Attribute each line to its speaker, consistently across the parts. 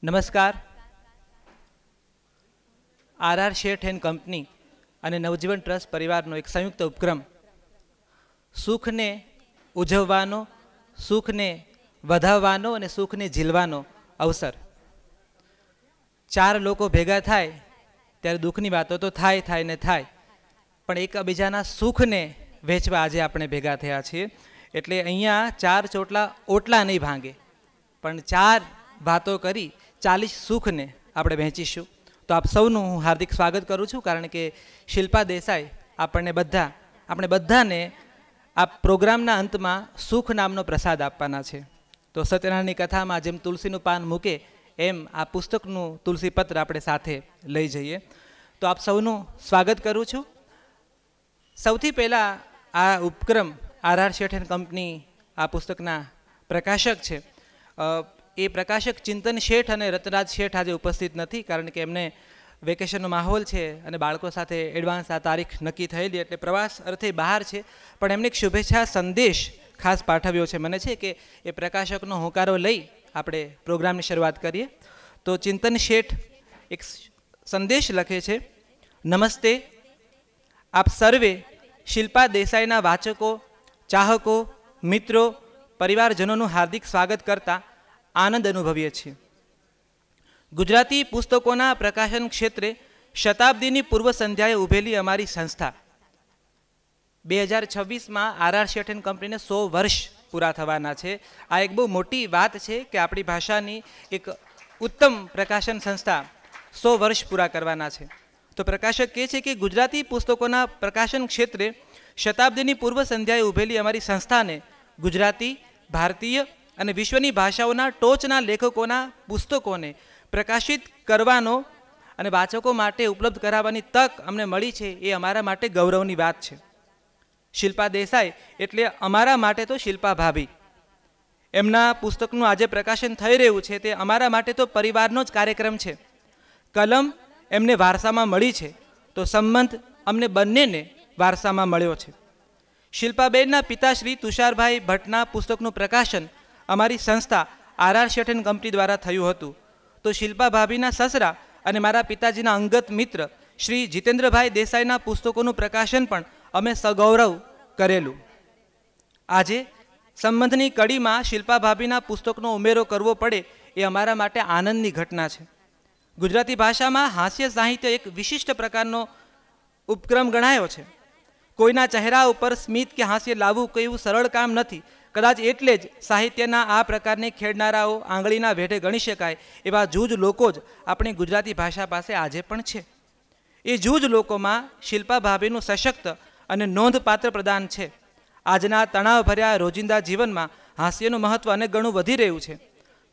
Speaker 1: નમસ્કાર. R Sheth and company અને નવજીવન trust પરિવારનો એક સંયુક્ત ઉપક્રમ સુખને ઉજવવાનો, સુખને વધાવવાનો અને સુખને ઝીલવાનો અવસર. ચાર લોકો ભેગા થાય ત્યારે દુઃખની વાતો તો થાય ને થાય, પણ એકબીજાના સુખને વહેંચવા આજે આપણે ભેગા થયા છીએ. એટલે અહીંયા ચાર ચોટલા ઓટલા નહીં ભાંગે, પણ ચાર વાતો કરી 40 સુખને આપણે વહેંચીશું. તો આપ સૌનું હું હાર્દિક સ્વાગત કરું છું, કારણ કે શિલ્પા દેસાઈ આપણે બધાને આ પ્રોગ્રામના અંતમાં સુખ નામનો પ્રસાદ આપવાના છે. તો સત્યનારાયણની કથામાં જેમ તુલસીનું પાન મૂકે એમ આ પુસ્તકનું તુલસીપત્ર આપણે સાથે લઈ જઈએ. તો આપ સૌનું સ્વાગત કરું છું. સૌથી પહેલાં આ ઉપક્રમ આર શેઠ એન્ડ કંપની આ પુસ્તકના પ્રકાશક છે. એ પ્રકાશક ચિંતન શેઠ અને રતનરાજ શેઠ આજે ઉપસ્થિત નથી, કારણ કે એમને વેકેશનનો માહોલ છે અને બાળકો સાથે એડવાન્સ આ તારીખ નક્કી થયેલી, એટલે પ્રવાસ અર્થે બહાર છે. પણ એમને એક શુભેચ્છા સંદેશ ખાસ પાઠવ્યો છે મને, છે કે એ પ્રકાશકનો હોંકારો લઈ આપણે પ્રોગ્રામની શરૂઆત કરીએ. તો ચિંતન શેઠ એક સંદેશ લખે છે. નમસ્તે. આપ સર્વે શિલ્પા દેસાઈના વાચકો, ચાહકો, મિત્રો, પરિવારજનોનું હાર્દિક સ્વાગત કરતા આનંદ અનુભવીએ છીએ. ગુજરાતી પુસ્તકોના પ્રકાશન ક્ષેત્રે શતાબ્દીની પૂર્વ સંધ્યાએ ઊભેલી અમારી સંસ્થા 2026માં આર શેઠ એન્ડ કંપનીને 100 વર્ષ પૂરા થવાના છે. આ એક બહુ મોટી વાત છે કે આપણી ભાષાની એક ઉત્તમ પ્રકાશન સંસ્થા 100 વર્ષ પૂરા કરવાના છે. તો પ્રકાશક કહે છે કે ગુજરાતી પુસ્તકોના પ્રકાશન ક્ષેત્રે શતાબ્દીની પૂર્વ સંધ્યાએ ઊભેલી અમારી સંસ્થાને ગુજરાતી, ભારતીય અને વિશ્વની ભાષાઓના ટોચના લેખકોના પુસ્તકોને પ્રકાશિત કરવાનો અને વાચકો માટે ઉપલબ્ધ કરાવવાની તક અમને મળી છે. એ અમારા માટે ગૌરવની વાત છે. શિલ્પા દેસાઈ એટલે અમારા માટે તો શિલ્પા ભાભી. એમના પુસ્તકનું આજે પ્રકાશન થઈ રહ્યું છે તે અમારા માટે તો પરિવારનો જ કાર્યક્રમ છે. કલમ એમને વારસામાં મળી છે, તો સંબંધ અમને બંનેને વારસામાં મળ્યો છે. શિલ્પાબેનના પિતા શ્રી તુષારભાઈ ભટ્ટના પુસ્તકનું પ્રકાશન અમારી સંસ્થા આર શેઠ એન્ડ કંપની દ્વારા થયું હતું. તો શિલ્પા ભાભીના સસરા અને મારા પિતાજીના અંગત મિત્ર શ્રી જીતેન્દ્રભાઈ દેસાઈના પુસ્તકોનું પ્રકાશન પણ અમે સગૌરવ કરેલું. આજે સંબંધની કડીમાં શિલ્પા ભાભીના પુસ્તકનો ઉમેરો કરવો પડે એ અમારા માટે આનંદની ઘટના છે. ગુજરાતી ભાષામાં હાસ્ય સાહિત્ય એક વિશિષ્ટ પ્રકારનો ઉપક્રમ ગણાયો છે. કોઈના ચહેરા ઉપર સ્મિત કે હાસ્ય લાવવું કોઈ એવું સરળ કામ નથી. કદાચ એટલે જ સાહિત્યના આ પ્રકારને ખેડનારાઓ આંગળીના વેઢે ગણી શકાય એવા જૂજ લોકો જ આપણી ગુજરાતી ભાષા પાસે આજે પણ છે. એ જૂજ લોકોમાં શિલ્પા ભાભીનું સશક્ત અને નોંધપાત્ર પ્રદાન છે. આજના તણાવભર્યા રોજિંદા જીવનમાં હાસ્યનું મહત્ત્વ અનેક ગણું વધી રહ્યું છે.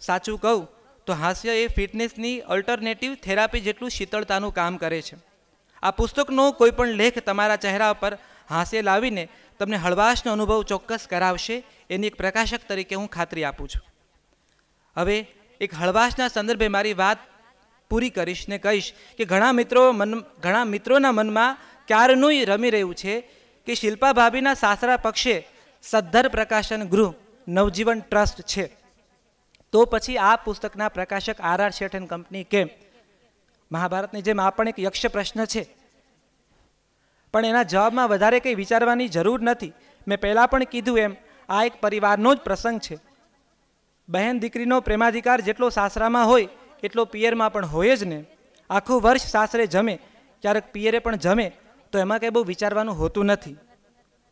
Speaker 1: સાચું કહું તો હાસ્ય એ ફિટનેસની અલ્ટરનેટિવ થેરાપી જેટલું શીતળતાનું કામ કરે છે. આ પુસ્તકનો કોઈ પણ લેખ તમારા ચહેરા પર હાસ્ય લાવીને તમને હળવાશનો અનુભવ ચોક્કસ કરાવશે, એની એક પ્રકાશક તરીકે હું ખાતરી આપું છું. હવે એક હળવાશના સંદર્ભે મારી વાત પૂરી કરીશ ને કહીશ કે ઘણા મિત્રોના મનમાં ક્યારનું રમી રહ્યું છે કે શિલ્પા ભાભીના સાસરા પક્ષે સદ્ધર પ્રકાશન ગૃહ નવજીવન ટ્રસ્ટ છે, તો પછી આ પુસ્તકના પ્રકાશક આર શેઠ એન્ડ કંપની કેમ? મહાભારતની જેમ આ પણ એક યક્ષ પ્રશ્ન છે, પણ એના જવાબમાં વધારે કંઈ વિચારવાની જરૂર નથી. મેં પહેલાં પણ કીધું એમ આ એક પરિવારનો જ પ્રસંગ છે. બહેન દીકરીનો પ્રેમાધિકાર જેટલો સાસરામાં હોય એટલો પિયરમાં પણ હોય જ ને. આખું વર્ષ સાસરે જમે, ક્યારેક પિયરે પણ જમે, તો એમાં કંઈ બહુ વિચારવાનું હોતું નથી.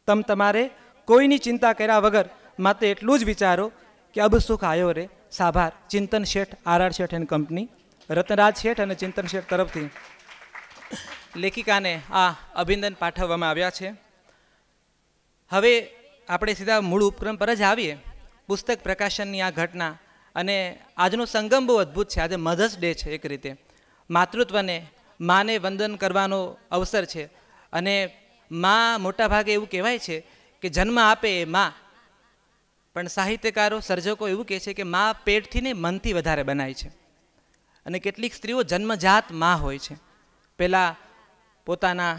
Speaker 1: તમારે કોઈની ચિંતા કર્યા વગર માત્ર એટલું જ વિચારો કે અબ સુખ આયો રે સાભાર. ચિંતન શેઠ, આર શેઠ એન્ડ કંપની, રતનરાજ શેઠ અને ચિંતન શેઠ તરફથી લેખિકાને આ અભિનંદન પાઠવવામાં આવ્યા છે. હવે આપણે સીધા મૂળ ઉપક્રમ પર જ આવીએ. પુસ્તક પ્રકાશનની આ ઘટના અને આજનો સંગમ બહુ અદ્ભુત છે. આજે મધર્સ ડે છે. એક રીતે માતૃત્વને, માને વંદન કરવાનો અવસર છે. અને મા મોટાભાગે એવું કહેવાય છે કે જન્મ આપે એ મા, પણ સાહિત્યકારો, સર્જકો એવું કહે છે કે મા પેટથી ને મનથી વધારે બનાય છે. અને કેટલીક સ્ત્રીઓ જન્મજાત મા હોય છે. પહેલાં પોતાના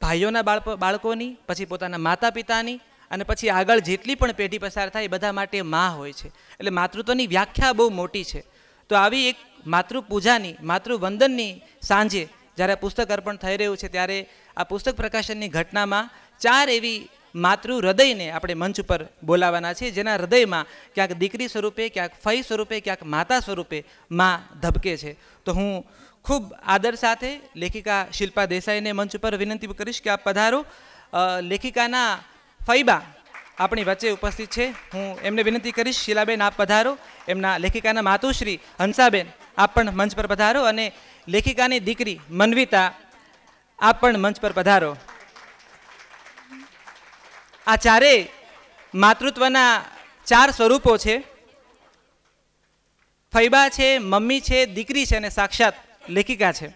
Speaker 1: ભાઈઓના બાળકોની, પછી પોતાના માતા પિતાની, અને પછી આગળ જેટલી પણ પેઢી પસાર થાય એ બધા માટે મા હોય છે. એટલે માતૃત્વની વ્યાખ્યા બહુ મોટી છે. તો આવી એક માતૃપૂજાની માતૃવંદનની સાંજે જ્યારે આ પુસ્તક અર્પણ થઈ રહ્યું છે ત્યારે આ પુસ્તક પ્રકાશનની ઘટનામાં 4 એવી માતૃ હૃદયને આપણે મંચ ઉપર બોલાવવાના છે, જેના હૃદયમાં ક્યાંક દીકરી સ્વરૂપે, ક્યાંક ફઈ સ્વરૂપે, ક્યાંક માતા સ્વરૂપે માં ધબકે છે. તો હું ખૂબ આદર સાથે લેખિકા શિલ્પા દેસાઈને મંચ ઉપર વિનંતી કરીશ કે આપ પધારો. લેખિકાના ફઈબા આપણી વચ્ચે ઉપસ્થિત છે. હું એમને વિનંતી કરીશ, શીલાબેન આપ પધારો. એમના લેખિકાના માતુશ્રી હંસાબેન આપ પણ મંચ પર પધારો. અને લેખિકાની દીકરી મનવિતા આપ પણ મંચ પર પધારો. આ ચારેય માતૃત્વના 4 સ્વરૂપો છે. ફઈબા છે, મમ્મી છે, દીકરી છે અને સાક્ષાત લેખિકા છે.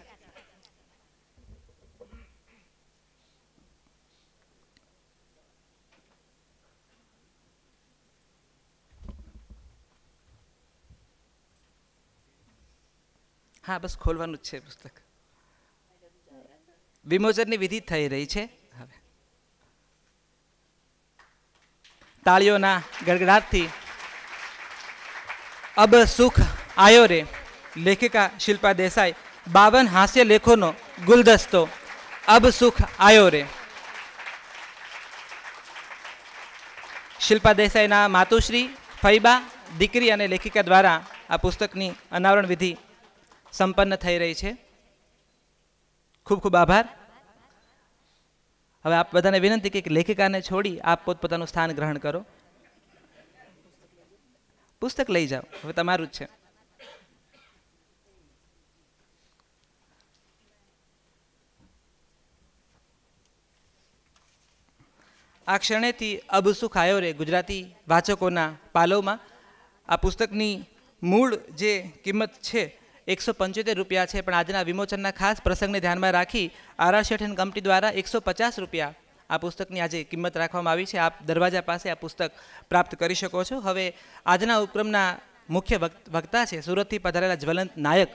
Speaker 1: હા, બસ ખોલવાનું જ છે પુસ્તક. વિમોચનની વિધિ થઈ રહી છે. હવે તાળીઓના ગડગડાટથી અબ સુખ આયો રે, લેખિકા શિલ્પા દેસાઈ. 52 હાસ્ય લેખોનો ગુલદસ્તો, અબ સુખ આયો રે. શિલ્પા દેસાઈના માતુશ્રી, ફઈબા, દીકરી અને લેખિકા દ્વારા આ પુસ્તકની અનાવરણ વિધિ સંપન્ન થઈ રહી છે. ખૂબ ખૂબ આભાર. હવે આપ બધાને વિનંતી કે લેખિકાને છોડી આપ પોતપોતાનું સ્થાન ગ્રહણ કરો. પુસ્તક લઈ જાઓ, હવે તમારું જ છે. આ ક્ષણેથી અબ સુખ આયો રે ગુજરાતી વાચકોના પાલવમાં. આ પુસ્તકની મૂળ જે કિંમત છે 175 રૂપિયા છે, પણ આજના વિમોચનના ખાસ પ્રસંગને ધ્યાનમાં રાખી આર.આર. શેઠ એન્ડ કંપની દ્વારા 150 રૂપિયા આ પુસ્તકની આજે કિંમત રાખવામાં આવી છે. આપ દરવાજા પાસે આ પુસ્તક પ્રાપ્ત કરી શકો છો. હવે આજના ઉપક્રમના મુખ્ય વક્તા છે સુરતથી પધારેલા જ્વલંત નાયક.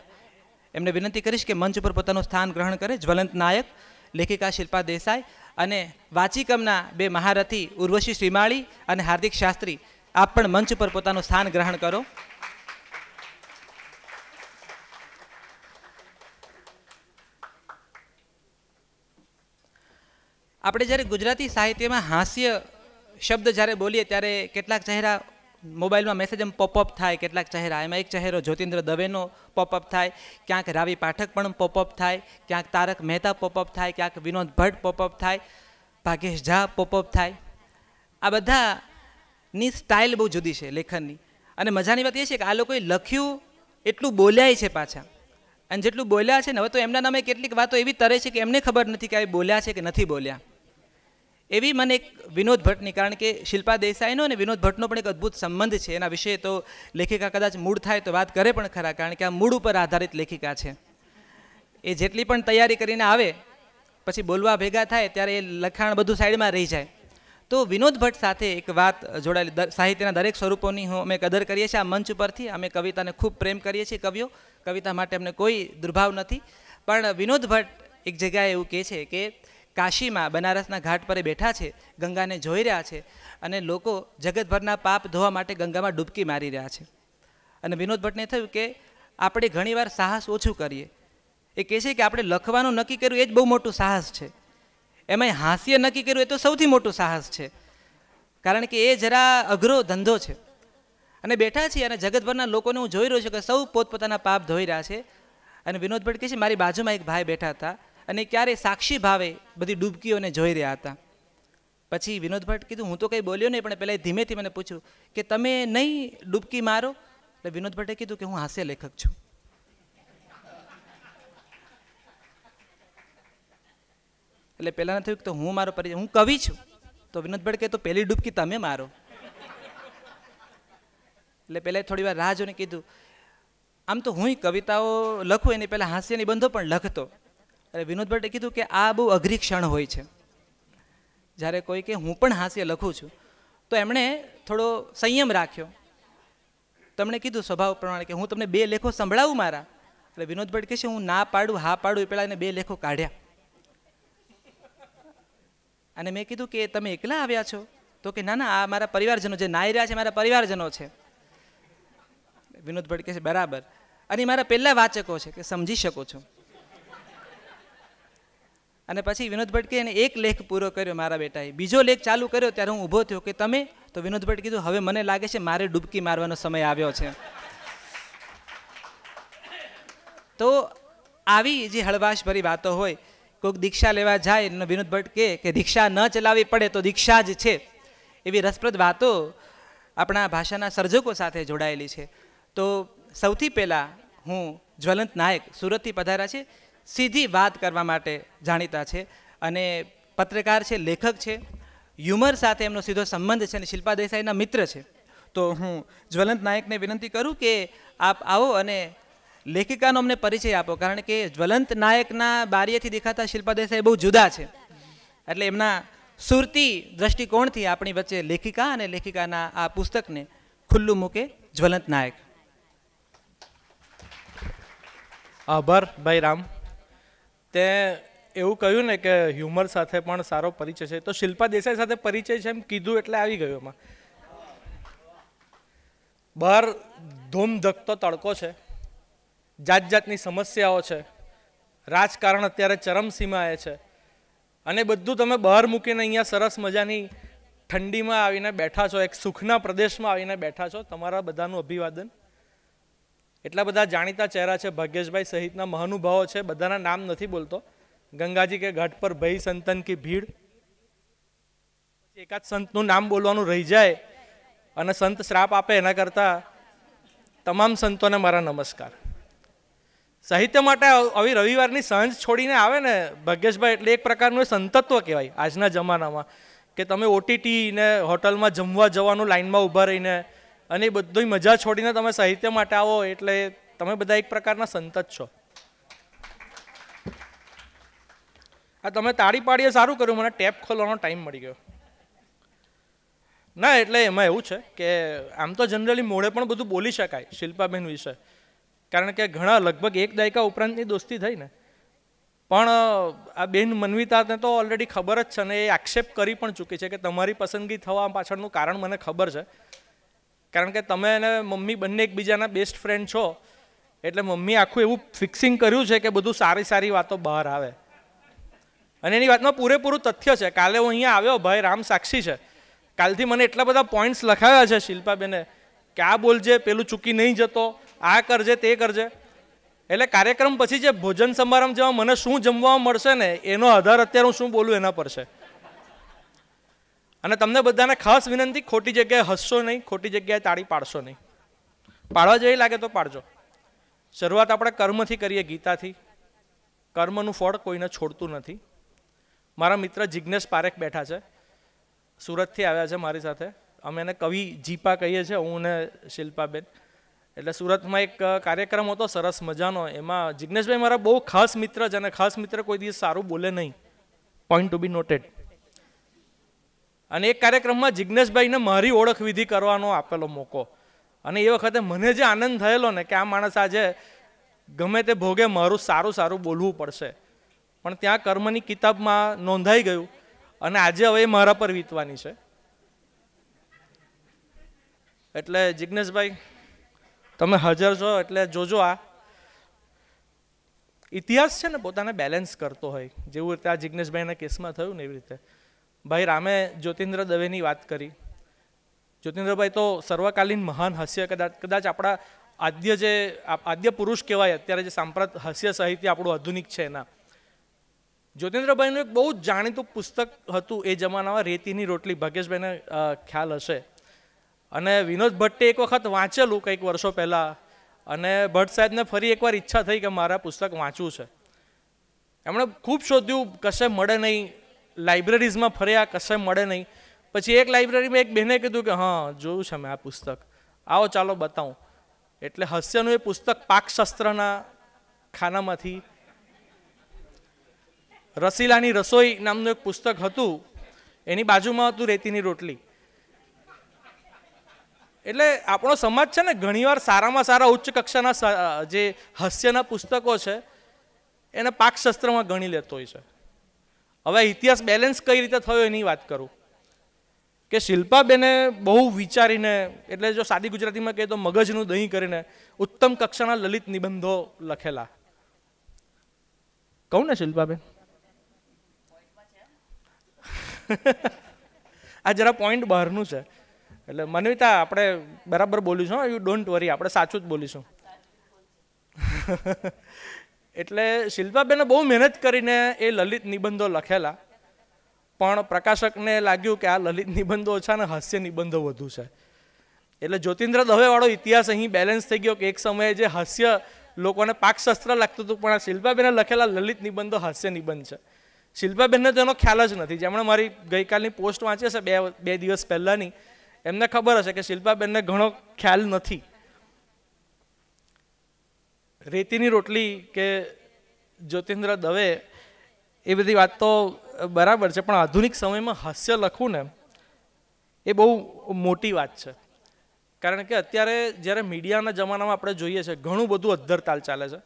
Speaker 1: એમને વિનંતી કરીશ કે મંચ ઉપર પોતાનું સ્થાન ગ્રહણ કરે. જ્વલંત નાયક, લેખિકા શિલ્પા દેસાઈ અને વાચિકમના 2 મહારથી ઉર્વશી શ્રીમાળી અને હાર્દિક શાસ્ત્રી, આપ પણ મંચ ઉપર પોતાનું સ્થાન ગ્રહણ કરો. આપણે જ્યારે ગુજરાતી સાહિત્યમાં હાસ્ય શબ્દ જ્યારે બોલીએ ત્યારે કેટલાક ચહેરા મોબાઈલમાં મેસેજ એમ પોપઅપ થાય, કેટલાક ચહેરા, એમાં એક ચહેરો જ્યોતિન્દ્ર દવેનો પોપઅપ થાય, ક્યાંક રાવી પાઠક પણ પોપઅપ થાય, ક્યાંક તારક મહેતા પોપઅપ થાય, ક્યાંક વિનોદ ભટ્ટ પોપઅપ થાય, ભાગેશ ઝા પોપઅપ થાય. આ બધાની સ્ટાઇલ બહુ જુદી છે લેખનની. અને મજાની વાત એ છે કે આ લોકોએ લખ્યું એટલું બોલ્યાય છે પાછા, અને જેટલું બોલ્યા છે ને હવે તો એમના નામે કેટલીક વાતો એવી તરે છે કે એમને ખબર નથી કે આ બોલ્યા છે કે નથી બોલ્યા. એવી મને એક વિનોદ ભટ્ટની, કારણ કે શિલ્પા દેસાઈનો અને વિનોદ ભટ્ટનો પણ એક અદ્ભુત સંબંધ છે. એના વિશે તો લેખિકા કદાચ મૂળ થાય તો વાત કરે પણ ખરા, કારણ કે આ મૂળ ઉપર આધારિત લેખિકા છે. એ જેટલી પણ તૈયારી કરીને આવે પછી બોલવા ભેગા થાય ત્યારે એ લખાણ બધું સાઈડમાં રહી જાય. તો વિનોદ ભટ્ટ સાથે એક વાત જોડાયેલી, સાહિત્યના દરેક સ્વરૂપોની અમે કદર કરીએ છીએ આ મંચ ઉપરથી. અમે કવિતાને ખૂબ પ્રેમ કરીએ છીએ કવિઓ, કવિતા માટે અમને કોઈ દુર્ભાવ નથી. પણ વિનોદ ભટ્ટ એક જગ્યાએ એવું કહે છે કે કાશીમાં બનારસના ઘાટ પર બેઠા છે, ગંગાને જોઈ રહ્યા છે અને લોકો જગતભરના પાપ ધોવા માટે ગંગામાં ડૂબકી મારી રહ્યા છે. અને વિનોદ ભટ્ટને થયું કે આપણે ઘણીવાર સાહસ ઓછું કરીએ. એ કહે છે કે આપણે લખવાનું નક્કી કર્યું એ જ બહુ મોટું સાહસ છે, એમાંય હાસ્ય નક્કી કર્યું એ તો સૌથી મોટું સાહસ છે, કારણ કે એ જરા અઘરો ધંધો છે. અને બેઠા છીએ અને જગતભરના લોકોને હું જોઈ રહ્યો છું કે સૌ પોતપોતાના પાપ ધોઈ રહ્યા છે. અને વિનોદ ભટ્ટ કહે છે મારી બાજુમાં એક ભાઈ બેઠા હતા અને ક્યારે સાક્ષી ભાવે બધી ડૂબકીઓને જોઈ રહ્યા હતા. પછી વિનોદ ભટ્ટ કીધું હું તો કંઈ બોલ્યો નહીં, પણ પહેલાં ધીમેથી મને પૂછ્યું કે તમે નહીં ડૂબકી મારો? એટલે વિનોદ ભટ્ટે કીધું કે હું હાસ્ય લેખક છું. એટલે પહેલાં થયું કે તો હું મારો પરિચય, હું કવિ છું. તો વિનોદ ભટ્ટ કહે તો પહેલી ડૂબકી તમે મારો. એટલે પહેલાં થોડી વાર રાહ જોઈને કીધું આમ તો હું કવિતાઓ લખું એની પહેલાં હાસ્ય નિબંધો પણ લખતો. એટલે વિનોદ ભટ્ટે કીધું કે આ બહુ અઘરી ક્ષણ હોય છે જ્યારે કોઈ કે હું પણ હાસ્ય લખું છું. તો એમણે થોડો સંયમ રાખ્યો. તમને કીધું સ્વભાવ પ્રમાણે કે હું તમને 2 લેખો સંભળાવું મારા. એટલે વિનોદ ભટ્ટ કહે છે હું ના પાડું હા પાડું એ પહેલાં એને 2 લેખો કાઢ્યા. અને મેં કીધું કે તમે એકલા આવ્યા છો? તો કે ના ના, આ મારા પરિવારજનો જે નાઈ રહ્યા છે મારા પરિવારજનો છે. વિનોદ ભટ્ટ કહે છે બરાબર. અને મારા પહેલા વાચકો છે કે સમજી શકો છો. અને પછી વિનોદ ભટ્ટકે એને એક લેખ પૂરો કર્યો મારા બેટાએ. બીજો લેખ ચાલુ કર્યો ત્યારે હું ઊભો થયો કે તમે, તો વિનોદ ભટ્ટ કીધું હવે મને લાગે છે મારે ડૂબકી મારવાનો સમય આવ્યો છે. તો આવી જે હળવાશભરી વાતો હોય, કોઈક દીક્ષા લેવા જાય અને વિનોદ ભટ્ટ કે દીક્ષા ન ચલાવવી પડે તો દીક્ષા જ છે, એવી રસપ્રદ વાતો આપણા ભાષાના સર્જકો સાથે જોડાયેલી છે. તો સૌથી પહેલાં હું જ્વલંત નાયક સુરતથી પધાર્યા છે, સીધી વાત કરવા માટે જાણીતા છે અને પત્રકાર છે, લેખક છે, હ્યુમર સાથે એમનો સીધો સંબંધ છે અને શિલ્પા દેસાઈના મિત્ર છે. તો હું જ્વલંત નાયકને વિનંતી કરું કે આપ આવો અને લેખિકાનો અમને પરિચય આપો, કારણ કે જ્વલંત નાયકના બારીએથી દેખાતા શિલ્પા દેસાઈ બહુ જુદા છે. એટલે એમના સુરતી દ્રષ્ટિકોણથી આપણી વચ્ચે લેખિકા અને લેખિકાના આ પુસ્તકને ખુલ્લું મૂકે જ્વલંત નાયક.
Speaker 2: આભાર ભાઈ રામ. તે એવું કહ્યું ને કે હ્યુમર સાથે પણ સારો પરિચય છે, તો શિલ્પા દેસાઈ સાથે પરિચય છે એમ કીધું એટલે આવી ગયું એમાં. બહાર ધૂમ ધકતો તડકો છે, જાત જાતની સમસ્યાઓ છે, રાજકારણ અત્યારે ચરમસીમાએ છે, અને બધું તમે બહાર મૂકીને અહીંયા સરસ મજાની ઠંડીમાં આવીને બેઠા છો, એક સુખના પ્રદેશમાં આવીને બેઠા છો. તમારા બધાનું અભિવાદન. એટલા બધા જાણીતા ચહેરા છે, ભાગ્યેશભાઈ સહિતના મહાનુભાવો છે, બધાના નામ નથી બોલતો. ગંગાજી કે ઘાટ પર ભઈ સંતન કી ભીડ, એકાદ સંતનું નામ બોલવાનું રહી જાય અને સંત શ્રાપ આપે એના કરતાં તમામ સંતોને મારા નમસ્કાર. સાહિત્ય માટે આવી રવિવારની સાંજ છોડીને આવે ને ભાગ્યેશભાઈ, એટલે એક પ્રકારનું એ સંતત્વ કહેવાય આજના જમાનામાં, કે તમે ઓટીટી ને હોટલમાં જમવા જવાનું લાઈનમાં ઊભા રહીને અને એ બધી મજા છોડીને તમે સાહિત્ય માટે આવો, એટલે તમે બધા એક પ્રકારના સંત જ છો. આ તમે તાળી પાડીએ સારું કર્યું, મને ટેપ ખોલવાનો ટાઈમ મળી ગયો. ના એટલે એમાં એવું છે કે આમ તો જનરલી મોડે પણ બધું બોલી શકાય શિલ્પાબેન વિશે, કારણ કે ઘણા લગભગ એક દાયકા ઉપરાંતની દોસ્તી થઈ ને. પણ આ બેન મન્વિતાને તો ઓલરેડી ખબર જ છે ને એ આક્ષેપ કરી પણ ચૂકી છે કે તમારી પસંદગી થવા પાછળનું કારણ મને ખબર છે, કારણ કે તમે અને મમ્મી બંને એકબીજાના બેસ્ટ ફ્રેન્ડ છો, એટલે મમ્મીએ આખું એવું ફિક્સિંગ કર્યું છે કે બધું સારી સારી વાતો બહાર આવે. અને એની વાતમાં પૂરેપૂરું તથ્ય છે. કાલે હું અહીંયા આવ્યો, ભાઈ રામ સાક્ષી છે, કાલથી મને એટલા બધા પોઈન્ટ્સ લખાવ્યા છે શિલ્પાબેને કે આ બોલજે, પેલું ચૂકી નહીં જતો, આ કરજે, તે કરજે. એટલે કાર્યક્રમ પછી જે ભોજન સમારંભ જેમાં મને શું જમવા મળશે ને એનો આધાર અત્યારે હું શું બોલું એના પર છે. અને તમને બધાને ખાસ વિનંતી, ખોટી જગ્યાએ હસશો નહીં, ખોટી જગ્યાએ તાળી પાડશો નહીં. પાડવા જેવી લાગે તો પાડજો. શરૂઆત આપણે કર્મથી કરીએ, ગીતાથી. કર્મનું ફળ કોઈને છોડતું નથી. મારા મિત્ર જિજ્ઞેશ પારેખ બેઠા છે, સુરતથી આવ્યા છે મારી સાથે. અમે એને કવિ જીપા કહીએ છીએ, હું ને શિલ્પાબેન. એટલે સુરતમાં એક કાર્યક્રમ હતો સરસ મજાનો, એમાં જિજ્ઞેશભાઈ મારા બહુ ખાસ મિત્ર છે, અને ખાસ મિત્ર કોઈ દિવસ સારું બોલે નહીં, પોઈન્ટ ટુ બી નોટેડ. અને એક કાર્યક્રમમાં જિજ્ઞેશભાઈને મારી ઓળખ વિધિ કરવાનો આપેલો મોકો, અને એ વખતે મને જે આનંદ થયેલો ને કે આ માણસ આજે ગમે તે ભોગે મારું સારું સારું બોલવું પડશે, પણ ત્યાં કર્મની કિતાબમાં નોંધાઈ ગયું અને આજે હવે એ મારા પર વીતવાની છે. એટલે જિજ્ઞેશભાઈ તમે હાજર છો એટલે જોજો. આ ઇતિહાસ છે ને પોતાને બેલેન્સ કરતો હોય, જેવું રીતે આ જિજ્ઞેશભાઈના કેસમાં થયું ને એવી રીતે. ભાઈ રામે જ્યોતિન્દ્ર દવેની વાત કરી. જ્યોતિન્દ્રભાઈ તો સર્વકાલીન મહાન હાસ્ય, કદાચ આપણા આદ્ય પુરુષ કહેવાય અત્યારે જે સાંપ્રત હાસ્ય સાહિત્ય આપણું આધુનિક છે એના. જ્યોતિન્દ્રભાઈનું એક બહુ જ જાણીતું પુસ્તક હતું એ જમાનામાં, રેતીની રોટલી. ભાગ્યેશભાઈને ખ્યાલ હશે. અને વિનોદ ભટ્ટે એક વખત વાંચેલું કંઈક વર્ષો પહેલાં, અને ભટ્ટ સાહેબને ફરી એકવાર ઈચ્છા થઈ કે મારા પુસ્તક વાંચવું છે. એમણે ખૂબ શોધ્યું, કશે મળે નહીં, લાઇબ્રેરીઝમાં ફર્યા, કશે મળે નહીં. પછી એક લાઇબ્રેરીમાં એક બહેને કીધું કે હા જોયું છે મેં આ પુસ્તક, આવો ચાલો બતાવું. એટલે હાસ્યનું એ પુસ્તક પાકશાસ્ત્રના ખાનામાંથી રસીલાની રસોઈ નામનું એક પુસ્તક હતું, એની બાજુમાં હતું રેતીની રોટલી. એટલે આપણો સમાજ છે ને ઘણીવાર સારામાં સારા ઉચ્ચ કક્ષાના જે હાસ્યના પુસ્તકો છે એને પાકશાસ્ત્રમાં ગણી લેતો હોય છે. હવે ઇતિહાસ બેલેન્સ કઈ રીતે થયો એની વાત કરું કે શિલ્પાબેને બહુ વિચારીને, એટલે જો સાદી ગુજરાતીમાં કહે તો મગજનું દહીં કરીને ઉત્તમ કક્ષાના લલિત નિબંધો લખેલા. કહું ને શિલ્પાબેન? આ જરા પોઈન્ટ બહારનું છે, એટલે મનવિતા આપણે બરાબર બોલીશું, યુ ડોન્ટ વરી, આપણે સાચું જ બોલીશું. એટલે શિલ્પાબેને બહુ મહેનત કરીને એ લલિત નિબંધો લખેલા, પણ પ્રકાશકને લાગ્યું કે આ લલિત નિબંધો ઓછા ને હાસ્ય નિબંધો વધુ છે. એટલે જ્યોતિન્દ્ર દવે વાળો ઇતિહાસ અહીં બેલેન્સ થઈ ગયો કે એક સમયે જે હાસ્ય લોકોને પાકશાસ્ત્ર લાગતું હતું, પણ આ શિલ્પાબેને લખેલા લલિત નિબંધો હાસ્ય નિબંધ છે. શિલ્પાબેનને તો એનો ખ્યાલ જ નથી. જેમણે મારી ગઈકાલની પોસ્ટ વાંચી છે બે દિવસ પહેલાંની, એમને ખબર હશે કે શિલ્પાબેનને ઘણો ખ્યાલ નથી. રેતીની રોટલી કે જ્યોતિન્દ્ર દવે એ બધી વાત તો બરાબર છે, પણ આધુનિક સમયમાં હાસ્ય લખવું ને એ બહુ મોટી વાત છે. કારણ કે અત્યારે જ્યારે મીડિયાના જમાનામાં આપણે જોઈએ છે ઘણું બધું અદ્ધરતાલ ચાલે છે.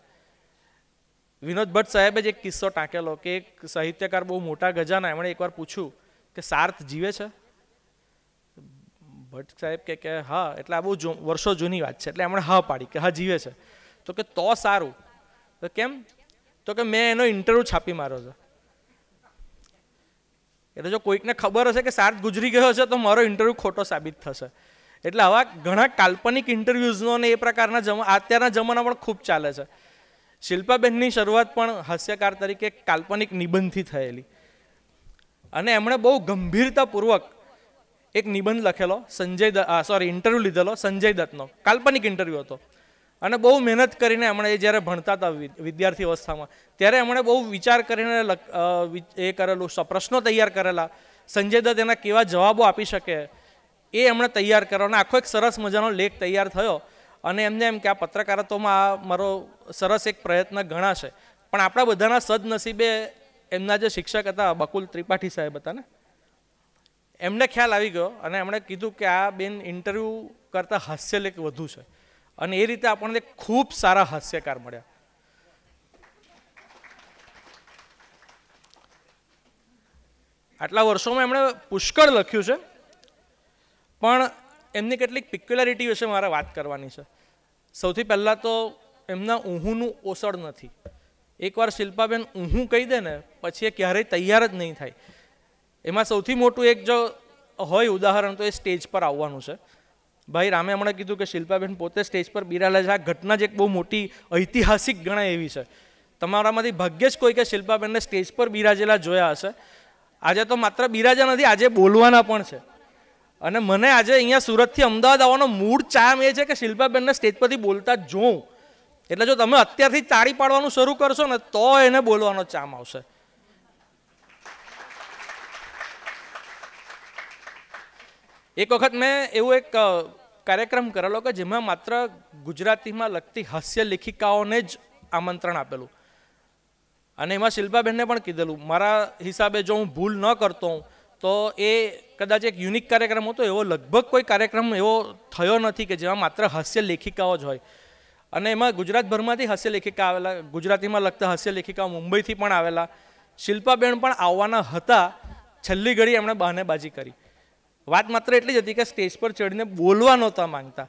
Speaker 2: વિનોદ ભટ્ટ સાહેબે જ એક કિસ્સો ટાંકેલો કે એક સાહિત્યકાર બહુ મોટા ગજાના, એમણે એકવાર પૂછ્યું કે સાર્થ જીવે છે? ભટ્ટ સાહેબ કે હા. એટલે આ બહુ વર્ષો જૂની વાત છે, એટલે એમણે હા પાડી કે હા જીવે છે. તો કે તો સારું. તો કેમ? તો કે મેં એનો ઇન્ટરવ્યૂ છાપી માર્યો છે. એટલે જો કોઈકને ખબર હશે કે સાર્થ ગુજરી ગયો છે તો મારો ઇન્ટરવ્યૂ ખોટો સાબિત થશે. એટલે આવા ઘણા કાલ્પનિક ઇન્ટરવ્યૂઝનો ને એ પ્રકારના અત્યારના જમાના પણ ખૂબ ચાલે છે. શિલ્પાબેનની શરૂઆત પણ હાસ્યકાર તરીકે કાલ્પનિક નિબંધથી થયેલી, અને એમણે બહુ ગંભીરતાપૂર્વક એક નિબંધ લખેલો, ઇન્ટરવ્યૂ લીધેલો સંજય દત્તનો, કાલ્પનિક ઇન્ટરવ્યૂ હતો. અને બહુ મહેનત કરીને એમણે એ જ્યારે ભણતા હતા વિદ્યાર્થી અવસ્થામાં, ત્યારે એમણે બહુ વિચાર કરીને એ કરેલું, પ્રશ્નો તૈયાર કરેલા, સંજય દત્ત એના કેવા જવાબો આપી શકે એ એમણે તૈયાર કર્યો, અને આખો એક સરસ મજાનો લેખ તૈયાર થયો. અને એમને એમ કે આ પત્રકારત્વમાં આ મારો સરસ એક પ્રયત્ન ગણાશે. પણ આપણા બધાના સદનસીબે એમના જે શિક્ષક હતા બકુલ ત્રિપાઠી સાહેબ હતા ને, એમને ખ્યાલ આવી ગયો અને એમણે કીધું કે આ બેન ઇન્ટરવ્યૂ કરતાં હાસ્યલેખ વધુ છે. અને એ રીતે આપણને ખૂબ સારા હાસ્યકાર મળ્યા. આટલા વર્ષોમાં એમણે પુષ્કળ લખ્યું છે, પણ એમની કેટલીક પિક્યુલારિટી વિશે મારે વાત કરવાની છે. સૌથી પહેલાં તો એમના ઊંહુનું ઓસડ નથી. એકવાર શિલ્પાબેન ઊંહું કહી દે ને પછી એ ક્યારેય તૈયાર જ નહીં થાય. એમાં સૌથી મોટું એક જો હોય ઉદાહરણ તો એ સ્ટેજ પર આવવાનું છે. ભાઈ રામે હમણાં કીધું કે શિલ્પાબેન પોતે સ્ટેજ પર બિરાલા છે. આ ઘટના જ એક બહુ મોટી ઐતિહાસિક ગણાય એવી છે. તમારામાંથી ભાગ્યે જ કોઈ કે શિલ્પાબેનને સ્ટેજ પર બિરાજેલા જોયા હશે. આજે તો માત્ર બિરાજા નથી, આજે બોલવાના પણ છે. અને મને આજે અહીંયા સુરતથી અમદાવાદ આવવાનો મૂળ ચામ એ છે કે શિલ્પાબેનને સ્ટેજ પરથી બોલતા જ જોઉં. એટલે જો તમે અત્યારથી તાળી પાડવાનું શરૂ કરશો ને તો એને બોલવાનો ચામ આવશે. એક વખત મેં એવું એક કાર્યક્રમ કરેલો કે જેમાં માત્ર ગુજરાતીમાં લગતી હાસ્ય લેખિકાઓને જ આમંત્રણ આપેલું, અને એમાં શિલ્પાબેનને પણ કીધેલું. મારા હિસાબે જો હું ભૂલ ન કરતો હોઉં તો એ કદાચ એક યુનિક કાર્યક્રમ હતો. એવો લગભગ કોઈ કાર્યક્રમ એવો થયો નથી કે જેમાં માત્ર હાસ્ય લેખિકાઓ જ હોય. અને એમાં ગુજરાતભરમાંથી હાસ્ય લેખિકા આવેલા, ગુજરાતીમાં લગતા હાસ્ય લેખિકાઓ મુંબઈથી પણ આવેલા. શિલ્પાબેન પણ આવવાના હતા, છેલ્લી ઘડી એમણે બહાનેબાજી કરી. વાત માત્ર એટલી જ હતી કે સ્ટેજ પર ચડીને બોલવા નહોતા માંગતા.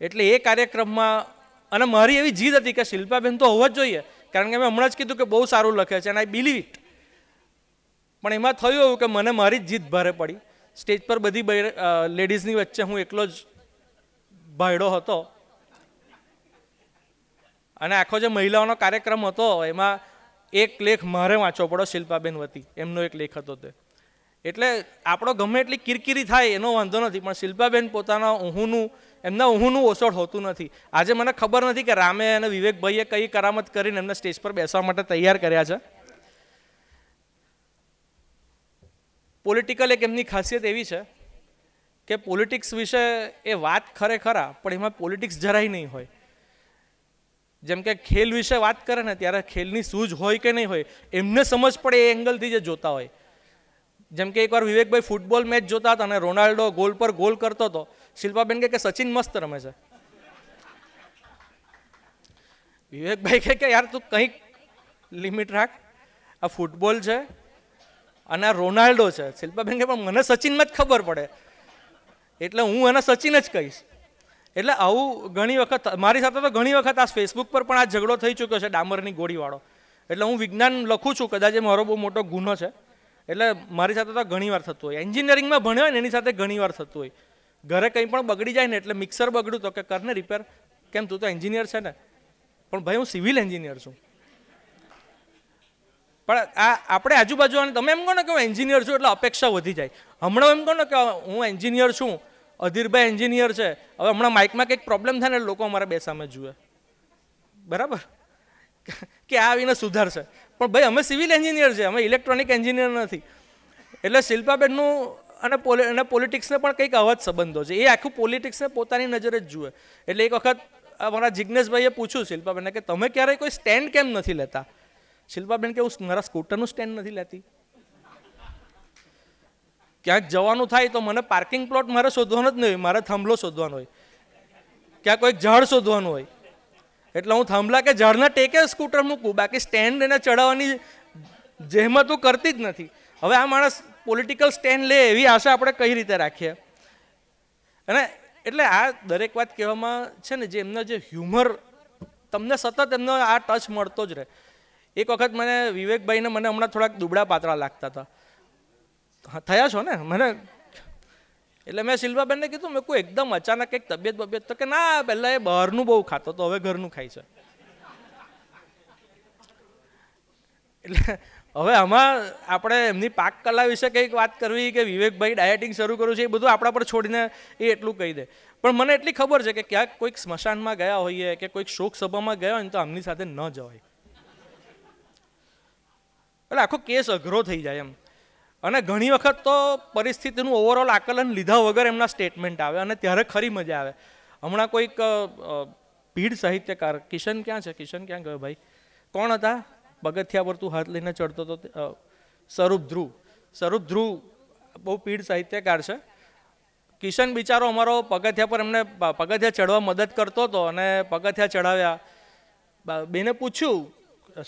Speaker 2: એટલે એ કાર્યક્રમમાં, અને મારી એવી જીદ હતી કે શિલ્પાબેન તો હોવા જ જોઈએ, કારણ કે મેં હમણાં જ કીધું કે બહુ સારું લખે છે અને આઈ બિલીવ ઇટ. પણ એમાં થયું એવું કે મને મારી જ જીદ ભારે પડી. સ્ટેજ પર બધી લેડીઝની વચ્ચે હું એકલો જ ભાયડો હતો, અને આખો જે મહિલાઓનો કાર્યક્રમ હતો એમાં એક લેખ મારે વાંચવો પડ્યો શિલ્પાબેન વતી. એમનો એક લેખ હતો તે. એટલે આપણો ગમે એટલી કિરકિરી થાય એનો વાંધો નથી, પણ શિલ્પાબેન પોતાના એમના ઊંહુનું ઓસડ હોતું નથી. આજે મને ખબર નથી કે રામે અને વિવેકભાઈએ કઈ કરામત કરીને એમને સ્ટેજ પર બેસવા માટે તૈયાર કર્યા છે. પોલિટિકલ એક એમની ખાસિયત એવી છે કે પોલિટિક્સ વિશે એ વાત ખરેખરા, પણ એમાં પોલિટિક્સ જરાય નહીં હોય. જેમ કે ખેલ વિશે વાત કરે ને ત્યારે ખેલની સૂઝ હોય કે નહીં હોય એમને સમજ પડે એ એંગલથી જે જોતા હોય. જેમ કે એકવાર વિવેકભાઈ ફૂટબોલ મેચ જોતા હતા અને રોનાલ્ડો ગોલ પર ગોલ કરતો હતો. શિલ્પાબેન કે સચિન મસ્ત રમે છે. વિવેકભાઈ કે યાર તું કંઈક લિમિટ રાખ, આ ફૂટબોલ છે અને આ રોનાલ્ડો છે. શિલ્પાબેન કે પણ મને સચિનમાં જ ખબર પડે એટલે હું એને સચિન જ કહીશ. એટલે આવું ઘણી વખત મારી સાથે તો ઘણી વખત આ ફેસબુક પર પણ આ ઝઘડો થઈ ચૂક્યો છે ડામરની ગોળીવાળો. એટલે હું વિજ્ઞાન લખું છું, કદાચ એ મારો બહુ મોટો ગુનો છે. એટલે મારી સાથે તો ઘણી વાર થતું હોય. એન્જિનિયરિંગમાં ભણ્યો હોય ને એની સાથે ઘણી વાર થતું હોય. ઘરે કંઈ પણ બગડી જાય ને એટલે મિક્સર બગડ્યું તો કે કરને રિપેર. કેમ તું તો એન્જિનિયર છે ને? પણ ભાઈ હું સિવિલ એન્જિનિયર છું. પણ આ આપણે આજુબાજુ તમે એમ કહો ને કે હું એન્જિનિયર છું એટલે અપેક્ષા વધી જાય. હમણાં એમ કહો ને કે હું એન્જિનિયર છું, અધીરભાઈ એન્જિનિયર છે, હવે હમણાં માઇકમાં કંઈક પ્રોબ્લેમ થાય ને લોકો અમારા બે સામે જુએ, બરાબર, કે આ આવીને સુધારશે. પણ ભાઈ અમે સિવિલ એન્જિનિયર છે, અમે ઇલેક્ટ્રોનિક એન્જિનિયર નથી. એટલે શિલ્પાબેનનું અને પોલિટિક્સને પણ કંઈક આવા જ સંબંધો છે. એ આખું પોલિટિક્સને પોતાની નજરે જ જુએ. એટલે એક વખત અમારા જિજ્ઞેશભાઈએ પૂછ્યું શિલ્પાબેનને કે તમે ક્યારેય કોઈ સ્ટેન્ડ કેમ નથી લેતા? શિલ્પાબેન કે હું મારા સ્કૂટરનું સ્ટેન્ડ નથી લેતી. ક્યાંક જવાનું થાય તો મને પાર્કિંગ પ્લોટ મારે શોધવાનો જ નહીં હોય, મારે થાંભલો શોધવાનો હોય, ક્યાં કોઈક ઝાડ શોધવાનું હોય. એટલે હું થાંભલા કે ઝાડના ટેકે સ્કૂટર મૂકું, બાકી સ્ટેન્ડ એને ચડાવવાની જહેમત હું કરતી જ નથી. હવે આ માણસ પોલિટિકલ સ્ટેન્ડ લે એવી આશા આપણે કઈ રીતે રાખીએ? અને એટલે આ દરેક વાત કહેવામાં છે ને, જે એમનો જે હ્યુમર તમને સતત એમનો આ ટચ મળતો જ રહે. એક વખત મને વિવેકભાઈને મને હમણાં થોડાક દુબળા પાતળા લાગતા હતા. થયા છો ને મને? એટલે મેં શિલ્પાબેનને કીધું, મેં કોઈ એકદમ અચાનક એક તબિયત તો કે ના, પહેલાં એ બહારનું બહુ ખાતો તો હવે ઘરનું ખાય છે. એટલે હવે આમાં આપણે એમની પાક કલા વિશે કંઈક વાત કરવી કે વિવેકભાઈ ડાયટિંગ શરૂ કરવું છે, એ બધું આપણા પર છોડીને એ એટલું કહી દે. પણ મને એટલી ખબર છે કે ક્યાંક કોઈક સ્મશાનમાં ગયા હોઈએ કે કોઈક શોક સભામાં ગયા હોય ને તો આમની સાથે ન જવાય. એટલે આખો કેસ અઘરો થઈ જાય એમ. અને ઘણી વખત તો પરિસ્થિતિનું ઓવરઓલ આકલન લીધા વગર એમના સ્ટેટમેન્ટ આવે અને ત્યારે ખરી મજા આવે. હમણાં કોઈક ભીડ સાહિત્યકાર, કિશન ક્યાં છે? કિશન ક્યાં ગયો ભાઈ? કોણ હતા પગથિયા પર તું હાથ લઈને ચડતો હતો? સ્વરૂપ ધ્રુવ બહુ પીઢ સાહિત્યકાર છે. કિશન બિચારો અમારો પગથિયા પર એમને પગથિયા ચડવા મદદ કરતો હતો અને પગથિયા ચડાવ્યા. બેને પૂછ્યું,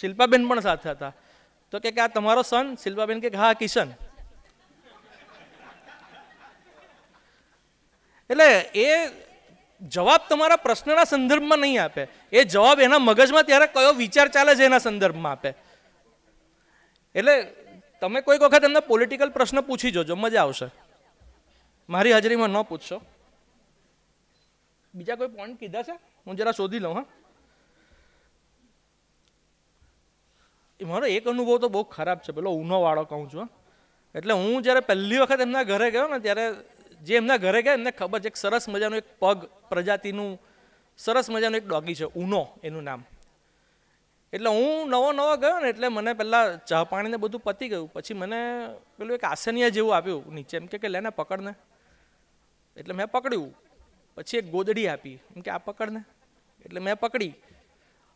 Speaker 2: શિલ્પાબેન પણ સાથે હતા, તો કે આ તમારો સન? શિલ્પાબેન કે હા કિશન. એટલે એ જવાબ તમારા પ્રશ્નના સંદર્ભમાં નહીં આપે, એ જવાબ એના મગજમાં ત્યારે કયો વિચાર ચાલે છે એના સંદર્ભમાં આપે. એટલે તમે કોઈક વખત એમને પોલિટિકલ પ્રશ્ન પૂછી જોજો, મજા આવશે. મારી હાજરીમાં ન પૂછશો. બીજા કોઈ પોઈન્ટ કીધા છે? હું જરા શોધી લઉં. હા, મારો એક અનુભવ તો બહુ ખરાબ છે, પેલો ઊનો વાળો કહું છું. એટલે હું જ્યારે પહેલી વખત એમના ઘરે ગયો ને, ત્યારે જે એમના ઘરે ગયા એમને ખબર છે, એક સરસ મજાનું એક પગ પ્રજાતિનું સરસ મજાનું એક ડોગી છે, ઊનો એનું નામ. એટલે હું નવો ગયો ને, એટલે મને પહેલાં ચા પાણીને બધું પતી ગયું. પછી મને પેલું એક આસનિયા જેવું આપ્યું નીચે, એમ કે લેને પકડને. એટલે મેં પકડ્યું. પછી એક ગોદડી આપી, એમ કે આ પકડને. એટલે મેં પકડી.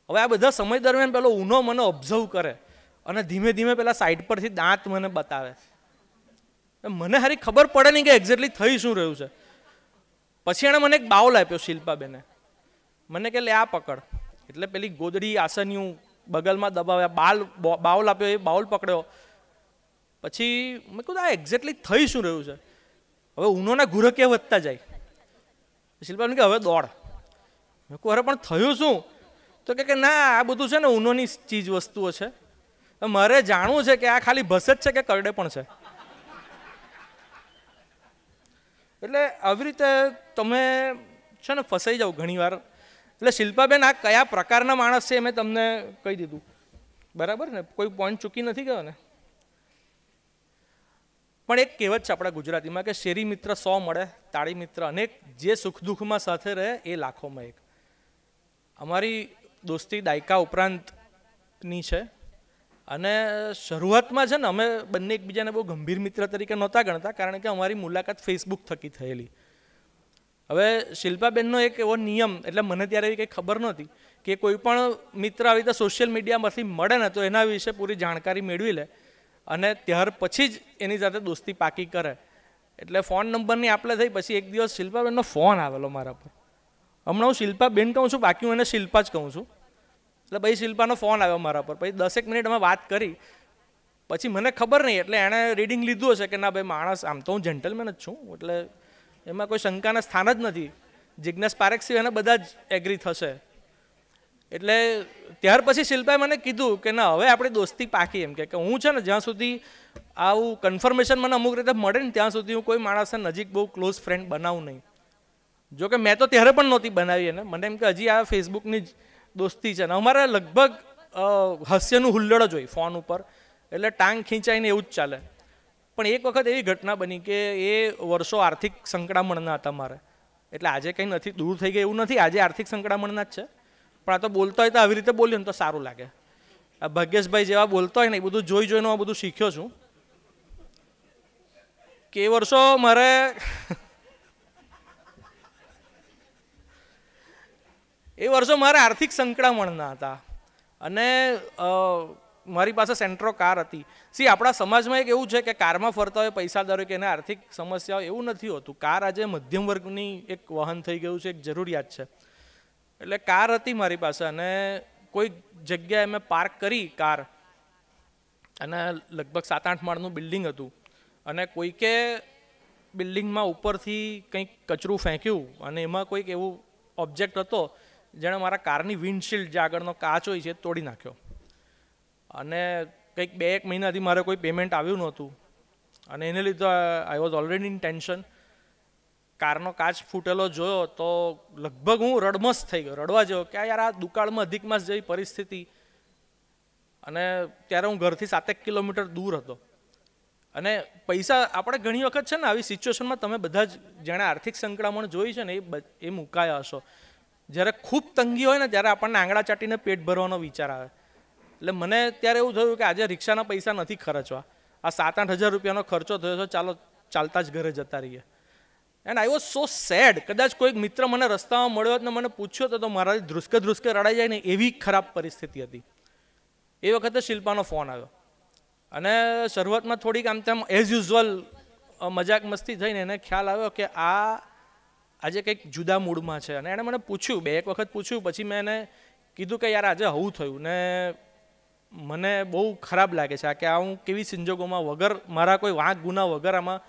Speaker 2: હવે આ બધા સમય દરમિયાન પેલો ઊનો મને ઓબ્ઝર્વ કરે અને ધીમે ધીમે પેલા સાઈડ પરથી દાંત મને બતાવે. મને હારી ખબર પડે નહીં કે એક્ઝેક્ટલી થઈ શું રહ્યું છે. પછી એણે મને એક બાઉલ આપ્યો શિલ્પાબેને, મને કે લે આ પકડ. એટલે પેલી ગોદડી આસનિયું બગલમાં દબાવ્યા, બાઉલ આપ્યો, એ બાઉલ પકડ્યો. પછી મેં કહ્યું આ એક્ઝેક્ટલી થઈ શું રહ્યું છે? હવે ઊનોના ઘુરકે વધતા જાય. શિલ્પાબેન કે હવે દોડ. મેં કહું અરે પણ થયું શું? તો કે ના, આ બધું છે ને ઊનોની ચીજ વસ્તુઓ છે, મારે જાણવું છે કે આ ખાલી ભસે જ છે કે કરડે પણ છે. એટલે આવી રીતે તમે છે ને ફસાઈ જાઓ ઘણી વાર. એટલે શિલ્પાબેન આ કયા પ્રકારના માણસ છે મેં તમને કહી દીધું, બરાબર ને? કોઈ પોઈન્ટ ચૂકી નથી ગયો ને? પણ એક કહેવત છે આપણા ગુજરાતીમાં કે શેરી મિત્ર 100 મળે, તાળી મિત્ર અનેક, જે સુખ દુઃખમાં સાથે રહે એ લાખોમાં એક. અમારી દોસ્તી દાયકા ઉપરાંતની છે અને શરૂઆતમાં છે ને અમે બંને એકબીજાને બહુ ગંભીર મિત્ર તરીકે નહોતા ગણતા, કારણ કે અમારી મુલાકાત ફેસબુક થકી થયેલી. હવે શિલ્પાબેનનો એક એવો નિયમ, એટલે મને ત્યારે એવી કંઈ ખબર નહોતી કે કોઈ પણ મિત્ર આવી રીતે સોશિયલ મીડિયામાંથી મળે ને તો એના વિશે પૂરી જાણકારી મેળવી લે અને ત્યાર પછી જ એની સાથે દોસ્તી પાકી કરે. એટલે ફોન નંબરની આપણે થઈ. પછી એક દિવસ શિલ્પાબેનનો ફોન આવેલો મારા પર. હમણાં હું શિલ્પાબેન કહું છું, બાકી હું એને શિલ્પા જ કહું છું. એટલે ભાઈ શિલ્પાનો ફોન આવ્યો મારા પર. પછી 10 મિનિટ અમે વાત કરી. પછી મને ખબર નહીં, એટલે એણે રીડિંગ લીધું હશે કે ના ભાઈ માણસ, આમ તો હું જેન્ટલમેન જ છું, એટલે એમાં કોઈ શંકાના સ્થાન જ નથી. જિજ્ઞેશ પારેખ સિવાય એના બધા જ એગ્રી થશે. એટલે ત્યાર પછી શિલ્પાએ મને કીધું કે ના હવે આપણી દોસ્તી પાકી, એમ કે હું છે ને જ્યાં સુધી આવું કન્ફર્મેશન મને અમુક રીતે મળે ને ત્યાં સુધી હું કોઈ માણસને નજીક બહુ ક્લોઝ ફ્રેન્ડ બનાવું નહીં. જો કે મેં તો ત્યારે પણ નહોતી બનાવી એને, મને એમ કે હજી આ ફેસબુકની જ દોસ્તી છે ને અમારે લગભગ હાસ્યનું હુલ્લડ જ હોય ફોન ઉપર, એટલે ટાંગ ખીંચાઈને એવું જ ચાલે. પણ એક વખત એવી ઘટના બની કે એ વર્ષો આર્થિક સંકળામણના હતા મારે, એટલે આજે કંઈ નથી દૂર થઈ ગઈ એવું નથી, આજે આર્થિક સંકળામણના જ છે. પણ આ તો બોલતો હોય તો આવી રીતે બોલ્યો ને તો સારું લાગે. આ ભાગ્યેશભાઈ જેવા બોલતો હોય ને એ બધું જોઈ જોઈને હું બધું શીખ્યો છું કે એ વર્ષો મારે આર્થિક સંકળામણના હતા અને મારી પાસે સેન્ટ્રો કાર હતી. આપણા સમાજમાં એક એવું છે કે કારમાં ફરતા હોય પૈસાદારો કે એને આર્થિક સમસ્યાઓ, એવું નથી હોતું. કાર આજે મધ્યમ વર્ગની એક વાહન થઈ ગયું છે, એક જરૂરિયાત છે. એટલે કાર હતી મારી પાસે અને કોઈ જગ્યાએ મેં પાર્ક કરી કાર, અને લગભગ 7-8 માળનું બિલ્ડિંગ હતું અને કોઈકે બિલ્ડિંગમાં ઉપરથી કંઈક કચરું ફેંક્યું અને એમાં કોઈક એવું ઓબ્જેક્ટ હતો જેણે મારા કારની વિન્ડશીલ્ડ જે આગળનો કાચ હોય છે તોડી નાખ્યો. અને કંઈક 2-1 મહિનાથી મારે કોઈ પેમેન્ટ આવ્યું નહોતું અને એને લીધે I was already in tension. કારનો કાચ ફૂટેલો જોયો તો લગભગ હું રડમસ થઈ ગયો, રડવા જેવો કે યાર આ દુકાળમાં અધિક માસ જેવી પરિસ્થિતિ. અને ત્યારે હું ઘરથી 7-1 કિલોમીટર દૂર હતો અને પૈસા આપણે ઘણી વખત છે ને આવી સિચ્યુએશનમાં તમે બધા જ જેણે આર્થિક સંકળામણ જોઈ છે ને એ મુકાયા હશો. જ્યારે ખૂબ તંગી હોય ને ત્યારે આપણને આંગળા ચાટીને પેટ ભરવાનો વિચાર આવે. એટલે મને ત્યારે એવું થયું કે આજે રિક્ષાના પૈસા નથી ખર્ચવા, આ 7-8 હજાર રૂપિયાનો ખર્ચો થયો છે, ચાલો ચાલતા જ ઘરે જતા રહીએ. And I was so sad. કદાચ કોઈક મિત્ર મને રસ્તામાં મળ્યો હોત ને મને પૂછ્યો તો મારાથી ધ્રુસકે રડાઈ જાય ને એવી ખરાબ પરિસ્થિતિ હતી. એ વખતે શિલ્પાનો ફોન આવ્યો અને શરૂઆતમાં થોડીક આમ તેમ એઝ યુઝ્યુઅલ મજાક મસ્તી થઈને એને ખ્યાલ આવ્યો કે આજે કંઈક જુદા મૂડમાં છે. અને એણે મને પૂછ્યું, 2-1 વખત પૂછ્યું, પછી મેં એને કીધું કે યાર આજે આવું થયું ને મને બહુ ખરાબ લાગે છે કે આ હું કેવી સંજોગોમાં વગર મારા કોઈ વાંક ગુના વગર આમાં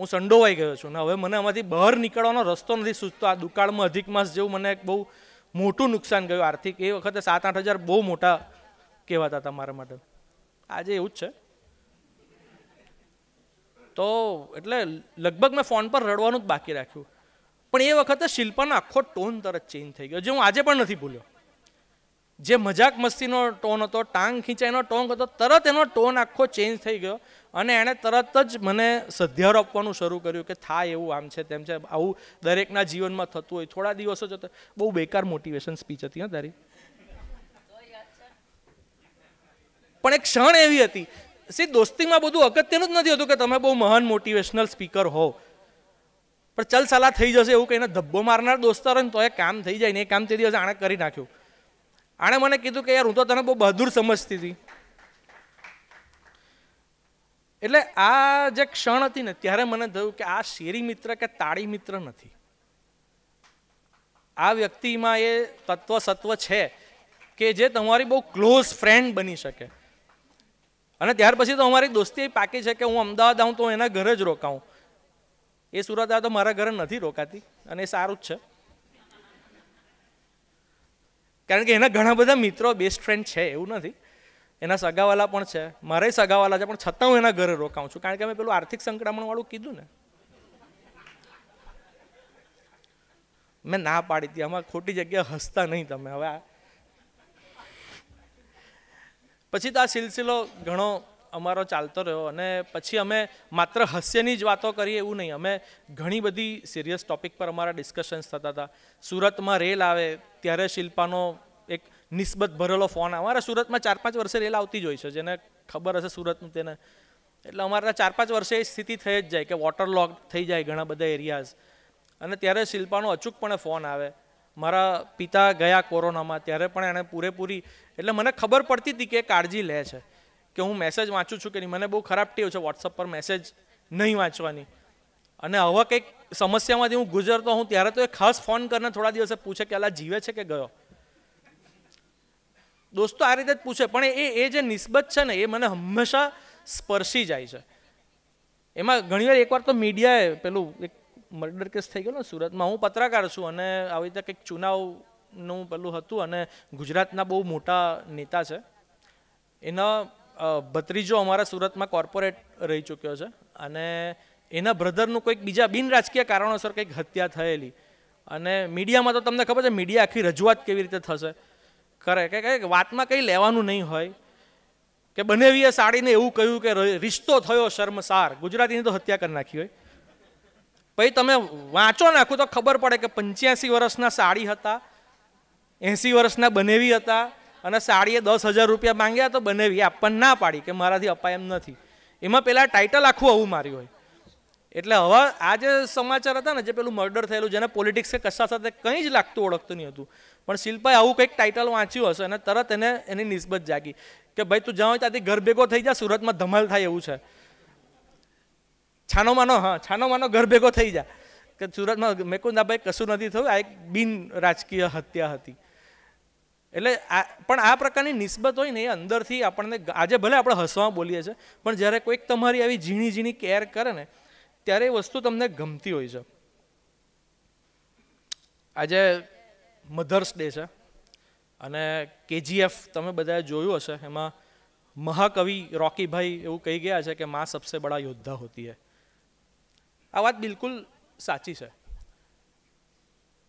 Speaker 2: હું સંડોવાઈ ગયો છું ને હવે મને આમાંથી બહાર નીકળવાનો રસ્તો નથી સૂચતો. આ દુકાળમાં અધિક માસ જેવું મને એક બહુ મોટું નુકસાન ગયું આર્થિક. એ વખતે 7-8 હજાર બહુ મોટા કહેવાતા હતા મારા માટે. આજે એવું જ છે. તો એટલે લગભગ મેં ફોન પર રડવાનું જ બાકી રાખ્યું. પણ એ વખતે શિલ્પાનો આખો ટોન તરત ચેન્જ થઈ ગયો, જે હું આજે પણ નથી ભૂલ્યો. જે મજાક મસ્તીનો ટોન હતો, ટાંગ ખીંચાઈનો ટોન હતો, તરત એનો ટોન આખો ચેન્જ થઈ ગયો અને એણે તરત જ મને સધિયારો આપવાનું શરૂ કર્યું કે થાય એવું, આમ છે તેમ છે, આવું દરેકના જીવનમાં થતું હોય. થોડા દિવસો જતા બહુ બેકાર મોટિવેશન સ્પીચ હતી હા તારી, પણ એક ક્ષણ એવી હતી. દોસ્તીમાં બધું અગત્યનું જ નથી હોતું કે તમે બહુ મહાન મોટિવેશનલ સ્પીકર હો, પણ ચલ સાલા થઈ જશે એવું કહીને ધબ્બો મારનાર દોસ્તારો ને તો એ કામ થઈ જાય ને. એ કામ તે દિવસે આણે કરી નાખ્યું. આણે મને કીધું કે યાર હું તો તને બહુ બહાદુર સમજતી હતી. એટલે આ જે ક્ષણ હતી ને ત્યારે મને થયું કે આ શેરી મિત્ર કે તાળી મિત્ર નથી, આ વ્યક્તિમાં એ તત્વ સત્વ છે કે જે તમારી બહુ ક્લોઝ ફ્રેન્ડ બની શકે. અને ત્યાર પછી તો અમારી દોસ્તી પાકી છે કે હું અમદાવાદ આવું તો એના ઘરે જ રોકાઉં. એ સુરત આ તો મારા ઘરે નથી રોકાતી અને એ સારું જ છે, કારણ કે એના ઘણા બધા મિત્રો બેસ્ટ ફ્રેન્ડ છે એવું નથી, એના સગાવાલા પણ છે, મારે સગાવાલા છે, પણ છતાં હું એના ઘરે રોકાઉં છું કારણ કે મેં પેલું આર્થિક સંકળામણ વાળું કીધું ને, મેં ના પાડી હતી. આમાં ખોટી જગ્યાએ હસતા નહીં તમે. હવે પછી તો આ સિલસિલો ઘણો અમારો ચાલતો રહ્યો અને પછી અમે માત્ર હાસ્યની જ વાતો કરીએ એવું નહીં, અમે ઘણી બધી સિરિયસ ટોપિક પર અમારા ડિસ્કશન્સ થતા હતા. સુરતમાં રેલ આવે ત્યારે શિલ્પાનો એક નિસ્બત ભરેલો ફોન. અમારા સુરતમાં 4-5 વર્ષે રેલ આવતી જ હોય છે, જેને ખબર હશે સુરતનું તેને. એટલે અમારા 4-5 વર્ષે એ સ્થિતિ થઈ જ જાય કે વોટર લોક થઈ જાય ઘણા બધા એરિયાઝ. અને ત્યારે શિલ્પાનો અચૂકપણે ફોન આવે. મારા પિતા ગયા કોરોનામાં ત્યારે પણ એણે પૂરેપૂરી, એટલે મને ખબર પડતી હતી કે કાળજી લે છે કે હું મેસેજ વાંચું છું કે નહીં. મને બહુ ખરાબ ટેવ છે વોટ્સઅપ પર મેસેજ નહીં વાંચવાની. અને હવે કંઈક સમસ્યામાંથી હું ગુજરતો હું ત્યારે તો એ ખાસ ફોન કરીને થોડા દિવસે પૂછે કે અલા જીવે છે કે ગયો. દોસ્તો આ રીતે જ પૂછે, પણ એ જે નિસ્બત છે ને એ મને હંમેશા સ્પર્શી જાય છે. એમાં ઘણીવાર એકવાર તો મીડિયાએ પેલું એક મર્ડર કેસ થઈ ગયો ને સુરતમાં, હું પત્રકાર છું અને આવી રીતે કંઈક ચુનાવનું પેલું હતું અને ગુજરાતના બહુ મોટા નેતા છે, એના ભત્રીજો અમારા સુરતમાં કોર્પોરેટ રહી ચૂક્યો છે અને એના બ્રધરનું કોઈક બીજા બિન રાજકીય કારણોસર કંઈક હત્યા થયેલી, અને મીડિયામાં તો તમને ખબર છે મીડિયા આખી રજૂઆત કેવી રીતે થશે કરે કે વાતમાં કંઈ લેવાનું નહીં હોય, કે બનેવીએ સાડીને એવું કહ્યું કે રિશ્તો થયો શર્મસાર, ગુજરાતીની તો હત્યા કરી નાખી હોય. પછી તમે વાંચો નાખું તો ખબર પડે કે 85 વર્ષના સાડી હતા, 80 વર્ષના બનેવી હતા, અને સાડીએ 10,000 રૂપિયા માંગ્યા તો બનેવી આપણને ના પાડી કે મારાથી અપાય એમ નથી. એમાં પેલા ટાઇટલ આખું આવું માર્યું હોય. એટલે હવે આ જે સમાચાર હતા ને, જે પેલું મર્ડર થયેલું, જેને પોલિટિક્સ કે કશા સાથે કંઈ જ લાગતું ઓળખતું નહીં હતું, પણ શિલ્પાએ આવું કંઈક ટાઇટલ વાંચ્યું હશે અને તરત એને એની નિસ્બત જાગી કે ભાઈ તું જ્યાં હોય ત્યાંથી ઘર ભેગો થઈ જા, સુરતમાં ધમાલ થાય એવું છે, છાનો માનો ઘર ભેગો થઈ જા, કે સુરતમાં મેં કહું ના ભાઈ કશું નથી થયું, આ એક બિન રાજકીય હત્યા હતી. એટલે પણ આ પ્રકારની નિસ્બત હોય ને એ અંદરથી આપણને, આજે ભલે આપણે હસવા બોલીએ છીએ, પણ જ્યારે કોઈક તમારી આવી ઝીણી ઝીણી કેર કરે ને ત્યારે એ વસ્તુ તમને ગમતી હોય છે. આજે મધર્સ ડે છે અને KGF તમે બધાએ જોયું હશે, એમાં મહાકવિ રોકીભાઈ એવું કહી ગયા છે કે માં સબસે બડા યોદ્ધા હોતી હૈ. આ વાત બિલકુલ સાચી છે.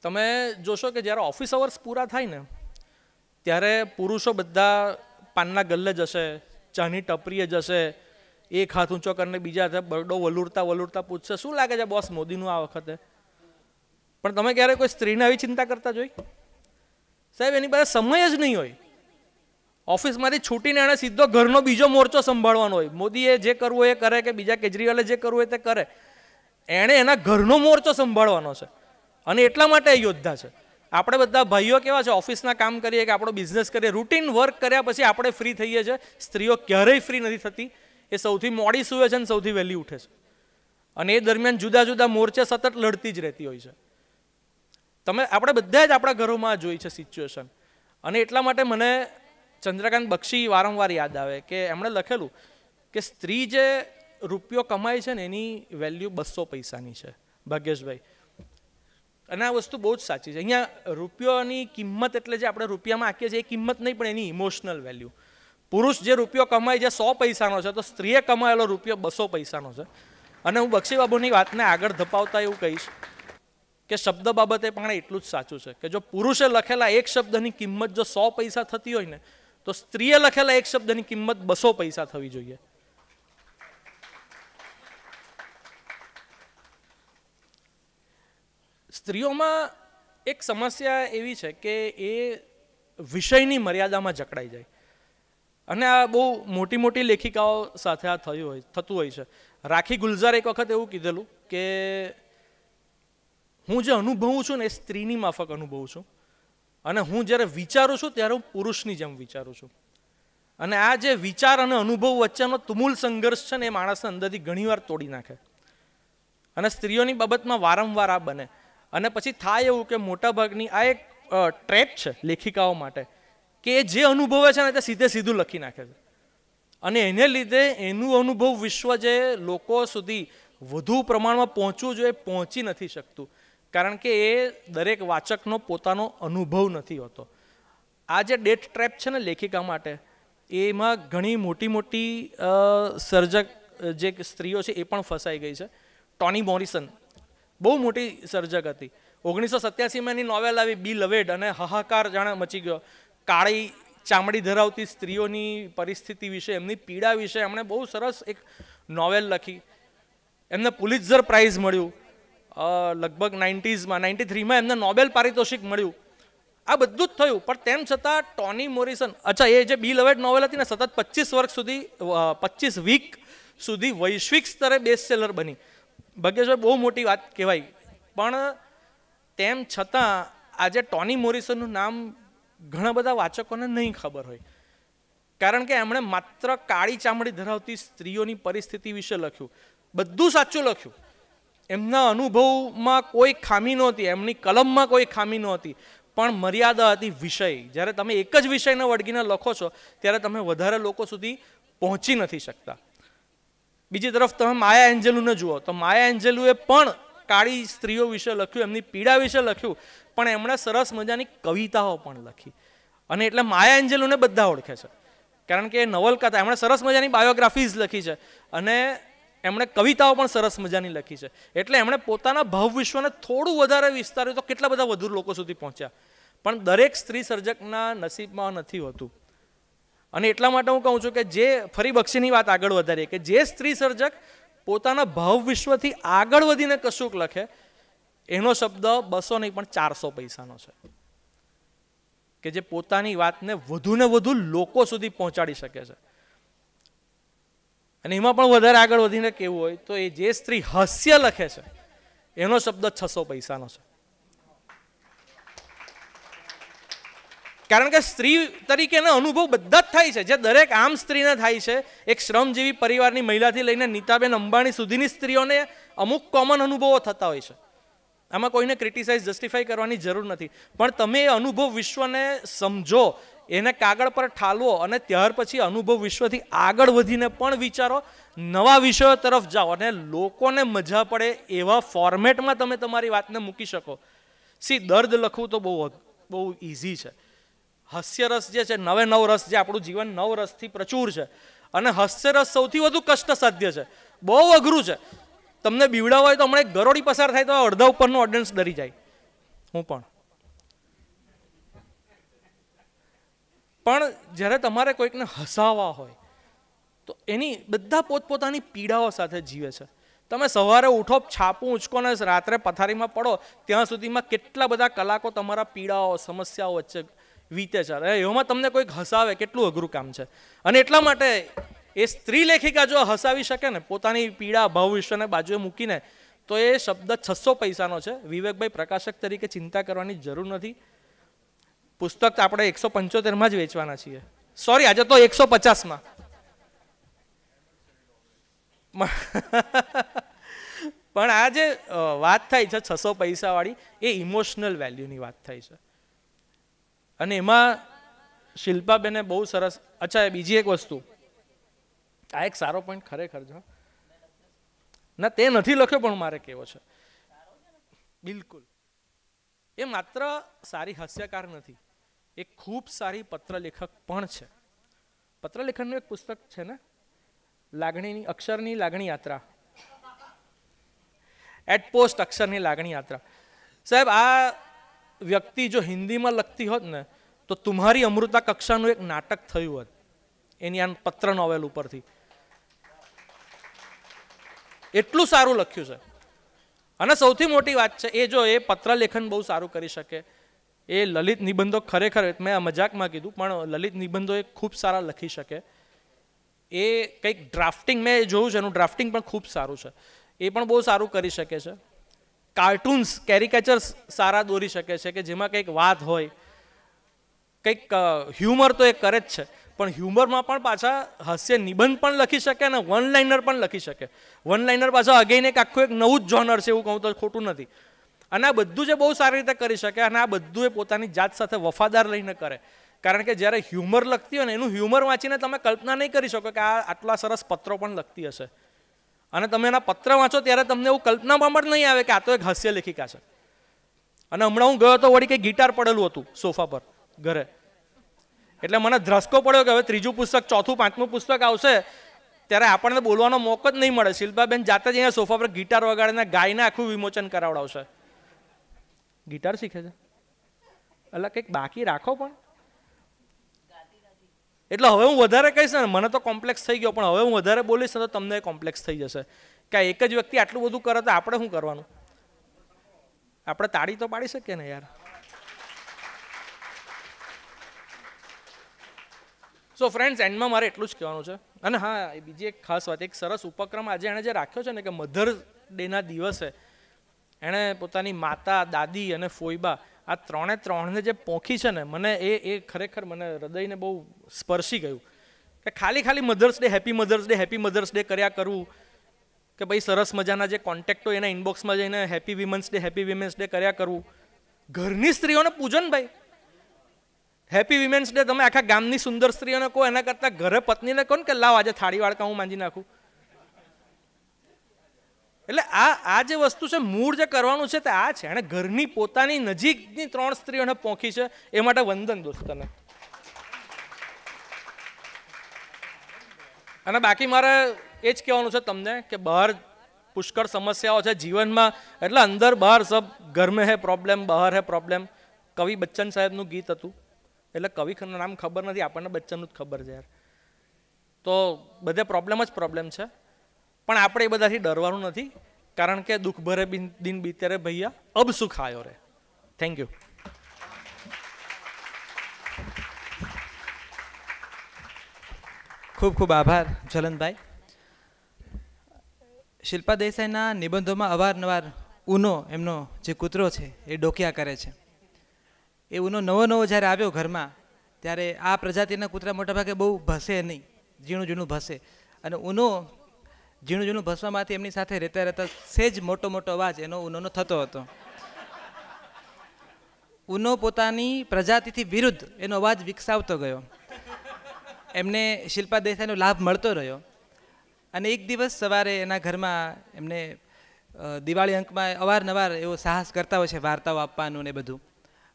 Speaker 2: તમે જોશો કે જ્યારે ઓફિસ અવર્સ પૂરા થાય ને ત્યારે પુરુષો બધા પાનના ગલ્લે જશે, ચાની ટપરીએ જશે, એક હાથ ઊંચો કરીને બીજા હાથે બરડો વલુરતા પૂછશે શું લાગે છે બોસ મોદીનું આ વખતે. પણ તમે ક્યારે કોઈ સ્ત્રીને આવી ચિંતા કરતા જોઈ? સાહેબ એની પાસે સમય જ નહીં હોય. ઓફિસમાંથી છૂટીને એણે સીધો ઘરનો બીજો મોરચો સંભાળવાનો હોય. મોદીએ જે કરવું એ કરે કે બીજા કેજરીવાલે જે કરવું એ તે કરે, એણે એના ઘરનો મોરચો સંભાળવાનો છે અને એટલા માટે એ યોદ્ધા છે. આપણે બધા ભાઈઓ કેવા છે, ઓફિસના કામ કરીએ કે આપણો બિઝનેસ કરીએ, રૂટીન વર્ક કર્યા પછી આપણે ફ્રી થઈએ છીએ. સ્ત્રીઓ ક્યારેય ફ્રી નથી થતી. એ સૌથી મોડી સૂવે છે અને સૌથી વહેલી ઉઠે છે, અને એ દરમિયાન જુદા જુદા મોરચે સતત લડતી જ રહેતી હોય છે. આપણે બધા જ આપણા ઘરોમાં જોઈ છે સિચ્યુએશન. અને એટલા માટે મને ચંદ્રકાંત બક્ષી વારંવાર યાદ આવે કે એમણે લખેલું કે સ્ત્રી જે રૂપિયો કમાય છે ને એની વેલ્યુ 200 પૈસાની છે, ભાગ્યેશભાઈ. અને આ વસ્તુ બહુ જ સાચી છે. અહીંયા રૂપિયોની કિંમત એટલે જે આપણે રૂપિયામાં આંકીએ છીએ એ કિંમત નહીં, પણ એની ઇમોશનલ વેલ્યુ. પુરુષ જે રૂપિયો કમાય છે 100 પૈસાનો છે, તો સ્ત્રીએ કમાયેલો રૂપિયો 200 પૈસાનો છે. અને હું બક્ષી બાબુની વાતને આગળ ધપાવતા એવું કહીશ કે શબ્દ બાબતે પણ એટલું જ સાચું છે કે જો પુરુષે લખેલા એક શબ્દની કિંમત જો 100 પૈસા થતી હોય ને, તો સ્ત્રીએ લખેલા એક શબ્દની કિંમત 200 પૈસા થવી જોઈએ. સ્ત્રીઓમાં એક સમસ્યા એવી છે કે એ વિષયની મર્યાદામાં જકડાઈ જાય, અને આ બહુ મોટી મોટી લેખિકાઓ સાથે આ થતું હોય છે. રાખી ગુલઝારે એક વખત એવું કીધેલું કે હું જે અનુભવું છું ને એ સ્ત્રીની માફક અનુભવું છું, અને હું જ્યારે વિચારું છું ત્યારે હું પુરુષની જેમ વિચારું છું. અને આ જે વિચાર અને અનુભવ વચ્ચેનો તુમુલ સંઘર્ષ છે ને એ માણસને અંદરથી ઘણીવાર તોડી નાખે. અને સ્ત્રીઓની બાબતમાં વારંવાર આ બને. અને પછી થાય એવું કે મોટાભાગની આ એક ટ્રેપ છે લેખિકાઓ માટે કે જે અનુભવે છે ને તે સીધે સીધું લખી નાખે છે, અને એને લીધે એનું અનુભવ વિશ્વ જે લોકો સુધી વધુ પ્રમાણમાં પહોંચવું જોઈએ પહોંચી નથી શકતું, કારણ કે એ દરેક વાચકનો પોતાનો અનુભવ નથી હોતો. આ જે ડેટ ટ્રેપ છે ને લેખિકા માટે, એમાં ઘણી મોટી મોટી સર્જક જે સ્ત્રીઓ છે એ પણ ફસાઈ ગઈ છે. ટોની મોરિસન બહુ મોટી સર્જક હતી. 1987માં એની નોવેલ આવી બી લવેડ, અને હાહાકાર જાણે મચી ગયો. કાળી ચામડી ધરાવતી સ્ત્રીઓની પરિસ્થિતિ વિશે, એમની પીડા વિશે એમણે બહુ સરસ એક નોવેલ લખી. એમને પુલિત્ઝર પ્રાઇઝ મળ્યું લગભગ 90sમાં. 93માં એમને નોબેલ પારિતોષિક મળ્યું. આ બધું જ થયું, પણ તેમ છતાં ટોની મોરિસન, અચ્છા એ જે બી લવેડ નોવેલ હતી ને સતત 25 વીક સુધી વૈશ્વિક સ્તરે બેસ્ટ સેલર બની. ભાગ્યેશભાઈ બહુ મોટી વાત કહેવાય, પણ તેમ છતાં આજે ટોની મોરિસનનું નામ ઘણા બધા વાચકોને નહીં ખબર હોય, કારણ કે એમણે માત્ર કાળી ચામડી ધરાવતી સ્ત્રીઓની પરિસ્થિતિ વિશે લખ્યું. બધું સાચું લખ્યું, એમના અનુભવમાં કોઈ ખામી નહોતી, એમની કલમમાં કોઈ ખામી નહોતી, પણ મર્યાદા હતી વિષય. જ્યારે તમે એક જ વિષયને વળગીને લખો છો ત્યારે તમે વધારે લોકો સુધી પહોંચી નથી શકતા. બીજી તરફ તમે માયા એન્જેલુને જુઓ તો માયા એન્જેલુએ પણ કાળી સ્ત્રીઓ વિશે લખ્યું, એમની પીડા વિશે લખ્યું, પણ એમણે સરસ મજાની કવિતાઓ પણ લખી. અને એટલે માયા એન્જેલોને બધા ઓળખે છે, કારણ કે એ નવલકથા, એમણે સરસ મજાની બાયોગ્રાફીઝ લખી છે અને એમણે કવિતાઓ પણ સરસ મજાની લખી છે. એટલે એમણે પોતાના ભાવ વિશ્વને થોડું વધારે વિસ્તાર્યું તો કેટલા બધા વધુ લોકો સુધી પહોંચ્યા. પણ દરેક સ્ત્રી સર્જકના નસીબમાં નથી હોતું. અને એટલા માટે હું કહું છું કે જે, ફરી બક્ષીની વાત આગળ વધારીએ, કે જે સ્ત્રી સર્જક પોતાના ભાવ વિશ્વથી આગળ વધીને કશુંક લખે, એનો શબ્દ 200 નહીં પણ 400 પૈસાનો છે. કે જે પોતાની વાતને વધુને વધુ લોકો સુધી પહોંચાડી શકે છે. અને એમાં પણ વધારે આગળ વધીને કેવું હોય તો એ જે સ્ત્રી હાસ્ય લખે છે એનો શબ્દ 600 પૈસાનો છે. કારણ કે સ્ત્રી તરીકેનો અનુભવ બધા જ થાય છે, જે દરેક આમ સ્ત્રીને થાય છે. એક શ્રમજીવી પરિવારની મહિલાથી લઈને નીતાબેન અંબાણી સુધીની સ્ત્રીઓને અમુક કોમન અનુભવો થતા હોય છે. આમાં કોઈને ક્રિટિસાઇઝ જસ્ટિફાઈ કરવાની જરૂર નથી, પણ તમે એ અનુભવ વિશ્વને સમજો, એને કાગળ પર ઠાલવો અને ત્યાર પછી અનુભવ વિશ્વથી આગળ વધીને પણ વિચારો, નવા વિષયો તરફ જાઓ અને લોકોને મજા પડે એવા ફોર્મેટમાં તમે તમારી વાતને મૂકી શકો. દર્દ લખવું તો બહુ ઇઝી છે. હાસ્યરસ જે છે, નવે નવ રસ, જે આપણું જીવન 9 રસથી પ્રચુર છે, અને હાસ્યરસ સૌથી વધુ કષ્ટસાધ્ય છે, બહુ અઘરું છે. તમને બીવડાવ હોય તો હમણાં એક ગરોળી પસાર થાય તો અડધા ઉપરનો ઓડિયન્સ ડરી જાય. હું પણ જ્યારે તમારે કોઈકને હસાવવા હોય તો એની બધા પોતપોતાની પીડાઓ સાથે જીવે છે. તમે સવારે ઉઠો, છાપું ઉંચકો ને રાત્રે પથારીમાં પડો, ત્યાં સુધીમાં કેટલા બધા કલાકો તમારા પીડાઓ, સમસ્યાઓ વચ્ચે વીતે છે. એમાં તમને કોઈક હસાવે, કેટલું અઘરું કામ છે. અને એટલા માટે એ સ્ત્રી લેખિકા જો હસાવી શકે ને પોતાની પીડા, ભાવ વિશ્વને બાજુએ મૂકીને, તો એ શબ્દ 600 પૈસાનો છે. વિવેકભાઈ, પ્રકાશક તરીકે ચિંતા કરવાની જરૂર નથી. પુસ્તક આપણે 175માં જ વેચવાના છીએ. સોરી, આજે તો 150માં. પણ આ જે વાત થાય છે 600 પૈસાવાળી, એ ઇમોશનલ વેલ્યુની વાત થાય છે. અને એમાં શિલ્પાબેને બહુ સરસ, અચ્છા બીજી એક વસ્તુ, આ એક સારો પોઈન્ટ ખરેખર છે ના, તે નથી લખ્યો પણ મારે કેવો છે. બિલકુલ, એ માત્ર સારી હાસ્યકાર નથી, એ ખૂબ સારી પત્રલેખક પણ છે. પત્રલેખનનું એક પુસ્તક છે ને, લાગણીની, અક્ષરની લાગણી યાત્રા, એટ પોસ્ટ અક્ષરની લાગણી યાત્રા. સાહેબ, આ વ્યક્તિ જો હિન્દીમાં લખતી હોત ને તો તુમ્હારી અમૃતા કક્ષાનું એક નાટક થયું હોત એની આ પત્ર નોવેલ ઉપરથી. એટલું સારું લખ્યું છે. અને સૌથી મોટી વાત છે, એ જો એ પત્રલેખન બહુ સારું કરી શકે, એ લલિત નિબંધો, ખરેખર મેં આ મજાકમાં કીધું પણ લલિત નિબંધો એ ખૂબ સારા લખી શકે. એ કંઈક ડ્રાફ્ટિંગ મેં જોયું છે, એનું ડ્રાફ્ટિંગ પણ ખૂબ સારું છે, એ પણ બહુ સારું કરી શકે છે. કાર્ટૂન્સ, કેરિકેચર્સ સારા દોરી શકે છે, કે જેમાં કંઈક વાત હોય, કંઈક હ્યુમર તો એ કરે જ છે, પણ હ્યુમરમાં પણ પાછા હાસ્ય નિબંધ પણ લખી શકે અને વન લાઇનર પણ લખી શકે. વન લાઇનર પાછા અગેન એક આખું એક નવું જ જોનર છે, એવું કહું તો ખોટું નથી. અને આ બધું જે બહુ સારી રીતે કરી શકે, અને આ બધું એ પોતાની જાત સાથે વફાદાર લઈને કરે. કારણ કે જ્યારે હ્યુમર લખતી હોય ને, એનું હ્યુમર વાંચીને તમે કલ્પના નહીં કરી શકો કે આ આટલા સરસ પત્રો પણ લખતી હશે. અને તમે એના પત્ર વાંચો ત્યારે તમને એવું કલ્પનામાં પણ નહીં આવે કે આ તો એક હાસ્ય લેખિકા છે. અને હમણાં હું ગયો તો વળી કંઈ ગિટાર પડેલું હતું સોફા પર ઘરે, એટલે મને ધ્રસકો પડ્યો કે હવે 3જું પુસ્તક, 4થું, 5મું પુસ્તક આવશે ત્યારે આપણને બોલવાનો મોકો જ નહીં મળે. શિલ્પાબેન જાતે જ અહીંયા સોફા પર ગિટાર વગાડીને ગાઈને આખું વિમોચન કરાવડાવશે. ગિટાર શીખે છે એટલે કંઈક બાકી રાખો પણ. એટલે હવે હું વધારે કહીશ ને, મને તો કોમ્પ્લેક્સ થઈ ગયો, પણ હવે હું વધારે બોલીશ ને તો તમને કોમ્પ્લેક્સ થઈ જશે કે એક જ વ્યક્તિ આટલું બધું કરે તો આપણે શું કરવાનું? આપણે તાળી તો પાડી શકીએ ને યાર. સો ફ્રેન્ડ્સ, એન્ડમાં મારે એટલું જ કહેવાનું છે. અને હા, એ બીજી એક ખાસ વાત, એક સરસ ઉપક્રમ આજે એણે જે રાખ્યો છે ને, કે મધર ડેના દિવસે એણે પોતાની માતા, દાદી અને ફોઈબા, આ ત્રણને જે પોંખી છે ને, મને એ ખરેખર મને હૃદયને બહુ સ્પર્શી ગયું. કે ખાલી Mother's Day, happy Mother's Day, happy Mother's Day કર્યા કરવું, કે ભાઈ સરસ મજાના જે કોન્ટેક્ટો એના ઇનબોક્સમાં જઈને હેપી વિમન્સ ડે કર્યા કરવું. ઘરની સ્ત્રીઓને પૂજો ને ભાઈ, હેપી વિમેન્સ ડે. તમે આખા ગામની સુંદર સ્ત્રીઓને કહો એના કરતાં ઘરે પત્નીને કહો ને કે લાવ આજે થાળી વાળકા હું માંજી નાખું. એટલે આ જે વસ્તુ છે, મૂળ જે કરવાનું છે તે આ છે. એણે ઘરની પોતાની નજીકની 3 સ્ત્રીઓને પોંખી છે, એ માટે વંદન દોસ્તને. અને બાકી મારે એ જ કહેવાનું છે તમને કે બહાર પુષ્કળ સમસ્યાઓ છે જીવનમાં, એટલે અંદર બહાર સબ ઘર મેં હે પ્રોબ્લેમ, બહાર હે પ્રોબ્લેમ. કવિ બચ્ચન સાહેબનું ગીત હતું, એટલે કવિનું નામ ખબર નથી, આપણને બચ્ચનનું જ ખબર છે યાર. તો બધે પ્રોબ્લેમ જ પ્રોબ્લેમ છે, પણ આપણે એ બધાથી ડરવાનું નથી, કારણ કે દુઃખ ભરે દિન બીતે રે ભૈયા, અબ સુખ આયો રે. Thank you.
Speaker 1: ખૂબ ખૂબ આભાર જ્વલંતભાઈ. શિલ્પા દેસાઈના નિબંધોમાં અવારનવાર ઉનો એમનો જે કૂતરો છે એ ડોકિયા કરે છે. એ ઉનો નવો જ્યારે આવ્યો ઘરમાં, ત્યારે આ પ્રજાતિના કૂતરા મોટાભાગે બહુ ભસે નહીં, ઝીણું ઝીણું ભસે. અને ઉનો ઝીણું ઝીણું ભસવામાંથી એમની સાથે રહેતા રહેતા સેજ મોટો અવાજ એનો ઉનોનો થતો હતો. ઉનો પોતાની પ્રજાતિથી વિરુદ્ધ એનો અવાજ વિકસાવતો ગયો. એમને શિલ્પા દેસાઈનો લાભ મળતો રહ્યો. અને એક દિવસ સવારે એના ઘરમાં એમને દિવાળી અંકમાં અવારનવાર એવો સાહસ કરતા હોય છે, વાર્તાઓ આપવાનું ને બધું.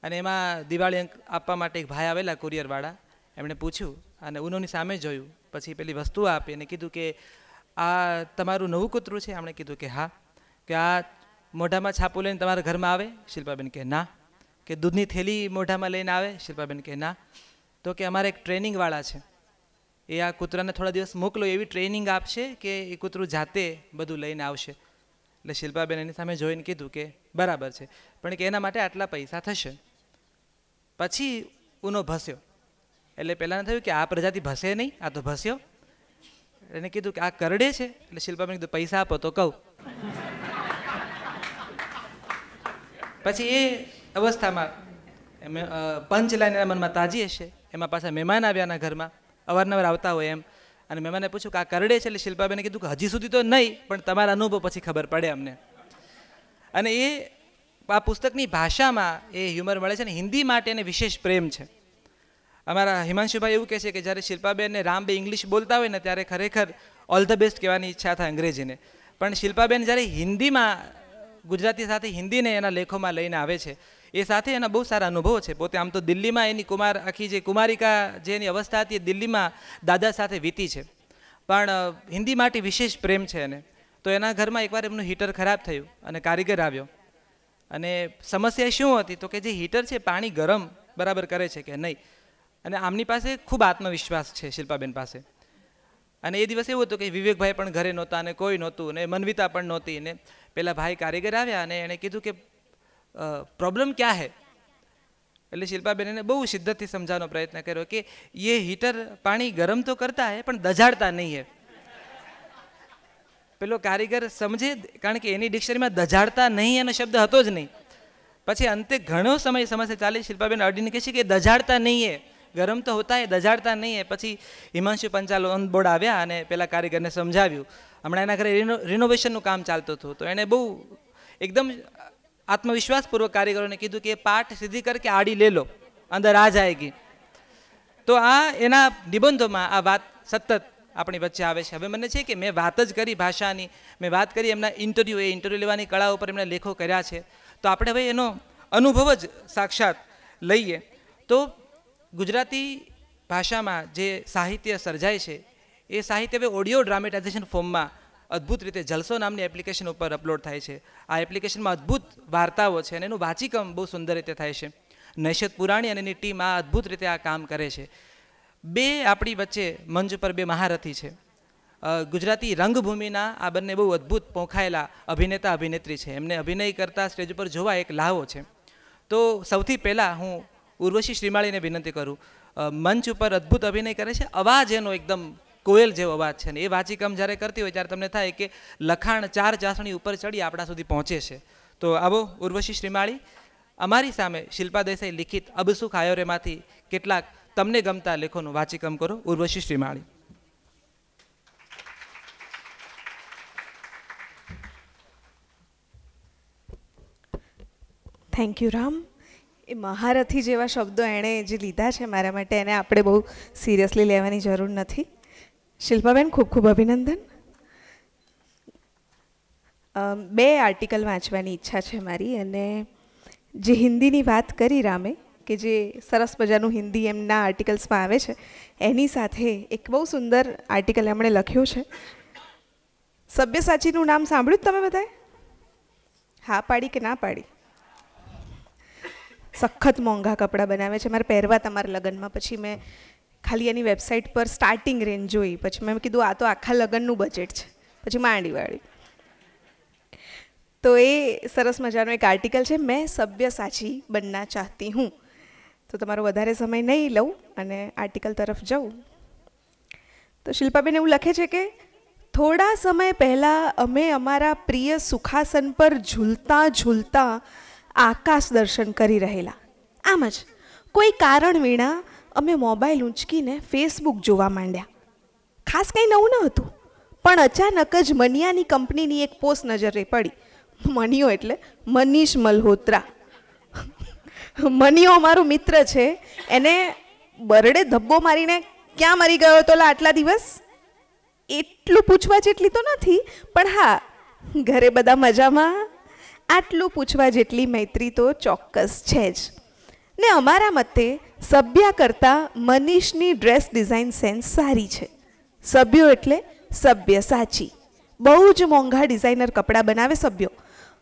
Speaker 1: અને એમાં દિવાળી અંક આપવા માટે એક ભાઈ આવેલા કુરિયરવાળા, એમણે પૂછ્યું અને ઉનોની સામે જોયું, પછી પેલી વસ્તુ આપી અને કીધું કે આ તમારું નવું કૂતરું છે? એમણે કીધું કે હા. કે આ મોઢામાં છાપું લઈને તમારા ઘરમાં આવે? શિલ્પાબેન કે ના. કે દૂધની થેલી મોઢામાં લઈને આવે? શિલ્પાબેન કે ના. તો કે અમારે એક ટ્રેનિંગવાળા છે, એ આ કૂતરાને થોડા દિવસ મોકલો, એવી ટ્રેનિંગ આપશે કે એ કૂતરું જાતે બધું લઈને આવશે. એટલે શિલ્પાબેન એની સામે જોઈને કીધું કે બરાબર છે, પણ કે એના માટે આટલા પૈસા થશે. પછી ઉનો ભસ્યો. એટલે પહેલાંને થયું કે આ પ્રજાતિ ભસે નહીં, આ તો ભસ્યો. એને કીધું કે આ કરડે છે? એટલે શિલ્પાબેન કીધું પૈસા આપો તો કહું. પછી એ અવસ્થામાં પંચલાઈન એના મનમાં તાજી હશે, એમાં પાછા મહેમાન આવ્યા એના ઘરમાં, અવારનવાર આવતા હોય એમ. અને મહેમાને પૂછ્યું કે આ કરડે છે? એટલે શિલ્પાબેને કીધું કે હજી સુધી તો નહીં, પણ તમારા અનુભવ પછી ખબર પડે અમને. અને એ આ પુસ્તકની ભાષામાં એ હ્યુમર મળે છે, ને હિન્દી માટે એને વિશેષ પ્રેમ છે. અમારા હિમાંશુભાઈ એવું કહે છે કે જ્યારે શિલ્પાબેન ને રામબે ઇંગ્લિશ બોલતા હોય ને ત્યારે ખરેખર ઓલ ધ બેસ્ટ કહેવાની ઈચ્છા થાય અંગ્રેજીને, પણ શિલ્પાબેન જ્યારે હિન્દીમાં ગુજરાતી સાથે હિન્દીને એના લેખોમાં લઈને આવે છે, એ સાથે એના બહુ સારા અનુભવો છે. પોતે આમ તો દિલ્હીમાં એની આખી જે કુમારિકા જે એની અવસ્થા હતી એ દિલ્હીમાં દાદા સાથે વીતી છે, પણ હિન્દી માટે વિશેષ પ્રેમ છે એને. તો એના ઘરમાં એકવાર એમનું હીટર ખરાબ થયું અને કારીગર આવ્યો, અને સમસ્યા શું હતી તો કે જે હીટર છે પાણી ગરમ બરાબર કરે છે કે નહીં. અને આમની પાસે ખૂબ આત્મવિશ્વાસ છે શિલ્પાબેન પાસે. અને એ દિવસ એવું હતું કે વિવેકભાઈ પણ ઘરે નહોતા અને કોઈ નહોતું, ને મનવિતા પણ નહોતી. ને પેલા ભાઈ કારીગર આવ્યા અને એણે કીધું કે प्रॉब्लम क्या है? એટલે શિલ્પાબેન એને બહુ શિદ્દતથી સમજાવવાનો પ્રયત્ન કર્યો કે ये हीटर पानी गरम तो करता है પણ દજાડતા નહીં है. પેલો કારીગર સમજે, કારણ કે એની ડિક્શનરીમાં દજાડતા નહીં એનો શબ્દ હતો જ નહીં. પછી અંતે ઘણો સમય સમસ્યા ચાલી. શિલ્પાબેન અડીને કહે છે કે દજાડતા નહીં है, ગરમ તો હોતા है, દજાડતા નહીં है. પછી હિમાંશુ પંચાલ ઓન બોર્ડ આવ્યા અને પેલા કારીગરને સમજાવ્યું. હમણાં એના ઘરે રિનોવેશનનું કામ ચાલતું હતું, તો એણે બહુ એકદમ આત્મવિશ્વાસપૂર્વક કારીગરોને કીધું કે પાઠ સીધી કરકે આડી લે લો, અંદર આ જાયગી. તો આ એના નિબંધોમાં આ વાત સતત આપણી વચ્ચે આવે છે. હવે મને છે કે મેં વાત જ કરી ભાષાની, મેં વાત કરી એમના ઇન્ટરવ્યૂ, એ ઇન્ટરવ્યૂ લેવાની કળા ઉપર એમણે લેખો કર્યા છે. તો આપણે હવે એનો અનુભવ જ સાક્ષાત લઈએ. તો ગુજરાતી ભાષામાં જે સાહિત્ય સર્જાય છે એ સાહિત્ય હવે ઓડિયો ડ્રામેટાઇઝેશન ફોર્મમાં અદ્ભુત રીતે જલસો નામની એપ્લિકેશન ઉપર અપલોડ થાય છે. આ એપ્લિકેશનમાં અદ્ભુત વાર્તાઓ છે અને એનું વાંચીકમ બહુ સુંદર રીતે થાય છે. નૈશત પુરાણી અને એની ટીમ આ અદ્ભુત રીતે આ કામ કરે છે. બે આપણી વચ્ચે મંચ પર બે મહારથી છે. ગુજરાતી રંગભૂમિના આ બંને બહુ અદ્ભુત પોંખાયેલા અભિનેતા અભિનેત્રી છે. એમને અભિનય કરતા સ્ટેજ ઉપર જોવા એક લાવો છે. તો સૌથી પહેલાં હું ઉર્વશી શ્રીમાળીને વિનંતી કરું. મંચ ઉપર અદ્ભુત અભિનય કરે છે, અવાજ એનો એકદમ કોયલ જેવો અવાજ છે. ને એ વાંચીકમ જ્યારે કરતી હોય ત્યારે તમને થાય કે લખાણ 4 ચાસણી ઉપર ચડી આપણા સુધી પહોંચે છે. તો આવો ઉર્વશી શ્રીમાળી, અમારી સામે શિલ્પા દેસાઈ લિખિત અબ સુખ આયો રેમાંથી કેટલાક તમને ગમતા લેખોનું વાંચીકમ કરો. ઉર્વશી શ્રીમાળી.
Speaker 3: Thank you Ram. એ મહારથી જેવા શબ્દો એણે જે લીધા છે મારા માટે, એને આપણે બહુ સિરિયસલી લેવાની જરૂર નથી. શિલ્પાબેન ખૂબ ખૂબ અભિનંદન. બે આર્ટિકલ વાંચવાની ઈચ્છા છે મારી. અને જે હિન્દીની વાત કરી રામે, કે જે સરસ મજાનું હિન્દી એમના આર્ટિકલ્સમાં આવે છે, એની સાથે એક બહુ સુંદર આર્ટિકલ એમણે લખ્યો છે. સબ્યસાચીનું નામ સાંભળ્યું તમે બધાએ? હા પાડી કે ના પાડી? સખત મોંઘા કપડાં બનાવે છે, મારે પહેરવા તમારા લગ્નમાં. પછી મેં ખાલી એની વેબસાઇટ પર સ્ટાર્ટિંગ રેન્જ જોઈ, પછી મેં કીધું આ તો આખા લગ્નનું બજેટ છે, પછી માંડી વાળી. તો એ સરસ મજાનો એક આર્ટિકલ છે, મેં સબ્યસાચી બનના ચાહતી હું. તો તમારો વધારે સમય નહીં લઉં અને આર્ટિકલ તરફ જાઉં. તો શિલ્પાબેન એવું લખે છે કે થોડા સમય પહેલાં અમે અમારા પ્રિય સુખાસન પર ઝૂલતા ઝૂલતા આકાશ દર્શન કરી રહેલા. આમ જ કોઈ કારણ વિના અમે મોબાઈલ ઊંચકીને ફેસબુક જોવા માંડ્યા. ખાસ કંઈ નવું ન હતું, પણ અચાનક જ મનિયાની કંપનીની એક પોસ્ટ નજરે પડી. મનિયો એટલે મનીષ મલ્હોત્રા. મનિયો અમારો મિત્ર છે, એને બરડે ધબ્બો મારીને ક્યાં મરી ગયો હતો આટલા દિવસ, એટલું પૂછવા જેટલી તો નથી, પણ હા ઘરે બધા મજામાં, આટલું પૂછવા જેટલી મૈત્રી તો ચોક્કસ છે જ. ને અમારા મતે સભ્યા કરતાં મનીષની ડ્રેસ ડિઝાઇન સેન્સ સારી છે. સભ્યો એટલે સબ્યસાચી. બહુ જ મોંઘા ડિઝાઇનર કપડાં બનાવે સભ્યો.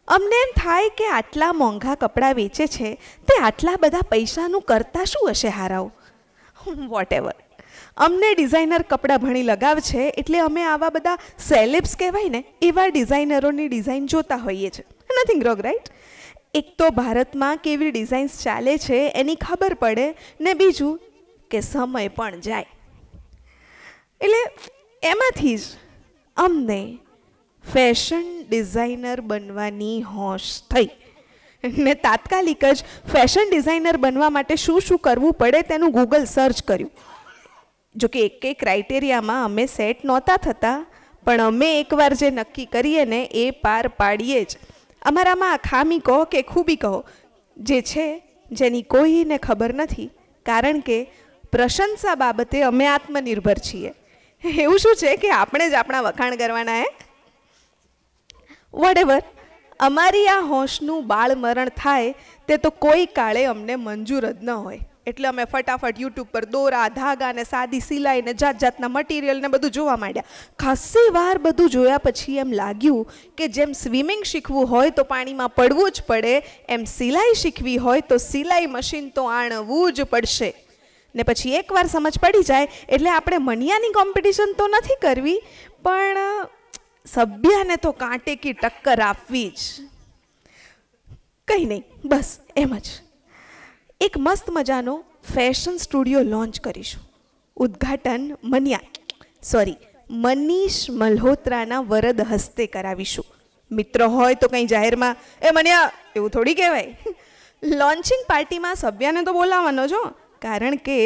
Speaker 3: અમને એમ થાય કે આટલા મોંઘા કપડાં વેચે છે તે આટલા બધા પૈસાનું કરતા શું હશે હારાઓ. Whatever. અમને ડિઝાઇનર કપડાં ભણી લગાવ છે, એટલે અમે આવા બધા સેલેબ્સ કહેવાય ને એવા ડિઝાઇનરોની ડિઝાઇન જોતા હોઈએ છીએ. Nothing wrong, right? એક તો ભારતમાં કેવી ડિઝાઇન્સ ચાલે છે એની ખબર પડે, ને બીજું કે સમય પણ જાય. એટલે એમાંથી જ અમને ફેશન ડિઝાઇનર બનવાની હોશ થઈ. ને તાત્કાલિક જ ફેશન ડિઝાઇનર બનવા માટે શું શું કરવું પડે તેનું ગૂગલ સર્ચ કર્યું. જોકે એક ક્રાઇટેરિયામાં અમે સેટ નહોતા થતા, પણ અમે એકવાર જે નક્કી કરીએ ને એ પાર પાડીએ જ. અમારામાં ખામી કહો કે ખૂબી કહો, જે છે જેની કોઈને ખબર નથી, કારણ કે પ્રશંસા બાબતે અમે આત્મનિર્ભર છીએ. એવું શું છે કે આપણે જ આપણા વખાણ કરવાના હે? વોટેવર. અમારી આ હોશનું બાળમરણ થાય તે તો કોઈ કાળે અમને મંજૂર જ ન હોય. એટલે અમે ફટાફટ યુટ્યુબ પર દોરા, ધાગા ને સાદી સિલાઈ ને જાત જાતના મટીરિયલ ને બધું જોવા માંડ્યા. ખાસી વાર બધું જોયા પછી એમ લાગ્યું કે જેમ સ્વિમિંગ શીખવું હોય તો પાણીમાં પડવું જ પડે, એમ સિલાઈ શીખવી હોય તો સિલાઈ મશીન તો આણવું જ પડશે. ને પછી એકવાર સમજ પડી જાય એટલે આપણે મનિયાની કોમ્પિટિશન તો નથી કરવી, પણ સભ્યાને તો કાંટે કી ટક્કર આપવી જ. કંઈ નહીં, બસ એમ જ. એક મસ્ત મજાનો ફેશન સ્ટુડિયો લોન્ચ કરીશું. ઉદ્ઘાટન મનીષ મલ્હોત્રાના વરદ હસ્તે કરાવીશું. મિત્ર હોય તો કંઈ જાહેરમાં એ મનિયા એવું થોડી કહેવાય. લોન્ચિંગ પાર્ટીમાં સભ્યાને તો બોલાવવાનો જો, કારણ કે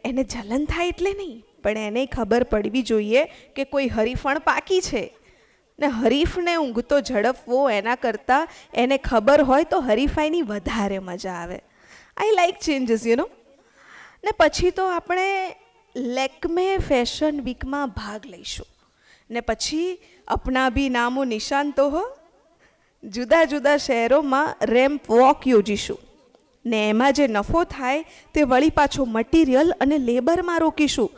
Speaker 3: એને જલન થાય એટલે નહીં, પણ એને ખબર પડવી જોઈએ કે કોઈ હરીફણ પાકી છે. ને હરીફને ઊંઘતો ઝડપવો એના કરતાં એને ખબર હોય તો હરીફાઈની વધારે મજા આવે. I like changes you know. ને પછી તો આપણે લેક્મે ફેશન વીકમાં ભાગ લઈશું. ને પછી અપના ભી નામો નિશાન તો હો, જુદા જુદા શહેરોમાં રેમ્પ વોક યોજીશું. ને એમાં જે નફો થાય તે વળી પાછો મટીરિયલ અને લેબરમાં રોકીશું.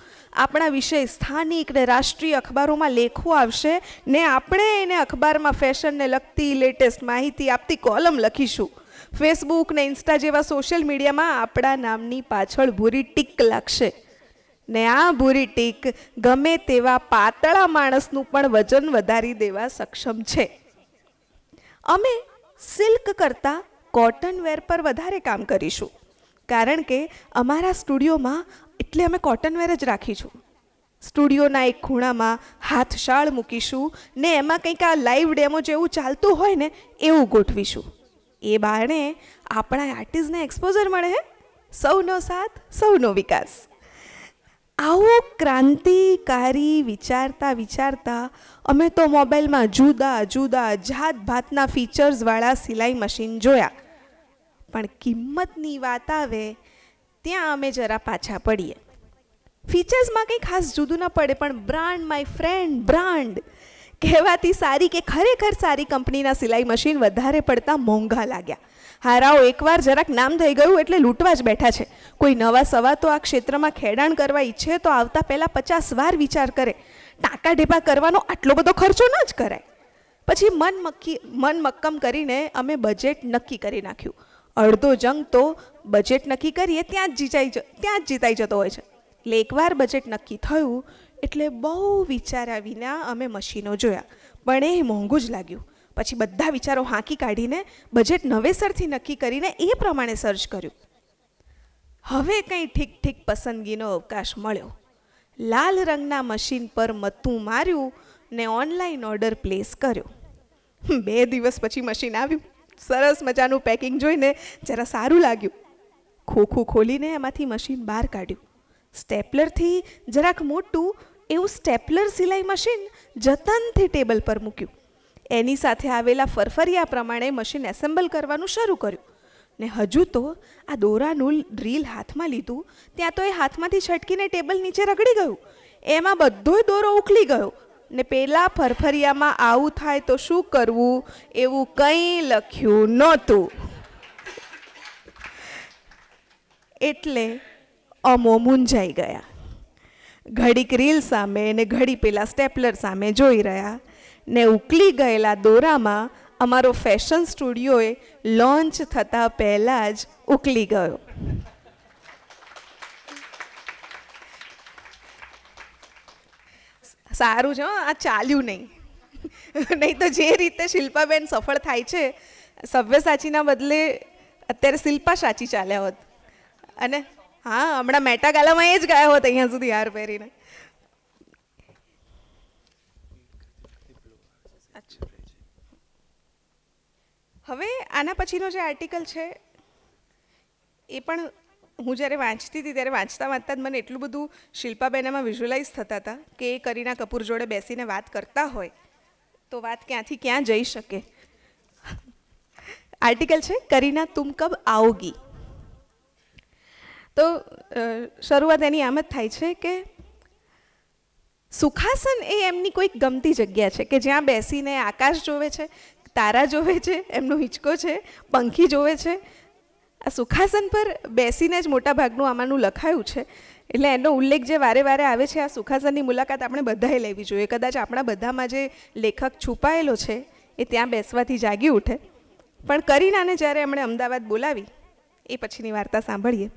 Speaker 3: આપણા વિષય સ્થાનિક ને રાષ્ટ્રીય અખબારોમાં લેખો આવશે, ને આપણે એને અખબારમાં ફેશનને લગતી લેટેસ્ટ માહિતી આપતી કોલમ લખીશું. ફેસબુક ને ઇન્સ્ટા જેવા સોશિયલ મીડિયામાં આપણા નામની પાછળ ભૂરી ટીક લાગશે. ને આ ભૂરી ટીક ગમે તેવા પાતળા માણસનું પણ વજન વધારી દેવા સક્ષમ છે. અમે સિલ્ક કરતાં કોટન વેર પર વધારે કામ કરીશું, કારણ કે અમારા સ્ટુડિયોમાં એટલે અમે કોટન વેર જ રાખીશું. સ્ટુડિયોના એક ખૂણામાં હાથશાળ મૂકીશું, ને એમાં કંઈક આ લાઈવ ડેમો જેવું ચાલતું હોય ને એવું ગોઠવીશું. એ બારણે આપણા આર્ટિસ્ટને એક્સપોઝર મળે હે. સૌનો સાથ સૌનો વિકાસ. આવો ક્રાંતિકારી વિચારતા વિચારતા અમે તો મોબાઈલમાં જુદા જુદા જાત ભાતના ફીચર્સવાળા સિલાઈ મશીન જોયા, પણ કિંમતની વાત આવે ત્યાં અમે જરા પાછા પડીએ. ફીચર્સમાં કંઈ ખાસ જુદું ન પડે, પણ બ્રાન્ડ માય ફ્રેન્ડ બ્રાન્ડ કહેવાતી સારી કે ખરેખર સારી કંપનીના સિલાઈ મશીન વધારે પડતા મોંઘા લાગ્યા. હારાઓ એકવાર જરાક નામ થઈ ગયું એટલે લૂંટવા જ બેઠા છે. કોઈ નવા સવા તો આ ક્ષેત્રમાં ખેડાણ કરવા ઈચ્છે તો આવતા પહેલાં 50 વાર વિચાર કરે. ટાંકા ઢેપા કરવાનો આટલો બધો ખર્ચો ન જ કરાય. પછી મન મક્કમ કરીને અમે બજેટ નક્કી કરી નાખ્યું. અડધો જંગ તો બજેટ નક્કી કરીએ ત્યાં જ જીતાઈ જતો હોય છે. એટલે એકવાર બજેટ નક્કી થયું એટલે બહુ વિચાર્યા વિના અમે મશીનો જોયા, પણ એ મોંઘું જ લાગ્યું. પછી બધા વિચારો હાંકી કાઢીને બજેટ નવેસરથી નક્કી કરીને એ પ્રમાણે સર્ચ કર્યું. હવે કંઈ ઠીક પસંદગીનો અવકાશ મળ્યો. લાલ રંગના મશીન પર મતું માર્યું ને ઓનલાઈન ઓર્ડર પ્લેસ કર્યો. 2 દિવસ પછી મશીન આવ્યું. સરસ મજાનું પેકિંગ જોઈને જરા સારું લાગ્યું. ખોખું ખોલીને એમાંથી મશીન બહાર કાઢ્યું. સ્ટેપલરથી જરાક મોટું એવું સ્ટેપલર સિલાઈ મશીન જતનથી ટેબલ પર મૂક્યું. એની સાથે આવેલા ફરફરિયા પ્રમાણે મશીન એસેમ્બલ કરવાનું શરૂ કર્યું. ને હજુ તો આ દોરાનું ડ્રીલ હાથમાં લીધું ત્યાં તો એ હાથમાંથી છટકીને ટેબલ નીચે રગડી ગયું. એમાં બધોય દોરો ઉકલી ગયો ને પેલા ફરફરિયામાં આવું થાય તો શું કરવું એવું કંઈ લખ્યું નહોતું. એટલે અમો મૂંઝાઈ ગયા. ઘડીક રીલ સામે ને ઘડી પેલા સ્ટેપલર સામે જોઈ રહ્યા ને ઉકલી ગયેલા દોરામાં અમારો ફેશન સ્ટુડિયોએ લોન્ચ થતાં પહેલાં જ ઉકલી ગયો. સારું છે આ ચાલ્યું નહીં. નહીં તો જે રીતે શિલ્પાબેન સફળ થાય છે, સવ્યસાચીના બદલે અત્યારે શિલ્પા સાચી ચાલ્યા હોત. અને હા, હમણાં મેટાગાલામાં એ જ ગયા હોત અહીંયા સુધી હાર પહેરીને. હવે આના પછીનો જે આર્ટિકલ છે એ પણ હું જ્યારે વાંચતી હતી ત્યારે વાંચતા જ મને એટલું બધું શિલ્પાબેન એમાં વિઝ્યુઅલાઇઝ થતા હતા કે એ કરીના કપૂર જોડે બેસીને વાત કરતા હોય તો વાત ક્યાંથી ક્યાં જઈ શકે. આર્ટિકલ છે કરીના તુમ કબ आओगी. તો શરૂઆત એની આમ જ થાય છે કે સુખાસન એ એમની કોઈક ગમતી જગ્યા છે કે જ્યાં બેસીને આકાશ જોવે છે, તારા જોવે છે, એમનો હિંચકો છે, પંખી જોવે છે. આ સુખાસન પર બેસીને જ મોટા ભાગનું આમાંનું લખાયું છે. એટલે એનો ઉલ્લેખ જે વારે વારે આવે છે, આ સુખાસનની મુલાકાત આપણે બધાએ લેવી જોઈએ. કદાચ આપણા બધામાં જે લેખક છુપાયેલો છે એ ત્યાં બેસવાથી જાગી ઉઠે. પણ કરીનાને જ્યારે એમણે અમદાવાદ બોલાવી એ પછીની વાર્તા સાંભળીએ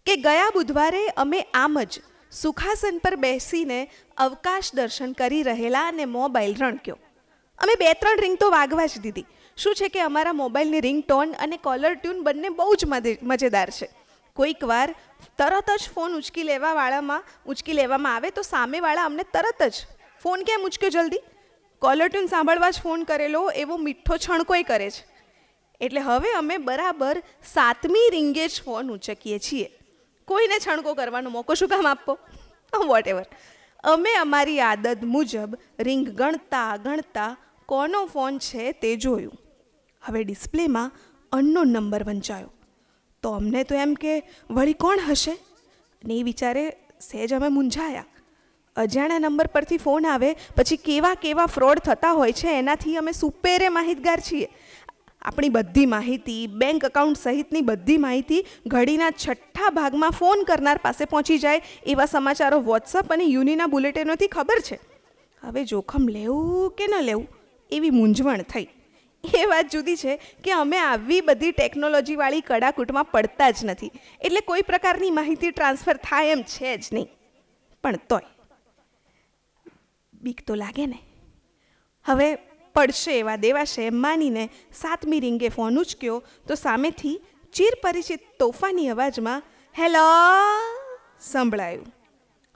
Speaker 3: કે ગયા બુધવારે અમે આમ જ સુખાસન પર બેસીને અવકાશ દર્શન કરી રહેલા અને મોબાઈલ રણક્યો. અમે 2-3 રિંગ તો વાગવા જ દીધી. શું છે કે અમારા મોબાઈલની રિંગ ટોન અને કોલર ટ્યુન બંને બહુ જ મજેદાર છે. કોઈક વાર તરત જ ફોન ઉચકી લેવામાં આવે તો સામેવાળા અમને તરત જ ફોન કેમ ઉચક્યો જલ્દી, કોલર ટ્યુન સાંભળવા જ ફોન કરેલો એવો મીઠો છણકોય કરે છે. એટલે હવે અમે બરાબર 7મી રિંગે જ ફોન ઉચકીએ છીએ. કોઈને છણકો કરવાનો મોકો શું કામ આપવો? Whatever. અમે અમારી આદત મુજબ રિંગ ગણતા કોનો ફોન છે તે જોયું. હવે ડિસ્પ્લેમાં અનનોન નંબર વંચાયો. તો અમને તો એમ કે વળી કોણ હશે ને એ વિચારે સહેજ અમે મૂંઝાયા. અજાણ્યા નંબર પરથી ફોન આવે પછી કેવા ફ્રોડ થતા હોય છે એનાથી અમે સુપેરે માહિતગાર છીએ. આપણી બધી માહિતી, બેંક એકાઉન્ટ સહિતની બધી માહિતી ઘડીના 6ઠ્ઠા ભાગમાં ફોન કરનાર પાસે પહોંચી જાય એવા સમાચારો વોટ્સઅપ અને યુનિના બુલેટિનોથી ખબર છે. હવે જોખમ લેવું કે ન લેવું એવી મૂંઝવણ થઈ. એ વાત જુદી છે કે અમે આવી બધી ટેકનોલોજીવાળી કડાકૂટમાં પડતા જ નથી. એટલે કોઈ પ્રકારની માહિતી ટ્રાન્સફર થાય એમ છે જ નહીં. પણ તોય બીક તો લાગે ને. હવે પડશે એવા દેવાશે એમ માનીને 7મી રિંગે ફોન ઉચક્યો તો સામેથી ચીર પરિચિત તોફાની અવાજમાં હેલો સંભળાયું.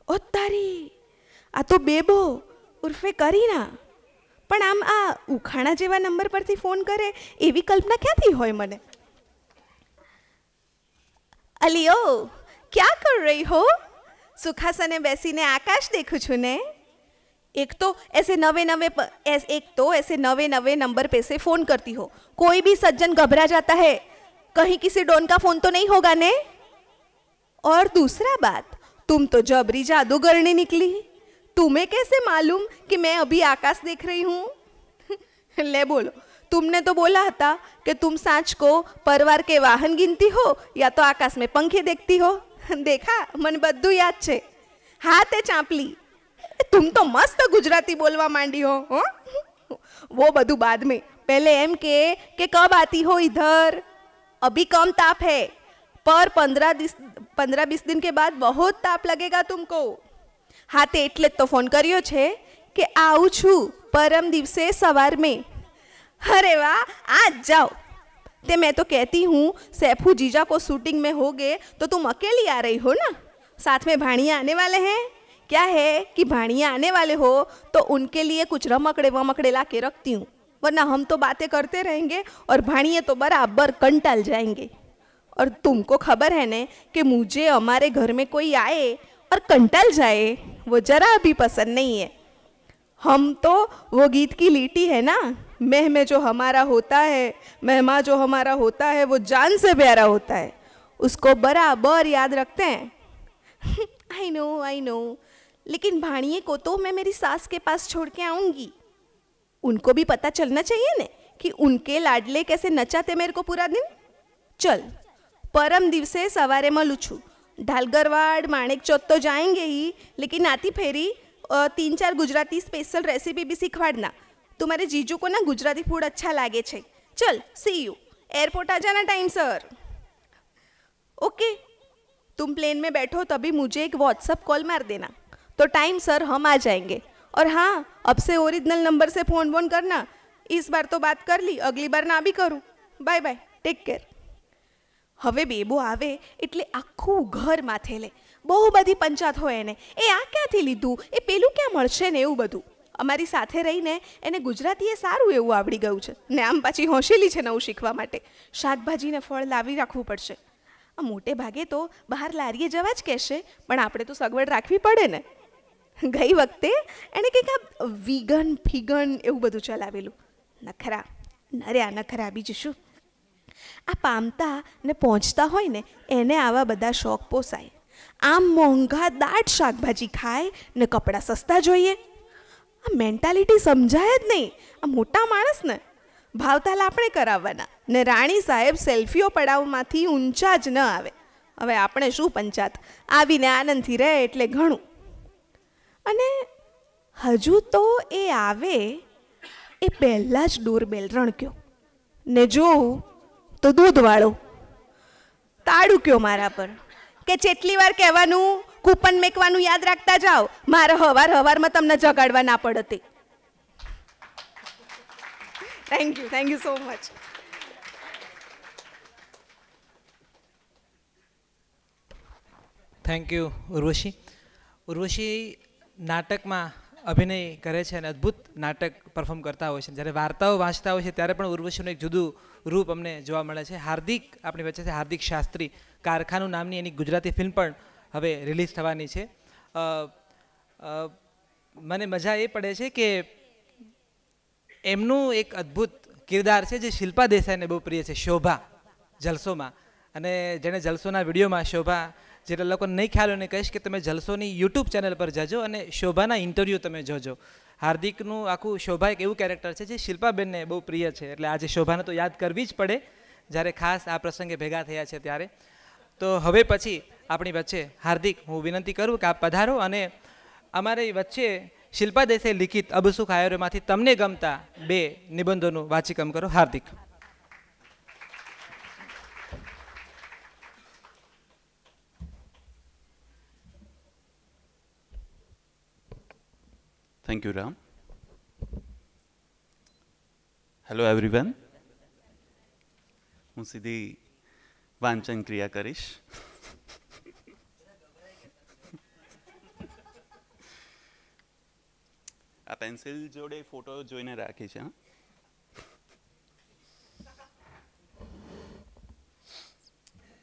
Speaker 3: ઓ તારી, આ તો બેબો ઉર્ફે કરીના. પણ આમ આ ઉખાણા જેવા નંબર પરથી ફોન કરે એવી કલ્પના ક્યાંથી હોય મને? અલિયો, ક્યાં કર રહી હો? સુખાસને બેસીને આકાશ દેખું છું ને. एक तो ऐसे नवे नवे नंबर पे से फ़ोन करती हो, कोई भी सज्जन घबरा जाता है कहीं किसी डॉन का फ़ोन तो नहीं होगा ने. और दूसरा बात, तुम तो जबरी जादूगरनी निकली. तुम्हें कैसे मालूम कि मैं अभी आकाश देख रही हूँ? ले बोलो, तुमने तो बोला था कि तुम सांच को परिवार के वाहन गिनती हो या तो आकाश में पंखे देखती हो. देखा, મને બધું યાદ છે. હા તે ચાંપલી, तुम तो मस्त गुजराती बोलवा मांडी हो. वो બધું बाद में, पहले एम के कब आती हो इधर? अभी कम ताप है, पर 15-20 दिन के बाद बहुत ताप लगेगा तुमको. હા તે એટલે જ તો ફોન કર્યો છે કે આવું છું પરમ દિવસે સવાર में. अरे वाह, आज जाओ. ते मैं तो कहती हूँ सैफू जीजा को शूटिंग में हो गए तो तुम अकेली आ रही हो ना, साथ में भाणिया आने वाले हैं. क्या है कि भाणिया आने वाले हो तो उनके लिए कुछ रमकड़े वमकड़े ला के रखती हूँ, वरना हम तो बातें करते रहेंगे और भाणिए तो बराबर कंटाल जाएंगे. और तुमको खबर है ने कि मुझे हमारे घर में कोई आए और कंटाल जाए वो जरा भी पसंद नहीं है. हम तो वो गीत की लीटी है ना, मेह में जो हमारा होता है, मेहमा जो हमारा होता है वो जान से प्यारा होता है, उसको बराबर याद रखते हैं. आई नो, लेकिन भाणिए को तो मैं मेरी सास के पास छोड़ के आऊंगी. उनको भी पता चलना चाहिए ने कि उनके लाडले कैसे नचाते मेरे को पूरा दिन. चल, परम दिवसे सवारे मलू छू. ढालगरवाड़ माणिक चौथ तो जाएंगे ही, लेकिन आती फेरी 3-4 गुजराती स्पेशल रेसिपी भी सिखवाड़ना. तुम्हारे जीजू को ना गुजराती फूड अच्छा लागे छे. चल, सी यू. एयरपोर्ट आ जाना टाइम सर. ओके, तुम प्लेन में बैठो तभी मुझे एक व्हाट्सअप कॉल मार देना, तो टाइम सर हम आ जाएंगे. और हाँ, अब से ओरिजिनल नंबर से फोन करना. इस बार तो बात कर ली, अगली बार ना भी करूँ. Bye bye, take care. હવે બેબો આવે એટલે આખું ઘર માથે લે. બહુ બધી પંચાત હોય એને, એ આ ક્યાંથી લીધું, એ પેલું ક્યાં મળશે ને એવું બધું. અમારી સાથે રહીને એને ગુજરાતી એ સારું એવું આવડી ગયું છે ને આમ પાછી હોશેલી છે નવું શીખવા માટે. શાકભાજી ને ફળ લાવી રાખવું પડશે. આ મોટે ભાગે તો બહાર લારીએ જવા જ કહેશે, પણ આપણે તો સગવડ રાખવી પડે ને. ગઈ વખતે એણે કંઈક આ વીગન ફીગન એવું બધું ચલાવેલું. નખરા, નર્યા નખરા, બીજું શું. આ પામતા ને પહોંચતા હોય ને એને આવા બધા શોખ પોસાય. આમ મોંઘા દાટ શાકભાજી ખાય ને કપડાં સસ્તા જોઈએ. આ મેન્ટાલિટી સમજાય જ નહીં. આ મોટા માણસને ભાવતાલ આપણે કરાવવાના ને રાણી સાહેબ સેલ્ફીઓ પડાવમાંથી ઊંચા જ ન આવે. હવે આપણે શું પંચાત, આવીને આનંદથી રહે એટલે ઘણું. અને હજુ તો એ આવે એ પહેલાં જ ડોરબેલ રણક્યો ને જોઉં તો દૂધવાળો તાળું કયો મારા પર કે જેટલી વાર કહેવાનું કૂપન મેકવાનું યાદ રાખતા જાઓ, મારે હવારમાં તમને જગાડવા ના પડતે. Thank you so much.
Speaker 1: Thank you Urvashi. Urvashi નાટકમાં અભિનય કરે છે અને અદ્ભુત નાટક પરફોર્મ કરતા હોય છે. જ્યારે વાર્તાઓ વાંચતા હોય છે ત્યારે પણ ઉર્વશીનું એક જુદું રૂપ અમને જોવા મળે છે. હાર્દિક આપણી વચ્ચે છે, હાર્દિક શાસ્ત્રી. કારખાનું નામની એની ગુજરાતી ફિલ્મ પણ હવે રિલીઝ થવાની છે. મને મજા એ પડે છે કે એમનું એક અદ્ભુત કિરદાર છે જે શિલ્પા દેસાઈને બહુ પ્રિય છે, શોભા જલસોમાં. અને જેણે જલસોના વિડીયોમાં શોભા, જેટલા લોકોને નહીં ખ્યાલ હોય એને કહીશ કે તમે જલસોની યુટ્યુબ ચેનલ પર જજો અને શોભાના ઇન્ટરવ્યૂ તમે જોજો. હાર્દિકનું આખું શોભા એક એવું કેરેક્ટર છે જે શિલ્પાબેનને બહુ પ્રિય છે, એટલે આજે શોભાને તો યાદ કરવી જ પડે જ્યારે ખાસ આ પ્રસંગે ભેગા થયા છે ત્યારે. તો હવે પછી આપણી વચ્ચે હાર્દિક, હું વિનંતી કરું કે આપ પધારો અને અમારી વચ્ચે શિલ્પા દેસાઈ લિખિત અબ સુખ આયોમાંથી તમને ગમતા 2 નિબંધોનું વાંચીકમ કરો. હાર્દિક.
Speaker 4: Thank you, Ram. Hello, everyone. હું સીધી વાંચન ક્રિયા કરીશ. આ પેન્સિલ જોડે ફોટો જોઈને રાખી છે.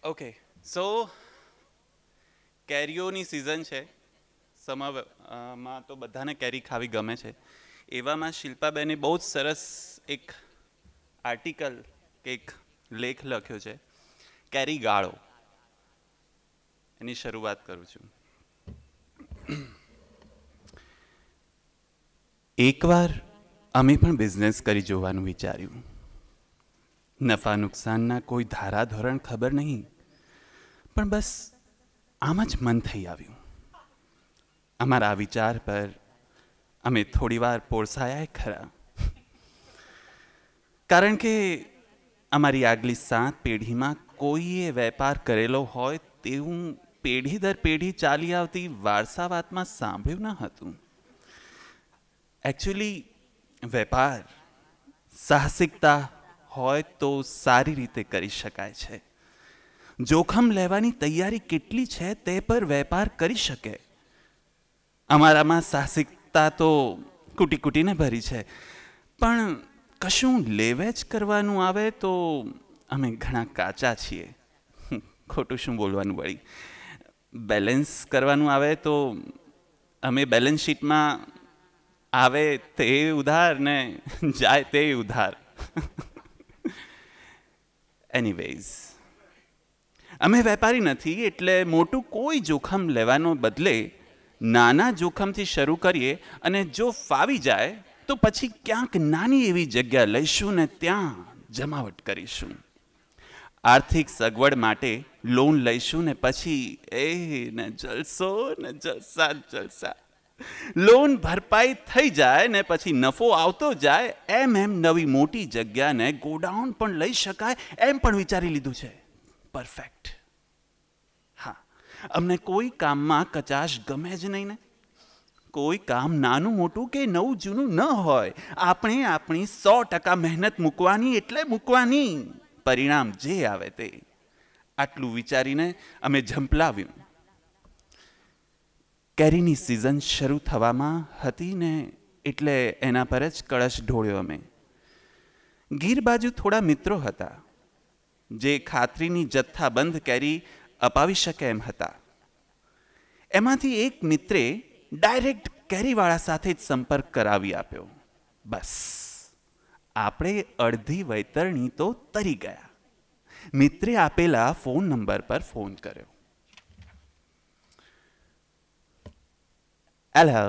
Speaker 4: ઓકે, સો કેરીઓની સિઝન છે. સમરમાં તો બધાને કેરી ખાવી ગમે છે. એવામાં શિલ્પાબેને બહુ જ સરસ એક આર્ટિકલ કે એક લેખ લખ્યો છે, કેરી ગાળો. એની શરૂઆત કરું છું. એકવાર અમે પણ બિઝનેસ કરી જોવાનું વિચાર્યું. નફા નુકસાનના કોઈ ધારાધોરણ ખબર નહીં, પણ બસ આમ જ મન થઈ આવ્યું. અમારા વિચાર પર અમે થોડીવાર પોરસાયા ખરા, કારણ કે અમારી આગલી 7 પેઢીમાં કોઈએ વેપાર કરેલો હોય તેવું પેઢી દર પેઢી ચાલી આવતી વારસાવાતમાં સાંભળ્યું ન હતું. એકચ્યુઅલી વેપાર સાહસિકતા હોય તો સારી રીતે કરી શકાય છે. જોખમ લેવાની તૈયારી કેટલી છે તે પર વેપાર કરી શકે. અમારામાં સાહસિકતા તો કૂટી કૂટીને ભરી છે, પણ કશું લેવેચ કરવાનું આવે તો અમે ઘણા કાચા છીએ. ખોટું શું બોલવાનું વળી. બેલેન્સ કરવાનું આવે તો અમે બેલેન્સ શીટમાં આવે તે ઉધાર ને જાય તે ઉધાર. એનીવેઝ, અમે વેપારી નથી એટલે મોટું કોઈ જોખમ લેવાનો બદલે નાના જોખમથી શરૂ કરીએ, અને જો ફાવી જાય તો પછી ક્યાંક નાની એવી જગ્યા લઈશું ને ત્યાં જમાવટ કરીશું. આર્થિક સગવડ માટે લોન લઈશું ને પછી ને જલસો ને જલસા જલસા. લોન ભરપાઈ થઈ જાય ને પછી નફો આવતો જાય એમ નવી મોટી જગ્યાને ગોડાઉન પણ લઈ શકાય એમ પણ વિચારી લીધું છે. પરફેક્ટ. હા, અમને કોઈ કામમાં કચાશ ગમે જ નહીં ને. કોઈ કામ નાનું મોટું કે નવું જૂનું ન હોય, આપણે આપણી 100% મહેનત મૂકવાની એટલે મૂકવાની, પરિણામ જે આવે તે. આટલું વિચારીને અમે ઝંપલાવ્યું. કેરીની સિઝન શરૂ થવામાં હતી ને એટલે એના પર જ કળશ ઢોળ્યો અમે. ગીર બાજુ થોડા મિત્રો હતા જે ખાતરીની જથ્થાબંધ કેરી અપાવી શકે એમ હતા. એમાંથી એક મિત્રે ડાયરેક્ટ કેરીવાળા સાથે જ સંપર્ક કરાવી આપ્યો. બસ આપણે અડધી વૈતરણી તો તરી ગયા. મિત્રે આપેલા ફોન નંબર પર ફોન કર્યો. હેલો,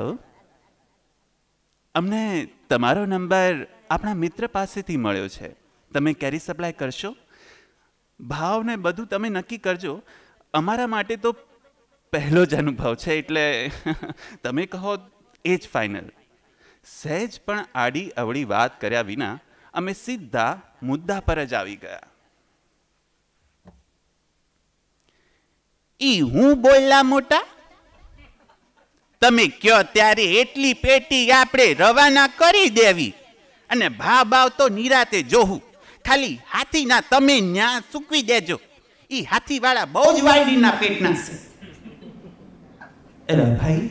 Speaker 4: અમને તમારો નંબર આપણા મિત્ર પાસેથી મળ્યો છે. તમે કેરી સપ્લાય કરશો? ભાવ ને બધું તમે નક્કી કરજો. અમારા માટે તો પહેલો જ અનુભવ છે એટલે તમે કહો એ જ ફાઇનલ. સહેજ પણ આડી અવળી વાત કર્યા વિના અમે સીધા મુદ્દા પર જ આવી ગયા. ઈ હું બોલ્યા મોટા? તમે કયો ત્યારે એટલી પેટી આપણે રવાના કરી દેવી, અને ભાવ તો નિરાતે જોવું. ખાલી હાથીના તમે ન્યા સૂકવી દેજો. ઈ હાથીવાળા બહુ જ વાયડીના પેટના છે. અરે ભાઈ,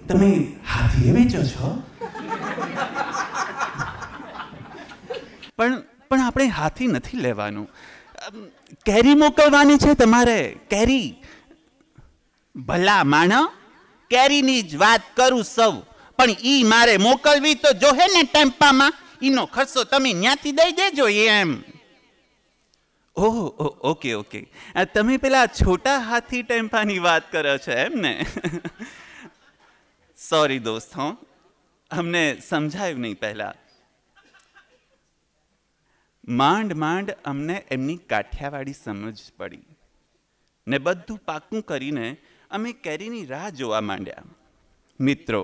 Speaker 4: તમે હાથીએ વેચો છો? પણ આપણે હાથી નથી લેવાનું, કેરી મોકલવાની છે તમારે. કેરી ભલા માણો, કેરીની જ વાત કરું સૌ, પણ ઈ મારે મોકલવી તો જોહે ને ટેમ્પામાં. ઈનો ખર્ચો તમે ન્યાથી દઈ દેજો એમ. ઓહ ઓકે ઓકે, તમે પેલા છોટા હાથી ટેમ્પાની વાત કરો છો એમ ને? સોરી દોસ્ત, હો, અમને સમજાયું નહીં પહેલા. માંડ માંડ અમને એમની કાઠિયાવાડી સમજ પડી ને બધું પાકું કરીને અમે કેરીની રાહ જોવા માંડ્યા. મિત્રો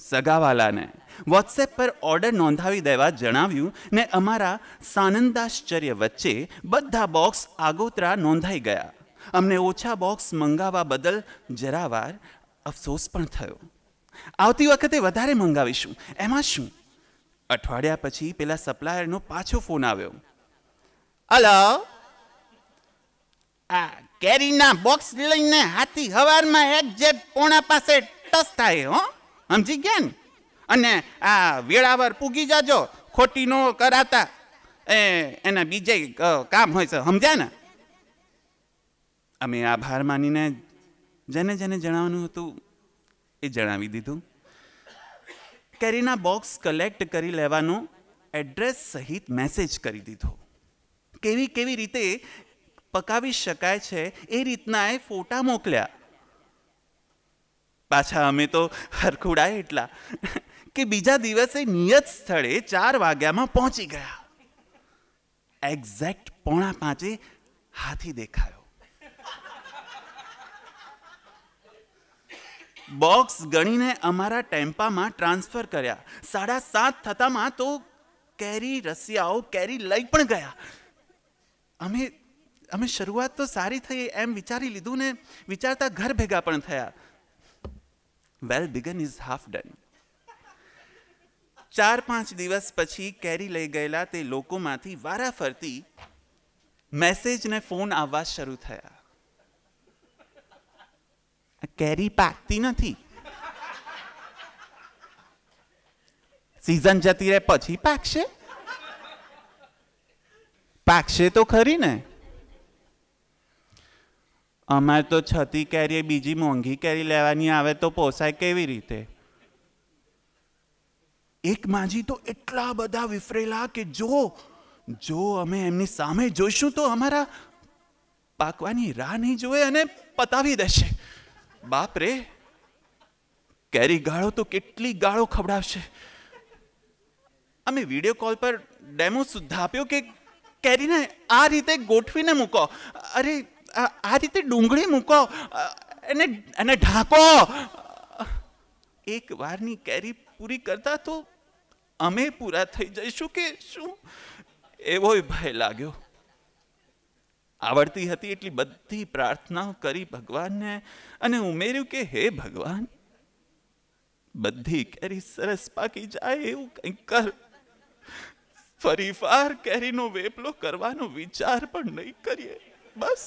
Speaker 4: સગાવાલાને વોટ્સએપ પર ઓર્ડર નોંધાવી દેવા જણાવ્યું ને અમારા સાનંદાશ્ચર્ય વચ્ચે બધા બોક્સ આગોતરા નોંધાઈ ગયા. અમને ઓછા બોક્સ મંગાવવા બદલ જરાવાર અફસોસ પણ થયો. આવતી વખતે વધારે મંગાવીશું, એમાં શું. અઠવાડિયા પછી પેલા સપ્લાયરનો પાછો ફોન આવ્યો. હલો, આ કેરીના બોક્સ લઈને હાથી હવારમાં એક્ઝેક્ટ પોણા પાસે ટસ થાય, હો, સમજી ગયા ને? અને આ વેળાવર પૂગી જાજો, ખોટી નો કરાતા. એના બીજે કામ હોય છે, સમજ્યા ને? અમે આભાર માનીને જેને જેને જણાવવાનું હતું એ જણાવી દીધું. કેરીના બોક્સ કલેક્ટ કરી લેવાનો એડ્રેસ સહિત મેસેજ કરી દીધો. કેવી કેવી રીતે પકાવી શકાય છે એ રીતના એ ફોટા મોકલ્યા. પાછા અમે તો હરખુડાય એટલા કે બીજા દિવસે નિયત સ્થળે 4 વાગ્યામાં પહોંચી ગયા. એક્ઝેક્ટ 4:45 હાથી દેખાયો. બોક્સ ગણીને અમારા ટેમ્પામાં ટ્રાન્સફર કર્યા. 7:30 થતામાં તો કેરી રસિયાઓ કેરી લઈ પણ ગયા. અમે શરૂઆત તો સારી થઈ એમ વિચારી લીધું ને વિચારતા ઘર ભેગા પણ થયા. વેલ બિગન ઇઝ હાફ ડન. 4-5 દિવસ પછી કેરી લઈ ગયેલા તે લોકોમાંથી વારાફરતી મેસેજ ને ફોન આવવા શરૂ થયા. કેરી પાકતી નથી, સીઝન જતી રહે પછી પાકશે. પાકશે તો ખરી ને. અમારે તો 6 કેરી બીજી મોંઘી કેરી લેવાની આવે તો પોસાય કેવી રીતે? એક માજી તો એટલા બધા વિફરેલા કે જો અમે એમની સામે જોઈશું તો અમારા પાકવાની રાહ નહીં જોવે અને પતાવી દેશે. બાપ રે, કેરી ગાળો તો કેટલી ગાળો ખવડાવશે. અમે વિડીયો કોલ પર ડેમો સુદ્ધા આપ્યો કે કેરીને આ રીતે ગોઠવીને મૂકો, અરે આ રીતે ડુંગળી મૂકો, એને ઢાંકો. એક વારની કેરી પૂરી કરતા તો અમે પૂરા થઈ જઈશું કે શું, એવો ભય લાગ્યો. આવડતી હતી એટલી બધી પ્રાર્થનાઓ કરી ભગવાનને અને ઉમેર્યું કે હે ભગવાન, બધી કેરી સરસ પાકી જાય એવું કંઈક કર. ફરીવાર કેરીનો વેપલો કરવાનો વિચાર પણ નહીં કરીએ. બસ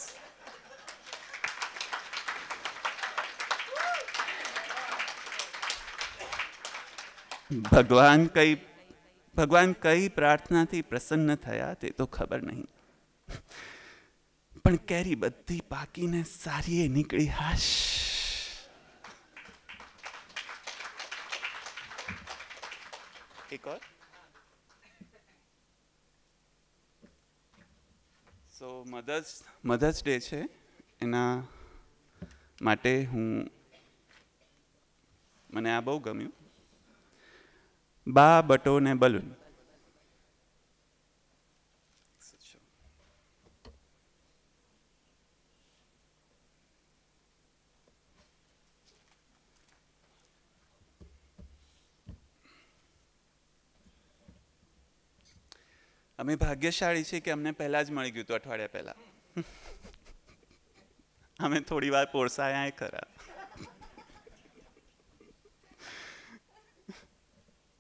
Speaker 4: ભગવાન કઈ પ્રાર્થનાથી પ્રસન્ન થયા તે તો ખબર નહીં, પણ કેરી બધી પાકીને સારી એ નીકળી. હાશ. એક ઓર. સો મધર્સ ડે છે, એના માટે મને આ બહુ ગમ્યું. બા બટો ને બલૂન. અમે ભાગ્યશાળી છીએ કે અમને પહેલા જ મળી ગયું હતું, અઠવાડિયા પહેલા. અમે થોડી વાર પોરસાયા ખરા.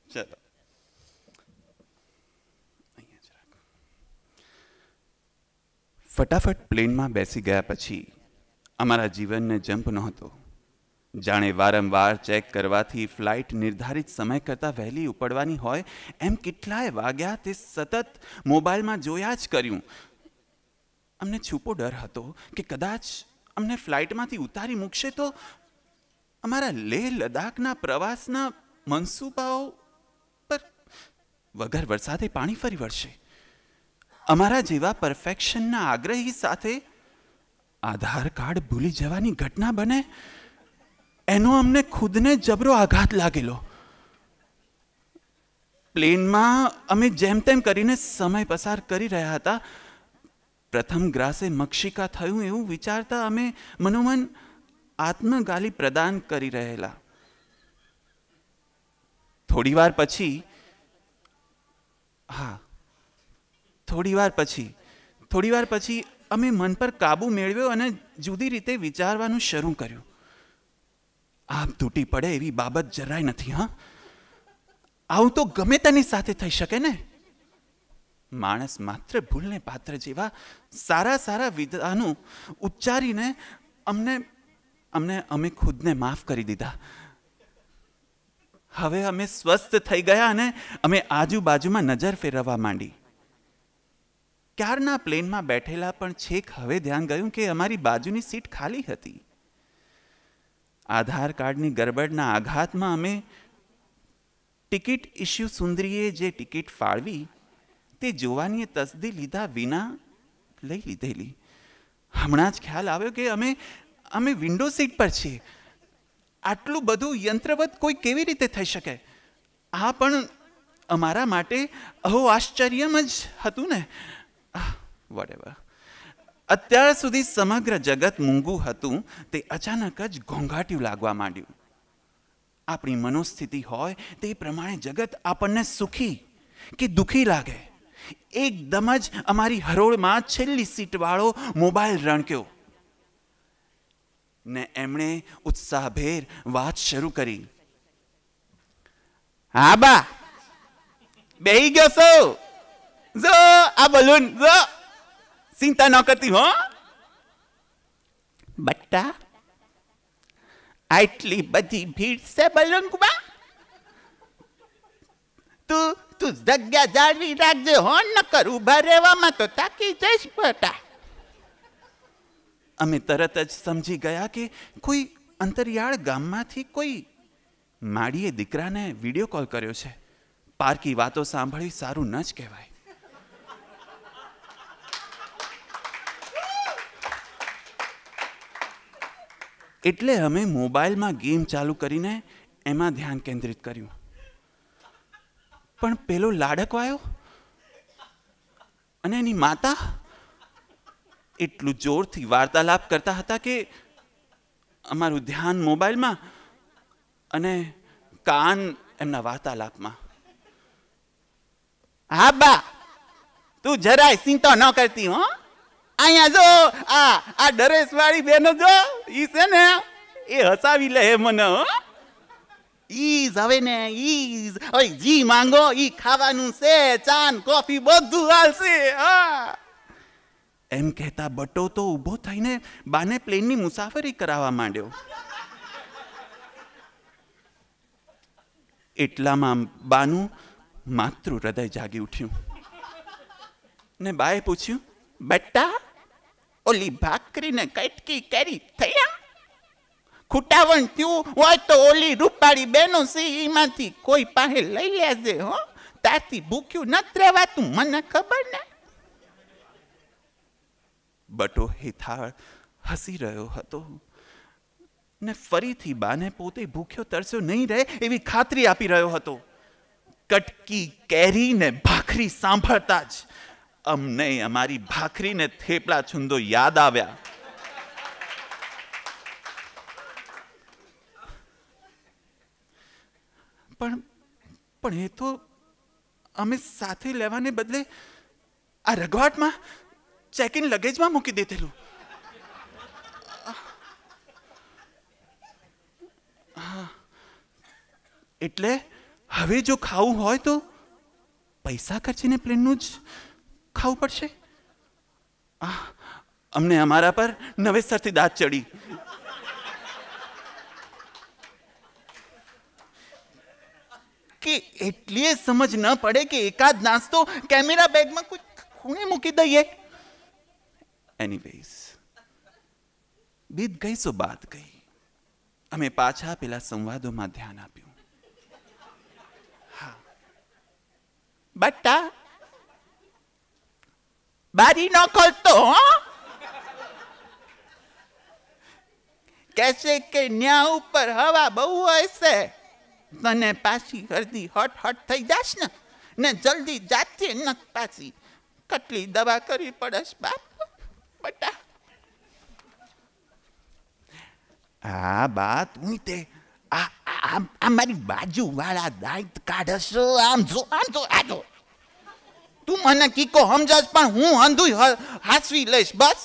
Speaker 4: ચલો ફટાફટ પ્લેનમાં બેસી ગયા પછી અમારા જીવનને જંપ નહોતો. જાણે વારંવાર ચેક કરવાથી ફ્લાઇટ નિર્ધારિત સમય કરતાં વહેલી ઉપડવાની હોય એમ કેટલાય વાગ્યા તે સતત મોબાઈલમાં જોયા જ કર્યું. અમને છૂપો ડર હતો કે કદાચ અમને ફ્લાઇટમાંથી ઉતારી મૂકશે તો અમારા લેહ લદ્દાખના પ્રવાસના મનસૂબાઓ પર વગર વરસાદે પાણી ફરી વળશે. અમારા જેવા પરફેક્શનના આગ્રહી સાથે આધાર કાર્ડ ભૂલી જવાની ઘટના બને એનો અમને ખુદને જબરો આઘાત લાગેલો. પ્લેનમાં અમે જેમ તેમ કરીને સમય પસાર કરી રહ્યા હતા. પ્રથમ ગ્રાસે મક્ષિકા થયું એવું વિચારતા અમે મનોમન આત્મગાલી પ્રદાન કરી રહેલા. થોડી વાર પછી અમે મન પર કાબુ મેળવ્યો અને જુદી રીતે વિચારવાનું શરૂ કર્યું. આપ તૂટી પડે એવી બાબત જરાય નથી. હા, આવું તો ગમે તેની સાથે થઈ શકે ને. માણસ માત્ર ભૂલને પાત્ર જેવા સારા વિધાનો ઉચ્ચારીને અમે ખુદને માફ કરી દીધા. હવે અમે સ્વસ્થ થઈ ગયા અને અમે આજુબાજુમાં નજર ફેરવવા માંડી. ક્યારના પ્લેનમાં બેઠેલા પણ છેક હવે ધ્યાન ગયું કે અમારી બાજુની સીટ ખાલી હતી. આધાર કાર્ડની ગરબડના આઘાતમાં અમે ટિકિટ ઇસ્યુ સુંદરીએ જે ટિકિટ ફાળવી તે જોવાની તસદી લીધા વિના લઈ લીધેલી. હમણાં જ ખ્યાલ આવ્યો કે અમે વિન્ડો સીટ પર છીએ. આટલું બધું યંત્રવત કોઈ કેવી રીતે થઈ શકે? આ પણ અમારા માટે અહો આશ્ચર્યમ જ હતું ને. વોટેવર. અત્યાર સુધી સમગ્ર જગત મૂંગું હતું, તે અચાનક જ ઘોંઘાટિયું લાગવા માંડ્યું. આપણી મનોસ્થિતિ હોય તે પ્રમાણે જગત આપણને સુખી કે દુઃખી લાગે. એકદમ જ અમારી હરોળમાં છેલ્લી સીટવાળો મોબાઈલ રણક્યો ને એમણે ઉત્સાહભેર વાત શરૂ કરી. હા બા, બેહી ગયો છો? જો આ બલૂન, જો ચિંતા ન કરતી હો બટ્ટા. આટલી બધી ભીડ છે બલૂનમાં. તું જગ્યા જાળવી રાખજે હો, ન કર ઉભા રહેવામાં તો તાકી જઈશ બટા. અમે તરત જ સમજી ગયા કે કોઈ અંતરિયાળ ગામમાંથી કોઈ માડીએ દીકરાને વિડીયો કોલ કર્યો છે. પારકી વાતો સાંભળવી સારું ન જ કહેવાય. એટલે અમે મોબાઈલમાં ગેમ ચાલુ કરીને એમાં ધ્યાન કેન્દ્રિત કર્યું. પણ પેલો લાડકો આવ્યો અને એની માતા એટલું જોરથી વાર્તાલાપ કરતા હતા કે અમારું ધ્યાન મોબાઈલમાં અને કાન એમના વાર્તાલાપમાં. હા બા, તું જરાય ચિંતા ન કરતી હો. અહીંયા જો આ ડરેસ વાળી બેનો જો, ઈ છે ને એ હસાવી લે મને હો. ઈજ હવે ને ઈજ હવે જી માંગો ઈ ખાવાનું છે, ચા કોફી બધું હાલશે. હા એમ કહેતા બટો તો ઊભો થઈને બાને પ્લેનની મુસાફરી કરાવવા માંડ્યો. એટલામાં બાનું માતૃ હૃદય જાગી ઉઠ્યું ને બાએ પૂછ્યું, બેટા ઓલી ભાખરીને કટકી કરી થયા? ખૂટાવણ થયું હોય તો ઓલી રૂપાળી બેનો સી એમાંથી કોઈ પાસે લઈ લેજે હો. તારથી ભૂખ્યું નથી રહેવાતું, મને ખબર ને. બટો હેથાળ હસી રહ્યો હતો ને ફરીથી બાને પોતે ભૂખ્યો તરસ્યો નહીં રહે એવી ખાતરી આપી રહ્યો હતો. કટકી કેરી ને ભાખરી સાંભળતા જ અમને અમારી ભાખરી ને થેપલા છુંદો યાદ આવ્યા. પણ એ તો અમે સાથે લેવાને બદલે આ રઘવાટમાં ચેક ઇન લગેજમાં મૂકી દેતેલું. એટલે હવે જો ખાવું હોય તો પૈસા ખર્ચીને પ્લેનનું જ ખાવું પડશે. અમને અમારા પર નવેસરથી દાંત ચડી. કે એટલી સમજ ન પડે કે એકાદ નાસ્તો કેમેરા બેગમાં કોઈ ખૂણે મૂકી દઈએ. એનીવેઝ બીત ગઈ સો બાત ગઈ. અમે પાછા પેલા સંવાદોમાં ધ્યાન આપ્યું. હા બટ્ટા, બારી ન ખોલતો હો. કહેશે કે ન્યા ઉપર હવા બહુ હોય છે, તને પાછી હરદી હટ હટ થઈ જાશ ને જલ્દી જાતે ન પાછી. કેટલી દવા કરવી પડે બાપ બટા. હા બા, તું તે આ મારી બાજુ વાળા દાંત કાઢશો. આમ જો આ જો. તું મને કીકો સમજસ પણ હું અંધું હાસવી લઈશ બસ.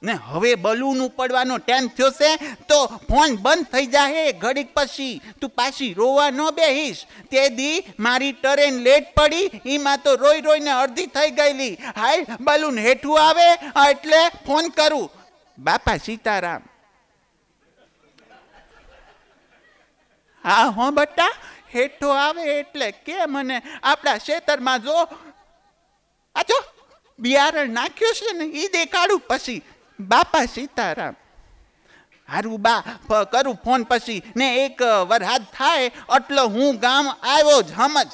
Speaker 4: ને હવે બલૂન ઉપાડવાનો ટાઈમ થયો છે તો ફોન બંધ થઈ જાય ઘડીક પછી. તું પાછી રોવા ન બેહીશ. તે દી મારી ટ્રેન લેટ પડી, એમાં તો રોઈ રોઈને અડધી થઈ ગયેલી. હાય બલૂન હેઠું આવે એટલે ફોન કરું. બાપા સીતારામ. હા હો બટા, હેઠો આવે એટલે કે મને. આપણા ખેતરમાં જો આ જો બિયારણ નાખ્યું છે ને એ દેખાડું પછી. બાપા સીતારામ. હારું બા, કરું ફોન પછી. ને એક વરસાદ થાય એટલે હું ગામ આવ્યો જ સમજ.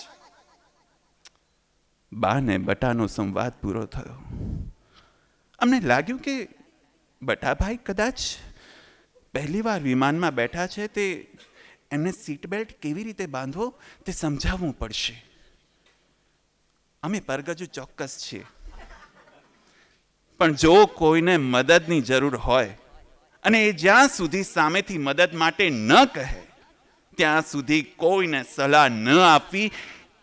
Speaker 4: બા ને બટાનો સંવાદ પૂરો થયો. અમને લાગ્યું કે બટાભાઈ કદાચ પહેલીવાર વિમાનમાં બેઠા છે તે એમને સીટ બેલ્ટ કેવી રીતે બાંધવો તે સમજાવવું પડશે. અમે પરગજુ ચોક્કસ છીએ, પણ જો કોઈને મદદની જરૂર હોય અને એ જ્યાં સુધી સામેથી મદદ માટે ન કહે ત્યાં સુધી કોઈને સલાહ ન આપવી,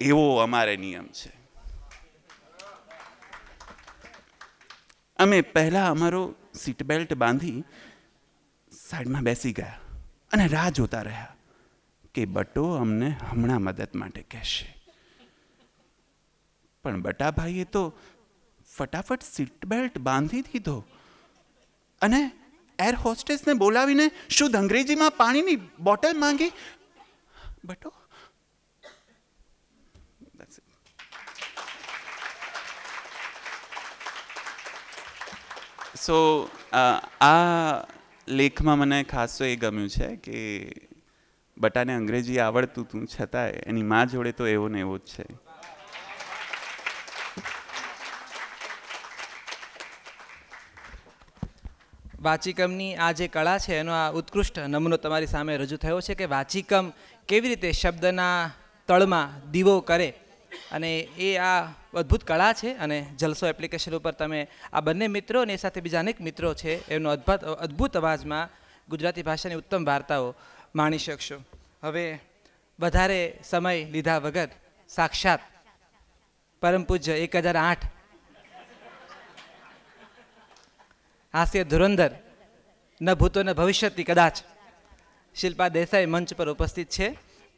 Speaker 4: એવો અમારે નિયમ છે. અમે પહેલા અમારો સીટ બેલ્ટ બાંધી સાઈડમાં બેસી ગયા અને રાહ જોતા રહ્યા કે બટો અમને હમણાં મદદ માટે કહેશે. પણ બટાભાઈએ તો ફટાફટ સીટ બેલ્ટ બાંધી દીધો અને એર હોસ્ટેસને બોલાવીને શુદ્ધ અંગ્રેજીમાં પાણીની બોટલ માંગી. બટો સો આ લેખમાં મને ખાસ તો એ ગમ્યું છે કે બટાને અંગ્રેજી આવડતું હતું છતાંય એની મા જોડે તો એવો ને એવો જ છે.
Speaker 1: વાચિકમની આ જે કળા છે એનો આ ઉત્કૃષ્ટ નમૂનો તમારી સામે રજૂ થયો છે કે વાચિકમ કેવી રીતે શબ્દના તળમાં દીવો કરે, અને એ આ અદ્ભુત કળા છે. અને જલસો એપ્લિકેશન ઉપર તમે આ બંને મિત્રો અને એ સાથે બીજા અનેક મિત્રો છે એનો અદ્ભુત અવાજમાં ગુજરાતી ભાષાની ઉત્તમ વાર્તાઓ માણી શકશો. હવે વધારે સમય લીધા વગર સાક્ષાત પરમ પૂજ્ય 1008 હાસ્ય ધુરંધર ન ભૂતો ન ભવિષ્યથી કદાચ શિલ્પા દેસાઈ મંચ પર ઉપસ્થિત છે,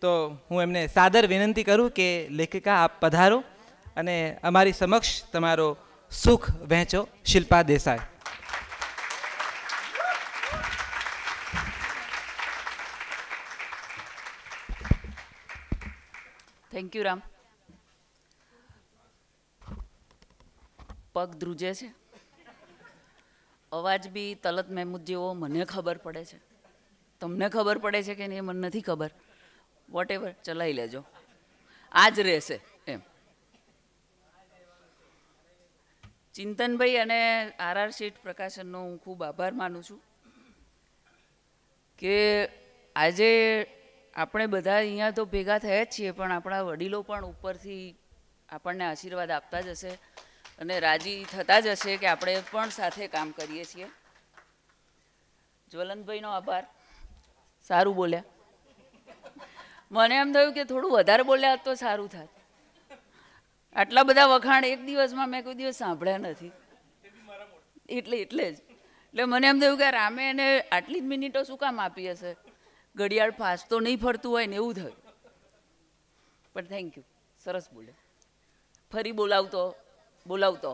Speaker 1: તો હું એમને સાદર વિનંતી કરું કે લેખિકા આપ પધારો અને અમારી સમક્ષ તમારો સુખ વહેંચો. શિલ્પા દેસાઈ.
Speaker 5: Thank you Ram. પગ ધ્રુજે છે, અવાજ બી તલત મહેમૂદ જેવો મને ખબર પડે છે, તમને ખબર પડે છે કે નહીં મને નથી ખબર. વોટ એવર, ચલાવી લેજો, આ જ રહેશે એમ. ચિંતનભાઈ અને આરઆર શીટ પ્રકાશનનો હું ખૂબ આભાર માનું છું કે આજે આપણે બધા અહીંયા તો ભેગા થયા જ છીએ, પણ આપણા વડીલો પણ ઉપરથી આપણને આશીર્વાદ આપતા જ હશે અને રાજી થતા જ હશે કે આપણે પણ સાથે કામ કરીએ છીએ. જ્વલંતભાઈનો આભાર, સારું બોલ્યા. મને એમ થયું કે થોડું વધારે બોલ્યા તો સારું થાત. આટલા બધા વખાણ એક દિવસમાં મેં કોઈ દિવસ સાંભળ્યા નથી, એટલે મને એમ થયું કે રામે એને આટલી જ મિનિટો શું કામ આપી હશે, ઘડિયાળ ફાસ્ટ તો નહીં ફરતું હોય ને એવું થયું. પણ થેન્ક યુ, સરસ બોલ્યા. ફરી બોલાવતો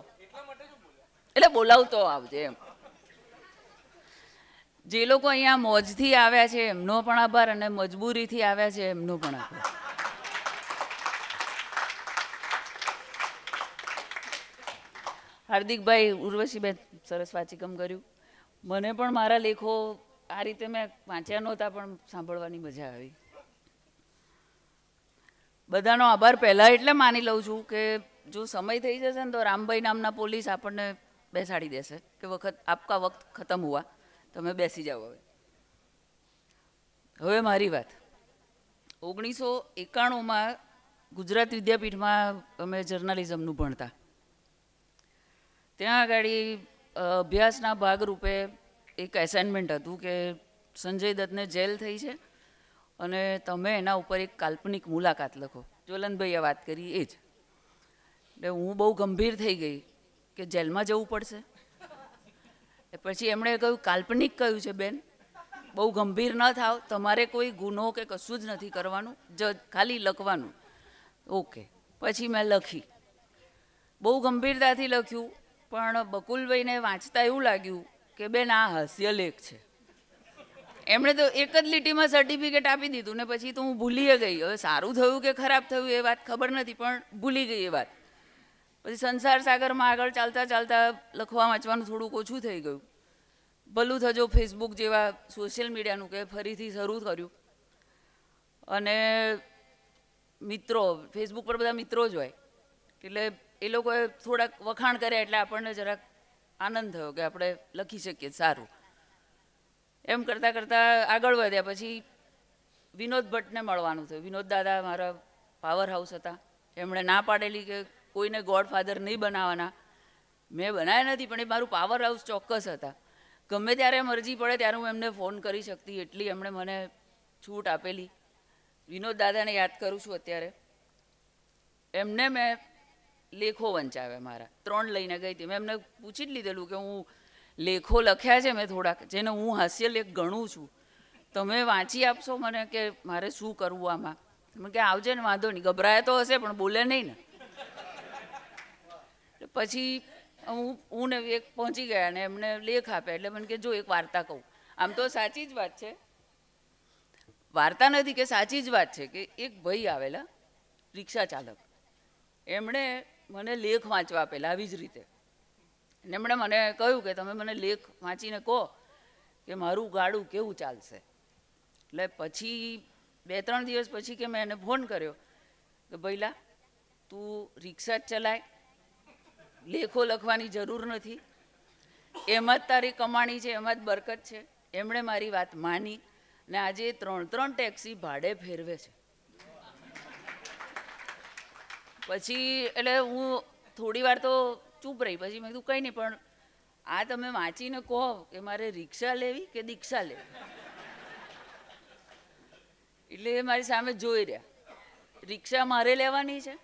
Speaker 5: આવજે એમ. જે લોકો અહીંયા મોજથી આવ્યા છે એમનો પણ આભાર, અને મજબૂરીથી આવ્યા છે એમનો પણ આભાર. હાર્દિકભાઈ, ઉર્વશીબેન સરસ વાંચીકમ કર્યું. મને પણ મારા લેખો આ રીતે મેં વાંચ્યા નહોતા પણ સાંભળવાની મજા આવી. બધાનો આભાર પહેલાં એટલે માની લઉં છું કે જો સમય થઈ જશે ને તો રામભાઈ નામના પોલીસ આપણને બેસાડી દેશે કે આપકા વખત ખતમ હુઆ, તમે બેસી જાઓ. હવે મારી વાત. 1991માં ગુજરાત વિદ્યાપીઠમાં અમે જર્નલિઝમનું ભણતા. ત્યાં આગળ અભ્યાસના ભાગરૂપે એક એસાઇનમેન્ટ હતું કે સંજય દત્તને જેલ થઈ છે અને તમે એના ઉપર એક કાલ્પનિક મુલાકાત લખો. જ્વલંતભાઈએ વાત કરી એ જ. એટલે હું બહુ ગંભીર થઈ ગઈ કે જેલમાં જવું પડશે. પછી એમણે કહ્યું કાલ્પનિક કયું છે બેન, બહુ ગંભીર ન થાવ, તમારે કોઈ ગુનો કે કશું જ નથી કરવાનું, ખાલી લખવાનું. ઓકે. પછી મેં લખી, બહુ ગંભીરતાથી લખ્યું, પણ બકુલભાઈને વાંચતા એવું લાગ્યું કે બેન આ હાસ્યલેખ છે. એમણે તો એક જ લીટીમાં સર્ટિફિકેટ આપી દીધું ને પછી તો હું ભૂલી ગઈ. હવે સારું થયું કે ખરાબ થયું એ વાત ખબર નથી, પણ ભૂલી ગઈ એ વાત. પછી સંસાર સાગરમાં આગળ ચાલતા ચાલતા લખવા વાંચવાનું થોડુંક ઓછું થઈ ગયું. ભલું થજો ફેસબુક જેવા સોશિયલ મીડિયાનું કે ફરીથી શરૂ કર્યું. અને મિત્રો, ફેસબુક પર બધા મિત્રો જ હોય, એટલે એ લોકોએ થોડાક વખાણ કર્યા એટલે આપણને જરાક આનંદ થયો કે આપણે લખી શકીએ. સારું. એમ કરતાં કરતાં આગળ વધ્યા. પછી વિનોદ ભટ્ટને મળવાનું થયું. વિનોદ દાદા મારા પાવર હાઉસ હતા. એમણે ના પાડેલી કે કોઈને ગોડફાધર નહીં બનાવવાના. મેં બનાવ્યા નથી, પણ એ મારું પાવર હાઉસ ચોક્કસ હતા. ગમે ત્યારે મરજી પડે ત્યારે હું એમને ફોન કરી શકતી, એટલી એમણે મને છૂટ આપેલી. વિનોદ દાદાને યાદ કરું છું અત્યારે. એમને મેં લેખો વંચાવ્યા મારા 3 લઈને ગઈ હતી. મેં એમને પૂછી જ લીધેલું કે હું લેખો લખ્યા છે મેં થોડાક, જેને હું હાસ્ય લેખ ગણું છું, તમે વાંચી આપશો મને કે મારે શું કરવું આમાં? તમે કે આવજે ને, વાંધો નહીં. ગભરાયા તો હશે પણ બોલે નહીં ને. પછી હું ને એક પહોંચી ગયા ને એમને લેખ આપ્યા. એટલે મને કે જો એક વાર્તા કહું. આમ તો સાચી જ વાત છે, વાર્તા નથી કે સાચી જ વાત છે કે એક ભાઈ આવેલા રિક્ષા ચાલક, એમણે મને લેખ વાંચવા આપેલા આવી જ રીતે. અને એમણે મને કહ્યું કે તમે મને લેખ વાંચીને કહો કે મારું ગાડું કેવું ચાલશે. એટલે પછી 2-3 દિવસ પછી કે મેં એને ફોન કર્યો કે ભઈલા તું રિક્ષા જ ચલાય, લેખો લખવાની જરૂર નથી, એમાં જ તારી કમાણી છે, એમાં જ બરકત છે. એમણે મારી વાત માની ને આજે 3 ટેક્સી ભાડે ફેરવે છે. પછી એટલે હું થોડી વાર તો ચૂપ રહી. પછી મેં કીધું કંઈ નહીં, પણ આ તમે વાંચીને કહો કે મારે રિક્ષા લેવી કે દીક્ષા લેવી. એટલે એ મારી સામે જોઈ રહ્યા. રિક્ષા મારે લેવાની છે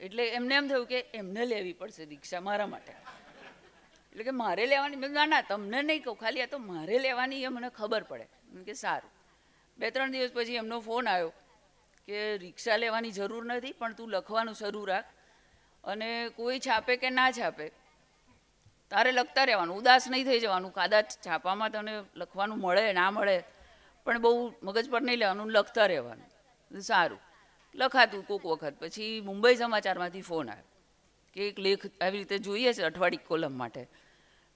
Speaker 5: એટલે એમને એમ થયું કે એમને લેવી પડશે રિક્ષા મારા માટે. એટલે કે મારે લેવાની, મેં ના ના તમને નહીં કહું, ખાલી આ તો મારે લેવાની એ મને ખબર પડે. કે સારું. 2-3 દિવસ પછી એમનો ફોન આવ્યો કે રિક્ષા લેવાની જરૂર નથી, પણ તું લખવાનું શરૂ રાખ અને કોઈ છાપે કે ના છાપે તારે લખતા રહેવાનું, ઉદાસ નહીં થઈ જવાનું. કદાચ છાપામાં તને લખવાનું મળે ના મળે પણ બહુ મગજ પર નહીં લેવાનું, લખતા રહેવાનું. સારું લખાતું કોક વખત. પછી મુંબઈ સમાચારમાંથી ફોન આવ્યો કે એક લેખ આવી રીતે જોઈએ છે અઠવાડિક કોલમ માટે.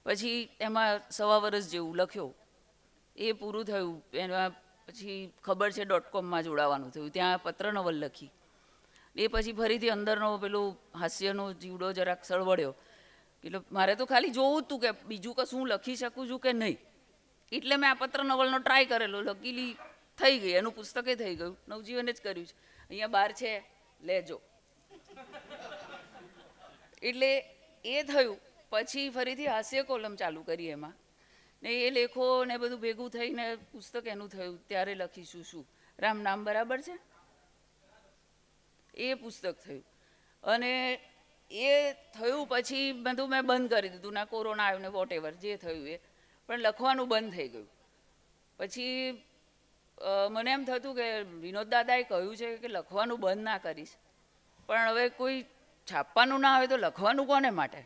Speaker 5: પછી એમાં 1.25 વર્ષ જેવું લખ્યો. એ પૂરું થયું. એમાં પછી ખબર છે .comમાં જોડાવાનું થયું. ત્યાં પત્રનવલ લખી. એ પછી ફરીથી અંદરનો પેલો હાસ્યનો જીવડો જરાક સળવડ્યો. એટલે મારે તો ખાલી જોવું જ હતું કે બીજું કશું લખી શકું છું કે નહીં. એટલે મેં આ પત્રનવલનો ટ્રાય કરેલો, લખેલી થઈ ગઈ, એનું પુસ્તકે થઈ ગયું. નવજીવને જ કર્યું છે, અહીંયા બહાર છે લેજો. એટલે એ થયું. પછી ફરીથી હાસ્ય કોલમ ચાલુ કરી એમાં, ને એ લેખો ને બધું ભેગું થઈને પુસ્તક એનું થયું. ત્યારે લખીશું શું રામ નામ બરાબર છે, એ પુસ્તક થયું. અને એ થયું પછી બધું મેં બંધ કરી દીધું. ના કોરોના આવ્યો ને વોટ એવર જે થયું એ, પણ લખવાનું બંધ થઈ ગયું. પછી મને એમ થતું કે વિનોદ દાદાએ કહ્યું છે કે લખવાનું બંધ ના કરીશ, પણ હવે કોઈ છાપવાનું ના આવે તો લખવાનું કોને માટે?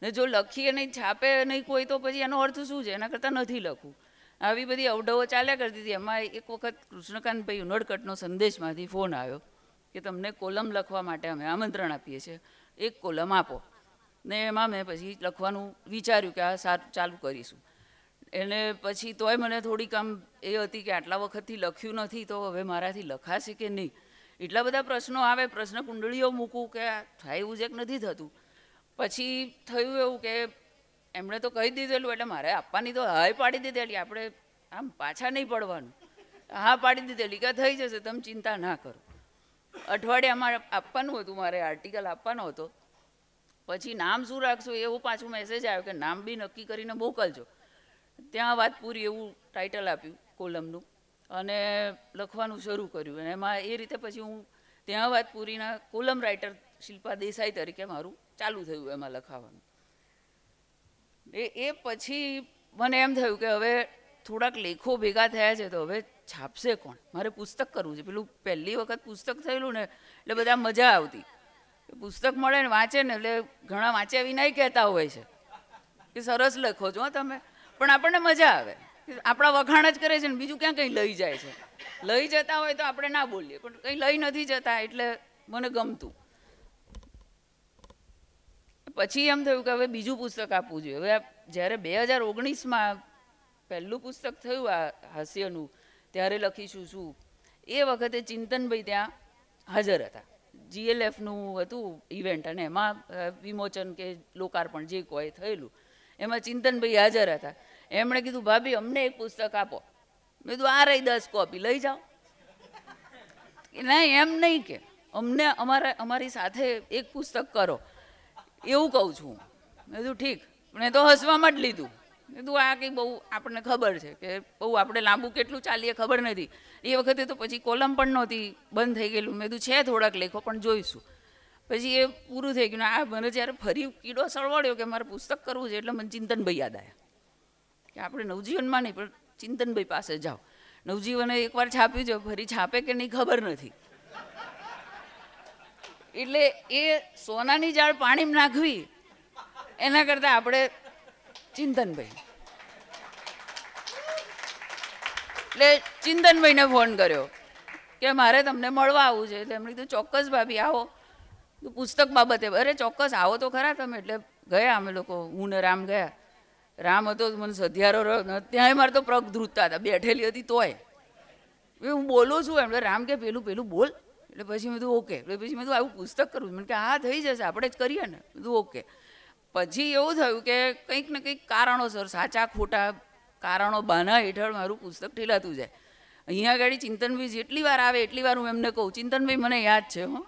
Speaker 5: ને જો લખીએ નહીં, છાપે નહીં કોઈ, તો પછી એનો અર્થ શું છે? એના કરતાં નથી લખવું. આવી બધી અવઢવો ચાલ્યા કરતી હતી. એમાં એક વખત કૃષ્ણકાંતભાઈ ઉનડકટનો સંદેશમાંથી ફોન આવ્યો કે તમને કોલમ લખવા માટે અમે આમંત્રણ આપીએ છીએ, એક કોલમ આપો. ને એમાં મેં પછી લખવાનું વિચાર્યું કે આ સારું ચાલુ કરીશું. એને પછી તોય મને થોડીક આમ એ હતી કે આટલા વખતથી લખ્યું નથી તો હવે મારાથી લખાશે કે નહીં. એટલા બધા પ્રશ્નો આવે, પ્રશ્ન કુંડળીઓ મૂકું કે થાય એવું જ નથી થતું. પછી થયું એવું કે એમણે તો કહી દીધેલું એટલે મારે આપવાની તો હાય પાડી દીધેલી. આપણે આમ પાછા નહીં પડવાનું, હા પાડી દીધેલી કે થઈ જશે, તમે ચિંતા ના કરો. અઠવાડિયામાં આપવાનું હતું, મારે આર્ટિકલ આપવાનો હતો. પછી નામ શું રાખશું એવું પાછું મેસેજ આવ્યો કે નામ બી નક્કી કરીને મોકલજો. ત્યાં વાત પૂરી એવું ટાઇટલ આપ્યું કોલમનું અને લખવાનું શરૂ કર્યું. અને એમાં એ રીતે પછી હું ત્યાં વાત પૂરીના કોલમ રાઇટર શિલ્પા દેસાઈ તરીકે મારું ચાલુ થયું એમાં લખાવાનું. એ પછી મને એમ થયું કે હવે થોડાક લેખો ભેગા થયા છે તો હવે છાપશે કોણ? મારે પુસ્તક કરવું છે. પેલું પહેલી વખત પુસ્તક થયેલું ને એટલે બધા મજા આવતી. પુસ્તક મળે ને વાંચે ને એટલે ઘણા વાંચ્યા વિનાય કહેતા હોય છે કે સરસ લખો છો તમે, પણ આપણને મજા આવે. આપણા વખાણ જ કરે છે ને બીજું ક્યાં કંઈ લઈ જાય છે. લઈ જતા હોય તો આપણે ના બોલીએ, પણ કંઈ લઈ નથી જતા એટલે મને ગમતું. પછી એમ થયું કે હવે બીજું પુસ્તક આપવું જોઈએ. હવે જ્યારે 2019માં પહેલું પુસ્તક થયું આ હાસ્યનું, ત્યારે લખીશું શું, એ વખતે ચિંતનભાઈ ત્યાં હાજર હતા. GLFનું હતું ઇવેન્ટ અને એમાં વિમોચન કે લોકાર્પણ જે કોઈ થયેલું એમાં ચિંતનભાઈ હાજર હતા. એમણે કીધું ભાભી અમને એક પુસ્તક આપો. મેં કીધું આ રહી 10 કોપી લઈ જાઓ. ના એમ નહીં કે અમને અમારી સાથે એક પુસ્તક કરો એવું કહું છું. મેં કીધું ઠીક. મેં તો હસવામાં જ લીધું. મેં કીધું આ કંઈ બહુ આપણને ખબર છે કે બહુ આપણે લાંબુ કેટલું ચાલીએ ખબર નથી. એ વખતે તો પછી કોલમ પણ નહોતી, બંધ થઈ ગયેલું. મેં કીધું છે થોડાક લેખો પણ જોઈશું. પછી એ પૂરું થઈ ગયું. આ મને જ્યારે ફરી કીડો સળવડ્યો કે મારે પુસ્તક કરવું છે એટલે મને ચિંતનભાઈ યાદ આવ્યા કે આપણે નવજીવનમાં નહીં પણ ચિંતનભાઈ પાસે જાઓ. નવજીવને એકવાર છાપ્યું છે, ફરી છાપે કે નહીં ખબર નથી. એટલે એ સોનાની જાળ પાણીમાં નાખવી એના કરતાં આપણે ચિંતનભાઈ એટલે ચિંતનભાઈને ફોન કર્યો કે મારે તમને મળવા આવવું છે. એટલે એમણે કીધું ચોક્કસ ભાભી આવો. પુસ્તક બાબતે અરે ચોક્કસ આવો તો ખરા તમે. એટલે ગયા અમે લોકો, હું ને રામ ગયા. રામ હતો મને સધિયારો રહ્યો, ત્યાંય મારે તો પગ ધ્રુજતા હતા, બેઠેલી હતી તોય. હું બોલું છું એટલે રામ કે પેલું બોલ. એટલે પછી મેં કીધું ઓકે. એટલે પછી મેં કીધું આવું પુસ્તક કરવું. મને કે હા થઈ જશે, આપણે જ કરીએ ને. મેં કીધું ઓકે. પછી એવું થયું કે કંઈક ને કંઈક કારણોસર, સાચા ખોટા કારણો બહાના હેઠળ મારું પુસ્તક ઠેલાતું જાય. અહીંયા આગળ ચિંતનભાઈ જેટલી વાર આવે એટલી વાર હું એમને કહું ચિંતનભાઈ મને યાદ છે હો.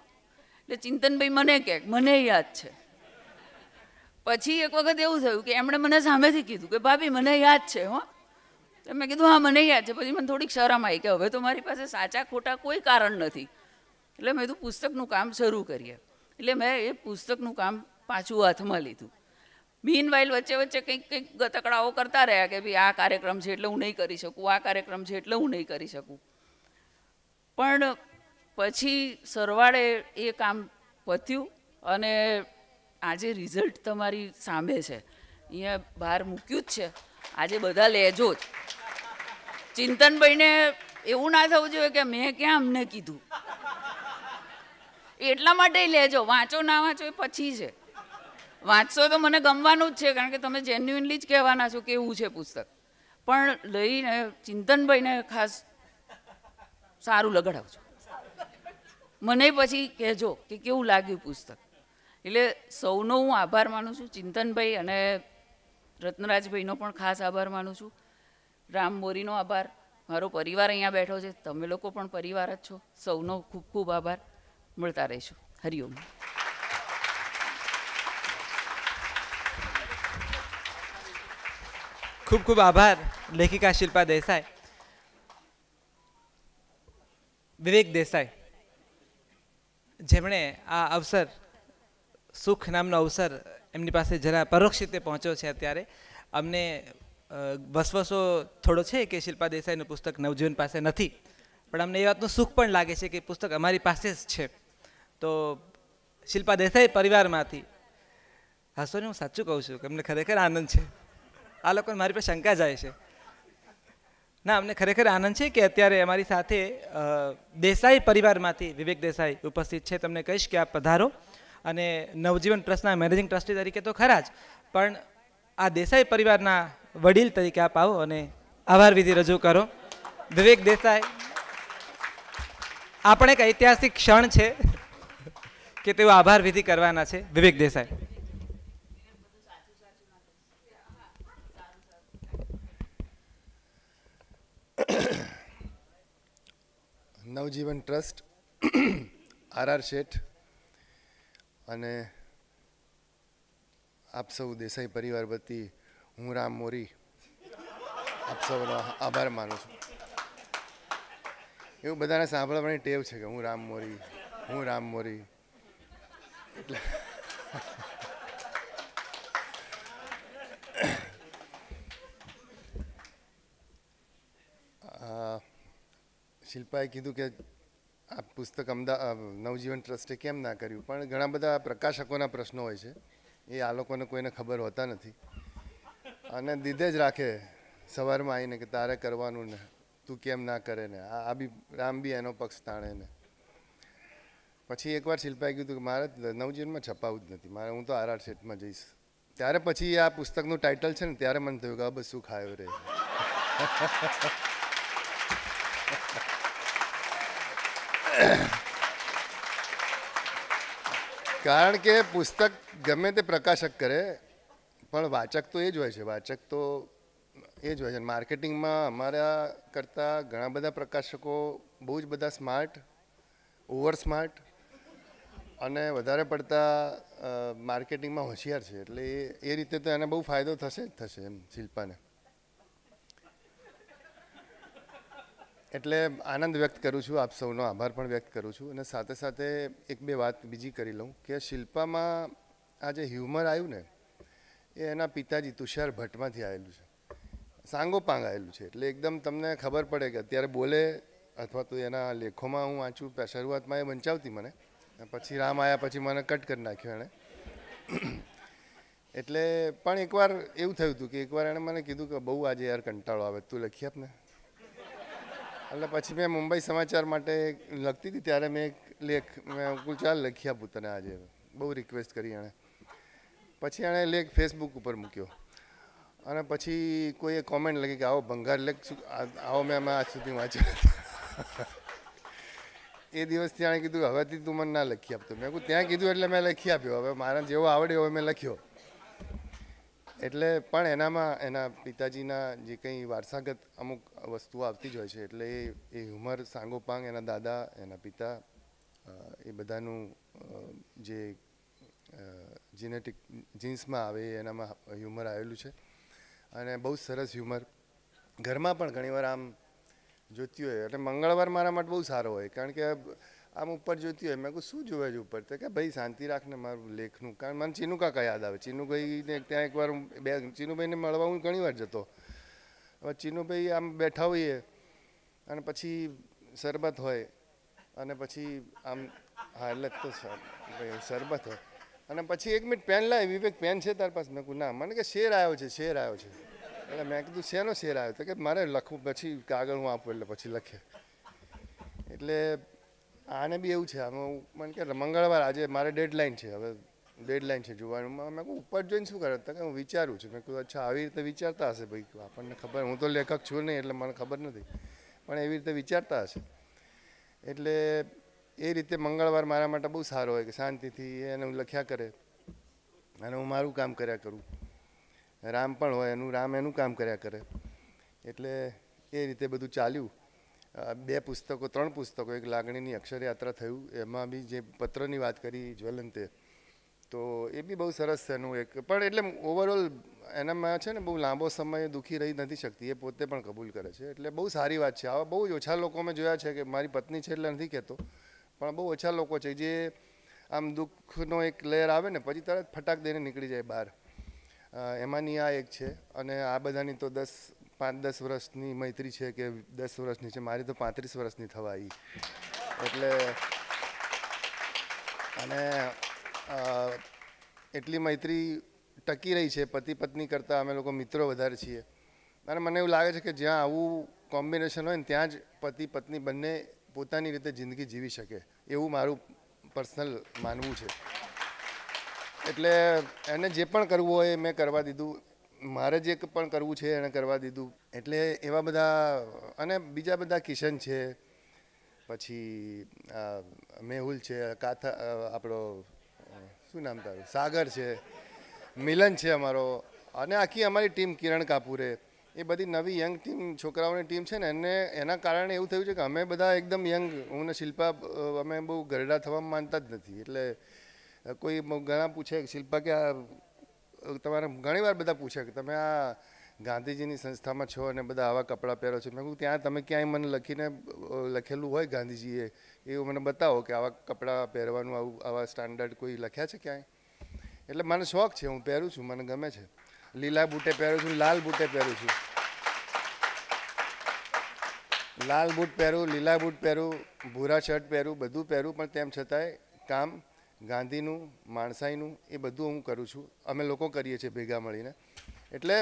Speaker 5: એટલે ચિંતનભાઈ મને કહે મને યાદ છે. પછી એક વખત એવું થયું કે એમણે મને સામેથી કીધું કે ભાભી મને યાદ છે હો. તો મેં કીધું હા મને યાદ છે. પછી મને થોડીક શરમ આવી કે હવે તો મારી પાસે સાચા ખોટા કોઈ કારણ નથી. એટલે મેં કીધું પુસ્તકનું કામ શરૂ કરીએ. એટલે મેં એ પુસ્તકનું કામ પાછું હાથમાં લીધું. મીનવાઇલ વચ્ચે કંઈક ગતકડાઓ કરતા રહ્યા કે ભાઈ આ કાર્યક્રમ છે એટલે હું નહીં કરી શકું, આ કાર્યક્રમ છે એટલે હું નહીં કરી શકું. પણ પછી સરવાળે એ કામ પત્યું અને આજે રિઝલ્ટ તમારી સામે છે. અહીંયા બહાર મૂક્યું જ છે. આજે બધા લેજો જ. ચિંતનભાઈને એવું ના થવું જોઈએ કે મેં ક્યાં અમને કીધું. એટલા માટે લેજો. વાંચો ના વાંચો એ પછી છે. વાંચશો તો મને ગમવાનું જ છે કારણ કે તમે જેન્યુઇનલી જ કહેવાના છો કે એવું છે પુસ્તક. પણ લઈને ચિંતનભાઈને ખાસ સારું લગાડાવજો. મને પછી કહેજો કે કેવું લાગ્યું પુસ્તક. એટલે સૌનો હું આભાર માનું છું. ચિંતનભાઈ અને રત્નરાજભાઈનો પણ ખાસ આભાર માનું છું. રામ મોરીનો આભાર. મારો પરિવાર અહીંયા બેઠો છે, તમે લોકો પણ પરિવાર જ છો. સૌનો ખૂબ ખૂબ આભાર. મળતા રહીશું. હરિઓમ.
Speaker 1: ખૂબ ખૂબ આભાર લેખિકા શિલ્પા દેસાઈ. વિવેક દેસાઈ જેમણે આ અવસર, સુખ નામનો અવસર એમની પાસે જરા પરોક્ષ રીતે પહોંચ્યો છે. અત્યારે અમને વસવસો થોડો છે કે શિલ્પા દેસાઈનું પુસ્તક નવજીવન પાસે નથી, પણ અમને એ વાતનું સુખ પણ લાગે છે કે પુસ્તક અમારી પાસે જ છે. તો શિલ્પા દેસાઈ પરિવારમાંથી હસો ને, હું સાચું કહું છું કે અમને ખરેખર આનંદ છે. આ લોકોને મારી પર શંકા જાય છે. ના, અમને ખરેખર આનંદ છે કે અત્યારે અમારી સાથે દેસાઈ પરિવારમાંથી વિવેક દેસાઈ ઉપસ્થિત છે. તમને કહીશ કે આપ પધારો. અને નવજીવન ટ્રસ્ટના મેનેજિંગ ટ્રસ્ટી તરીકે તો ખરા જ, પણ આ દેસાઈ પરિવારના વડીલ તરીકે આપ આવો અને આભાર વિધિ રજૂ કરો. વિવેક દેસાઈ, આપણે એક ઐતિહાસિક ક્ષણ છે કે તેઓ આભાર વિધિ કરવાના છે. વિવેક દેસાઈ.
Speaker 6: નવજીવન ટ્રસ્ટ, આર શેઠ અને આપ સૌ દેસાઈ પરિવાર વતી હું રામ મોરી આપ સૌનો આભાર માનું છું. એવું બધાને સાંભળવાની ટેવ છે કે હું રામ મોરી એટલે શિલ્પાએ કીધું કે આ પુસ્તક નવજીવન ટ્રસ્ટે કેમ ના કર્યું, પણ ઘણા બધા પ્રકાશકોના પ્રશ્નો હોય છે, એ આ લોકોને કોઈને ખબર હોતા નથી અને દીધે જ રાખે સવારમાં આવીને કે તારે કરવાનું ને તું કેમ ના કરે ને. આ બી રામ બી એનો પક્ષ તાણે ને. પછી એકવાર શિલ્પાએ કીધું કે મારે નવજીવનમાં છપાવું જ નથી, મારે હું તો આર શેઠમાં જઈશ. ત્યારે પછી આ પુસ્તકનું ટાઇટલ છે ને ત્યારે મને થયું કે બસ શું ખાયો રે. કારણ કે પુસ્તક ગમે તે પ્રકાશક કરે પણ વાચક તો એ જ હોય છે. વાચક તો એ જ હોય છે. માર્કેટિંગમાં અમારા કરતાં ઘણા બધા પ્રકાશકો બહુ જ બધા સ્માર્ટ, ઓવર સ્માર્ટ અને વધારે પડતા માર્કેટિંગમાં હોશિયાર છે. એટલે એ રીતે તો એને બહુ ફાયદો થશે જ થશે એમ શિલ્પાને. એટલે આનંદ વ્યક્ત કરું છું, આપ સૌનો આભાર પણ વ્યક્ત કરું છું. અને સાથે સાથે એક બે વાત બીજી કરી લઉં કે શિલ્પામાં આ જે હ્યુમર આવ્યું ને એ એના પિતાજી તુષાર ભટ્ટમાંથી આવેલું છે, સાંગોપાંગ આવેલું છે. એટલે એકદમ તમને ખબર પડે કે અત્યારે બોલે અથવા તો એના લેખોમાં હું વાંચું, શરૂઆતમાં એ વંચાવતી મને, પછી રામ આવ્યા પછી મને કટ કરી નાખ્યો એણે. એટલે પણ એકવાર એવું થયું હતું કે એકવાર એણે મને કીધું કે બહુ આજે યાર કંટાળો આવે, તું લખી આપ ને. એટલે પછી મેં મુંબઈ સમાચાર માટે લખતી હતી ત્યારે મેં એક લેખ મેં ચાલ લખી આપું તને આજે, બહુ રિક્વેસ્ટ કરી એણે. પછી એણે લેખ ફેસબુક ઉપર મૂક્યો અને પછી કોઈએ કોમેન્ટ લખી કે આવો ભંગાર લેખ શું, આવો મેં આજ સુધી વાંચ્યો નથી. એ દિવસથી એણે કીધું હવેથી તું મને ના લખી આપતો. મેં કહું ત્યાં કીધું એટલે મેં લખી આપ્યો, હવે મારા જેવો આવડે એવો મેં લખ્યો. એટલે પણ એનામાં એના પિતાજીના જે કંઈ વારસાગત અમુક વસ્તુઓ આવતી જ હોય છે. એટલે એ હ્યુમર સાંગોપાંગ એના દાદા, એના પિતા, એ બધાનું જે જીનેટિક જીન્સમાં આવે એનામાં હ્યુમર આવેલું છે. અને બહુ સરસ હ્યુમર ઘરમાં પણ ઘણીવાર આમ જોતી હોય. એટલે મંગળવાર મારા માટે બહુ સારો હોય, કારણ કે આમ ઉપર જોતી હોય. મેં કહું શું જોવે છે ઉપર? તો કે ભાઈ શાંતિ રાખને મારું લેખનું. કારણ મને ચીનુ કાકા યાદ આવે. ચીનુભાઈને ત્યાં એકવાર ચીનુભાઈને મળવા હું ઘણી વાર જતો. હવે ચીનુભાઈ આમ બેઠા હોઈએ અને પછી શરબત હોય અને પછી આમ હા એટલે તો શરબત હોય અને પછી 1 મિનિટ પેન લાવે, વિવેક પેન છે તાર પાસે? મેં કહું ના. મને કે શેર આવ્યો છે, શેર આવ્યો છે. એટલે મેં કીધું શેનો શેર આવ્યો? તો કે મારે લખવું, પછી કાગળ હું આપું એટલે પછી લખે. એટલે આને બી એવું છે. આમાં મને કે મંગળવાર આજે મારે ડેડલાઇન છે, હવે ડેડલાઇન છે જોવાનું. મેં કહું ઉપર જોઈને શું કરે? તો કે હું વિચારું છું. મેં કહું અચ્છા આવી રીતે વિચારતા હશે ભાઈ, આપણને ખબર, હું તો લેખક છું નહીં એટલે મને ખબર નથી, પણ એવી રીતે વિચારતા હશે. એટલે એ રીતે મંગળવાર મારા માટે બહુ સારો હોય કે શાંતિથી એને હું લખ્યા કરે અને હું મારું કામ કર્યા કરું. રામ પણ હોય એનું, રામ એનું કામ કર્યા કરે. એટલે એ રીતે બધું ચાલ્યું. 2 પુસ્તકો, 3 પુસ્તકો, એક લાગણીની અક્ષરયાત્રા થયું. એમાં બી જે પત્રની વાત કરી જ્વલંતે, તો એ બી બહુ સરસ છે એનું એક. પણ એટલે ઓવરઓલ એનામાં છે ને બહુ લાંબો સમય દુઃખી રહી નથી શકતી, એ પોતે પણ કબૂલ કરે છે. એટલે બહુ સારી વાત છે. આવા બહુ ઓછા લોકો મેં જોયા છે, કે મારી પત્ની છે એટલે નથી કહેતો, પણ બહુ ઓછા લોકો છે જે આમ દુઃખનો એક લેયર આવે ને પછી તરત ફટાક દઈને નીકળી જાય બહાર. એમાંની આ એક છે. અને આ બધાની તો 5-10 વર્ષની મૈત્રી છે કે 10 વર્ષની છે. મારી તો 35 વર્ષની થવા આવી. એટલે અને એટલી મૈત્રી ટકી રહી છે. પતિ પત્ની કરતાં અમે લોકો મિત્રો વધારે છીએ. અને મને એવું લાગે છે કે જ્યાં આવું કોમ્બિનેશન હોય ને ત્યાં જ પતિ પત્ની બંને પોતાની રીતે જિંદગી જીવી શકે, એવું મારું પર્સનલ માનવું છે. એટલે એને જે પણ કરવું હોય એ મેં કરવા દીધું, મારે જે પણ કરવું છે એને કરવા દીધું. એટલે એવા બધા. અને બીજા બધા કિશન છે, પછી મેહુલ છે, કાથા આપણો શું નામ તારું, સાગર છે, મિલન છે અમારો, અને આખી અમારી ટીમ, કિરણ કાપુરે, એ બધી નવી યંગ ટીમ, છોકરાઓની ટીમ છે ને, એના કારણે એવું થયું છે કે અમે બધા એકદમ યંગ, હું ને શિલ્પા અમે બહુ ગરડા થવામાં માનતા જ નથી. એટલે કોઈ ઘણા પૂછે શિલ્પા કે આ તમારે ઘણી વાર બધા પૂછે કે તમે આ ગાંધીજીની સંસ્થામાં છો અને બધા આવા કપડાં પહેરો છો. મેં કહું ત્યાં તમે ક્યાંય મને લખીને લખેલું હોય ગાંધીજીએ એવું મને બતાવો કે આવા કપડાં પહેરવાનું, આવા સ્ટાન્ડર્ડ કોઈ લખ્યા છે ક્યાંય? એટલે મને શોખ છે, હું પહેરું છું, મને ગમે છે. લીલા બૂટે પહેરું છું, લાલ બૂટે પહેરું છું, લાલ બૂટ પહેરું, લીલા બૂટ પહેરું, ભૂરા શર્ટ પહેરું, બધું પહેરું. પણ તેમ છતાંય કામ ગાંધીનું, માણસાઈનું એ બધું હું કરું છું. અમે લોકો કરીએ છીએ ભેગા મળીને. એટલે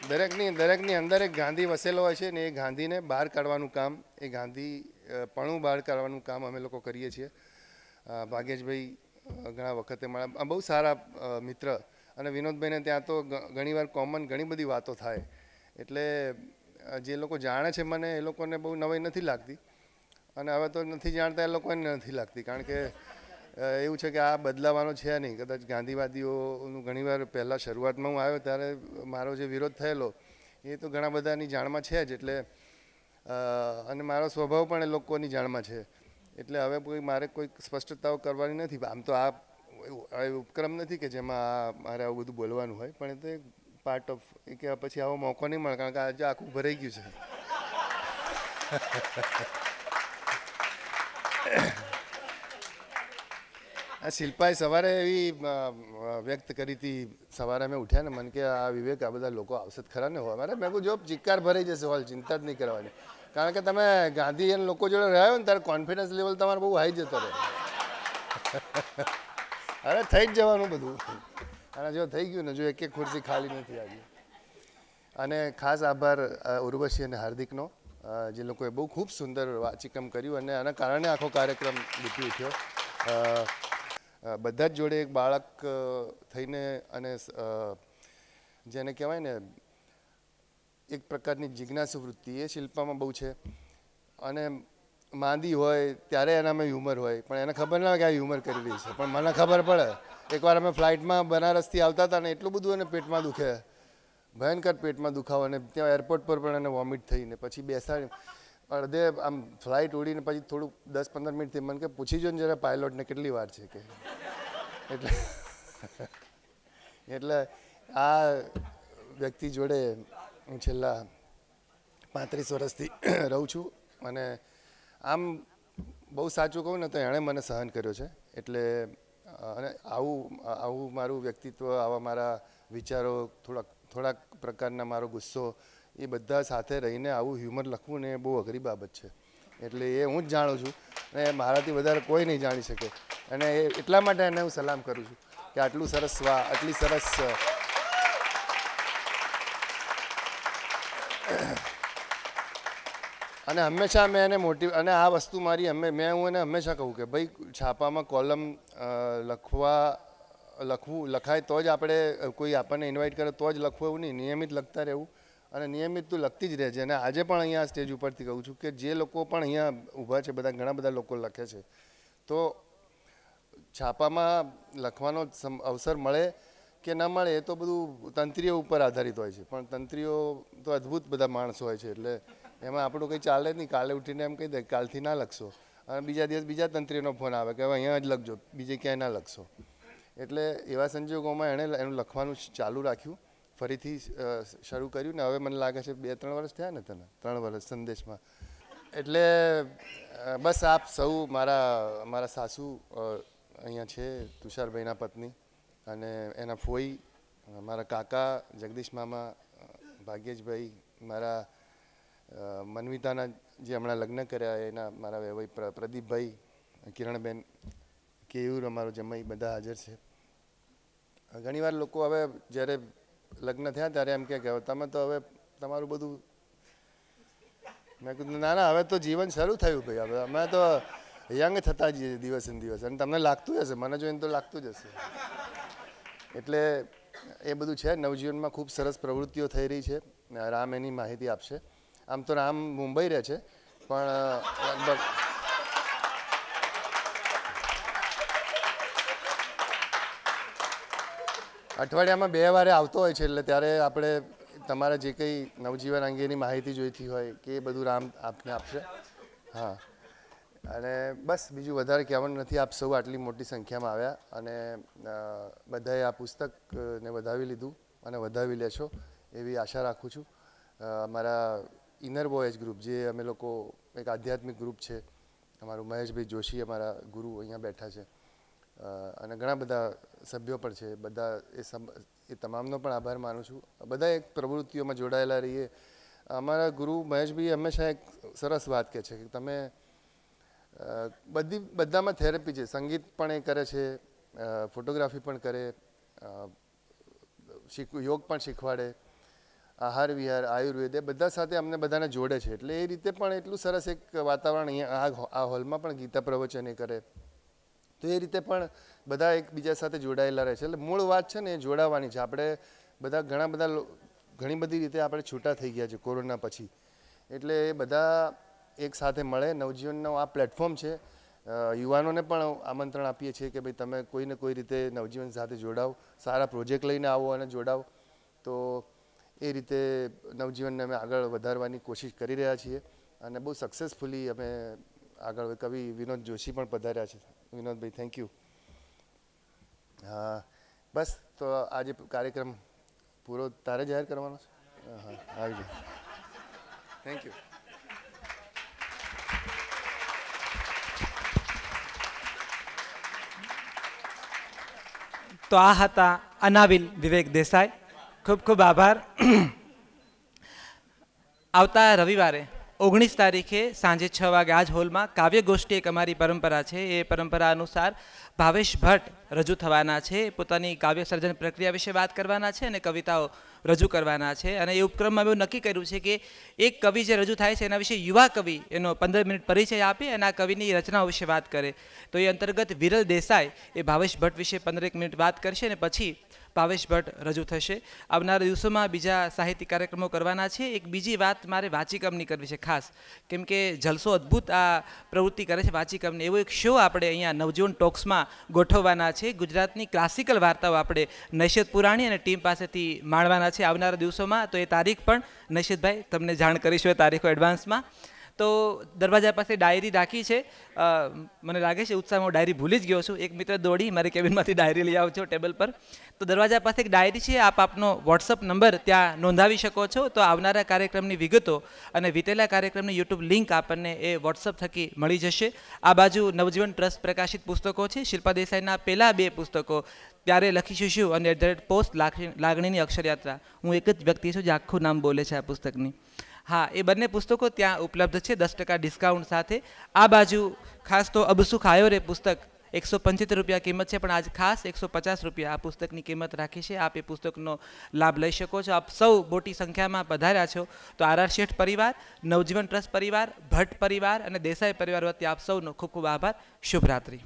Speaker 6: દરેકની અંદર એક ગાંધી વસેલો હોય છે ને, એ ગાંધીને બહાર કાઢવાનું કામ, એ ગાંધીપણું બહાર કાઢવાનું કામ અમે લોકો કરીએ છીએ. ભાગ્યેશભાઈ ઘણા વખતે મારા બહુ સારા મિત્ર, અને વિનોદભાઈને ત્યાં તો ઘણીવાર કોમન ઘણી બધી વાતો થાય. એટલે જે લોકો જાણે છે મને, એ લોકોને બહુ નવાઈ નથી લાગતી, અને હવે તો નથી જાણતા એ લોકોને નથી લાગતી. કારણ કે એવું છે કે આ બદલાવાનો છે નહીં. કદાચ ગાંધીવાદીઓનું ઘણીવાર પહેલાં શરૂઆતમાં હું આવ્યો ત્યારે મારો જે વિરોધ થયેલો એ તો ઘણા બધાની જાણમાં છે જ. એટલે અને મારો સ્વભાવ પણ એ લોકોની જાણમાં છે. એટલે હવે મારે કોઈ સ્પષ્ટતાઓ કરવાની નથી. આમ તો આ ઉપક્રમ નથી કે જેમાં મારે આવું બધું બોલવાનું હોય, પણ એ તો એક પાર્ટ ઓફ કે પછી આવો મોકો નહીં મળે, કારણ કે આજે આખું ભરાઈ ગયું છે. આ શિલ્પાએ સવારે એવી વ્યક્ત કરી હતી, સવારે અમે ઉઠ્યા ને મને કે આ વિવેક આ બધા લોકો આવશે ખરા ને હોય મારે. મેં કહું જો ચિક્કાર ભરાઈ જશે હોલ, ચિંતા જ નહીં કરવાની, કારણ કે તમે ગાંધી અને લોકો જોડે રહ્યા હોય ને ત્યારે કોન્ફિડન્સ લેવલ તમારે બહુ હાઈ જતો રહે. અરે થઈ જ જવાનું બધું. અને જો થઈ ગયું ને, જો એક એક ખુરશી ખાલી નથી આવી. અને ખાસ આભાર ઉર્વશી અને હાર્દિકનો, જે લોકોએ બહુ ખૂબ સુંદર વાચીકમ કર્યું અને આના કારણે આખો કાર્યક્રમ જીતી ઉઠ્યો. બધા જ જોડે એક બાળક થઈને અને જેને કહેવાય ને એક પ્રકારની જિજ્ઞાસુ વૃત્તિ એ શિલ્પામાં બહુ છે. અને માંદી હોય ત્યારે એનામાં હ્યુમર હોય, પણ એને ખબર ના હોય કે આ હ્યુમર કરી રહી છે, પણ મને ખબર પડે. એકવાર અમે ફ્લાઇટમાં બનારસથી આવતા હતા ને એટલું બધું એને પેટમાં દુખે, ભયંકર પેટમાં દુખાવો, અને ત્યાં એરપોર્ટ પર પણ એને વોમિટ થઈને પછી બેસાડી અડધે આમ ફ્લાઇટ ઉડીને પછી થોડુંક 10-15 મિનિટથી મને કે પૂછી જો ને જરા પાયલોટને કેટલી વાર છે કે. એટલે આ વ્યક્તિ જોડે હું છેલ્લા 35 વર્ષથી રહું છું. અને આમ બહુ સાચું કહું ને તો એણે મને સહન કર્યો છે. એટલે અને આવું મારું વ્યક્તિત્વ, આવા મારા વિચારો, થોડાક પ્રકારના મારો ગુસ્સો, એ બધા સાથે રહીને આવું હ્યુમર લખવું ને એ બહુ અઘરી બાબત છે. એટલે એ હું જ જાણું છું અને મારાથી વધારે કોઈ નહીં જાણી શકે. અને એટલા માટે એને હું સલામ કરું છું કે આટલું સરસ આટલી સરસ અને હંમેશા મેં એને અને આ વસ્તુ મારી હું એને હંમેશા કહું કે ભાઈ છાપામાં કોલમ લખાય તો જ આપણે કોઈ આપણને ઇન્વાઇટ કરે તો જ લખવું, એવું નહીં, નિયમિત લખતા રહેવું. અને નિયમિત તું લખતી જ રહે છે. અને આજે પણ અહીંયા સ્ટેજ ઉપરથી કહું છું કે જે લોકો પણ અહીંયા ઊભા છે, ઘણા બધા લોકો લખે છે, તો છાપામાં લખવાનો અવસર મળે કે ન મળે એ તો બધું તંત્રીઓ ઉપર આધારિત હોય છે. પણ તંત્રીઓ તો અદ્ભુત બધા માણસો હોય છે, એટલે એમાં આપણું કંઈ ચાલે જ નહીં. કાલે ઉઠીને એમ કહી દે કાલથી ના લખશો, અને બીજા દિવસ બીજા તંત્રીનો ફોન આવે કે હવે અહીંયા જ લખજો, બીજે ક્યાંય ના લખશો. એટલે એવા સંજોગોમાં એણે એનું લખવાનું ચાલુ રાખ્યું, ફરીથી શરૂ કર્યું ને હવે મને લાગે છે 2-3 વર્ષ થયા ને તને, 3 વર્ષ સંદેશમાં. એટલે બસ આપ સૌ મારા સાસુ અહીંયા છે, તુષારભાઈના પત્ની, અને એના ફોઈ, મારા કાકા જગદીશ મામા, ભાગ્યેશભાઈ, મારા મનવિતાના જે હમણાં લગ્ન કર્યા એના મારા વેવાઈ પ્રદીપભાઈ, કિરણબેન, કેયુર અમારો જમાઈ, બધા હાજર છે. ઘણીવાર લોકો હવે જ્યારે લગ્ન થયા ત્યારે એમ કે તમે તો હવે તમારું બધું, મેં કીધું ના ના, હવે તો જીવન શરૂ થયું ભાઈ, હવે અમે તો યંગ થતા જઈએ દિવસે ને દિવસે, અને તમને લાગતું હશે, મને જોઈને તો લાગતું જ હશે. એટલે એ બધું છે. નવજીવનમાં ખૂબ સરસ પ્રવૃત્તિઓ થઈ રહી છે. રામ એની માહિતી આપશે. આમ તો રામ મુંબઈ રહે છે, પણ લગભગ અઠવાડિયામાં 2 વારે આવતો હોય છે. એટલે ત્યારે આપણે તમારે જે કંઈ નવજીવન અંગેની માહિતી જોઈતી હોય કે એ બધું રામ આપને આપશે. હા, અને બસ બીજું વધારે કહેવાનું નથી. આપ સૌ આટલી મોટી સંખ્યામાં આવ્યા અને બધાએ આ પુસ્તકને વધાવી લીધું અને વધાવી લેશો એવી આશા રાખું છું. અમારા ઇનર બોયઝ ગ્રુપ, જે અમે લોકો એક આધ્યાત્મિક ગ્રુપ છે, અમારું મહેશભાઈ જોશી અમારા ગુરુ અહીંયા બેઠા છે, અને ઘણા બધા સભ્યો પણ છે. બધા એ તમામનો પણ આભાર માનું છું. બધા એક પ્રવૃત્તિઓમાં જોડાયેલા રહીએ. અમારા ગુરુ મહેશભાઈ હંમેશા એક સરસ વાત કહે છે કે તમે બધામાં થેરપી છે. સંગીત પણ એ કરે છે, ફોટોગ્રાફી પણ કરે, યોગ પણ શીખવાડે, આહાર વિહાર, આયુર્વેદ, એ બધા સાથે અમને બધાને જોડે છે. એટલે એ રીતે પણ એટલું સરસ એક વાતાવરણ અહીંયા આ હોલમાં પણ ગીતા પ્રવચન એ કરે, તો એ રીતે પણ બધા એકબીજા સાથે જોડાયેલા રહે છે. એટલે મૂળ વાત છે ને એ જોડાવાની છે. આપણે બધા ઘણી બધી રીતે આપણે છૂટા થઈ ગયા છે કોરોના પછી. એટલે એ બધા એક સાથે મળે. નવજીવનનો આ પ્લેટફોર્મ છે. યુવાનોને પણ આમંત્રણ આપીએ છીએ કે ભાઈ તમે કોઈને કોઈ રીતે નવજીવન સાથે જોડાઓ, સારા પ્રોજેક્ટ લઈને આવો અને જોડાઓ. તો એ રીતે નવજીવનને અમે આગળ વધારવાની કોશિશ કરી રહ્યા છીએ અને બહુ સક્સેસફુલી અમે આગળ કવિ વિનોદ જોશી પણ પધાર્યા છે. Vinodbhai thank you. હા બસ તો આજે કાર્યક્રમ પૂરો તારે જાહેર કરવાનો છે. હા આવી જાય. Thank you.
Speaker 1: તો આ હતા અનાવિલ વિવેક દેસાઈ. ખૂબ ખૂબ આભાર. આવતા રવિવારે 19 તારીખે સાંજે 6 વાગે આ જ હોલમાં કાવ્યગોષ્ઠી એક અમારી પરંપરા છે. એ પરંપરા અનુસાર ભાવેશ ભટ્ટ રજૂ થવાના છે. પોતાની કાવ્ય સર્જન પ્રક્રિયા વિશે વાત કરવાના છે અને કવિતાઓ રજૂ કરવાના છે. અને એ ઉપક્રમમાં એવું નક્કી કર્યું છે કે એક કવિ જે રજૂ થાય છે એના વિશે યુવા કવિ એનો 15 મિનિટ પરિચય આપે અને આ કવિની રચનાઓ વિશે વાત કરે. તો એ અંતર્ગત વિરલ દેસાઈ એ ભાવેશ ભટ્ટ વિશે 15 મિનિટ વાત કરશે અને પછી ભાવેશ ભટ્ટ રજૂ થશે. આવનારા દિવસોમાં બીજા સાહિત્યિક કાર્યક્રમો કરવાના છે. એક બીજી વાત મારે વાચિકમની કરવી છે ખાસ, કેમ કે જલસો અદ્ભુત આ પ્રવૃત્તિ કરે છે વાચિકમની. એવો એક શો આપણે અહીંયા નવજીવન ટોક્સમાં ગોઠવવાના છે. ગુજરાતની ક્લાસિકલ વાર્તાઓ આપણે નૈષદ પુરાણી અને ટીમ પાસેથી માણવાના છે આવનારા દિવસોમાં. તો એ તારીખ પણ નૈષદભાઈ તમને જાણ કરીશું એ તારીખો એડવાન્સમાં. તો દરવાજા પાસે ડાયરી રાખી છે. મને લાગે છે ઉત્સાહમાં હું ડાયરી ભૂલી જ ગયો છું. એક મિત્ર દોડી મારી કેબિનમાંથી ડાયરી લઈ આવજો ટેબલ પર. તો દરવાજા પાસે એક ડાયરી છે. આપ આપનો વોટ્સઅપ નંબર ત્યાં નોંધાવી શકો છો. તો આવનારા કાર્યક્રમની વિગતો અને વીતેલા કાર્યક્રમની યુટ્યુબ લિંક આપણને એ વોટ્સઅપ થકી મળી જશે. આ બાજુ નવજીવન ટ્રસ્ટ પ્રકાશિત પુસ્તકો છે. શિલ્પા દેસાઈના પહેલાં 2 પુસ્તકો ત્યારે લખીશું શું અને પોસ્ટ લાગણીની અક્ષરયાત્રા. હું એક જ વ્યક્તિ છું જે આખું નામ બોલે છે આ પુસ્તકની. હા, એ બંને પુસ્તકો ત્યાં ઉપલબ્ધ છે 10% ડિસ્કાઉન્ટ સાથે. આ બાજુ ખાસ તો અબસુ ખાયો રે પુસ્તક 175 રૂપિયા કિંમત છે, પણ આજ ખાસ 150 રૂપિયા આ પુસ્તકની કિંમત રાખી છે. આપ એ પુસ્તકનો લાભ લઈ શકો છો. આપ સૌ મોટી સંખ્યામાં પધાર્યા છો. તો આર શેઠ પરિવાર, નવજીવન ટ્રસ્ટ પરિવાર, ભટ્ટ પરિવાર અને દેસાઈ પરિવાર વતી આપ સૌનો ખૂબ ખૂબ આભાર. શુભરાત્રિ.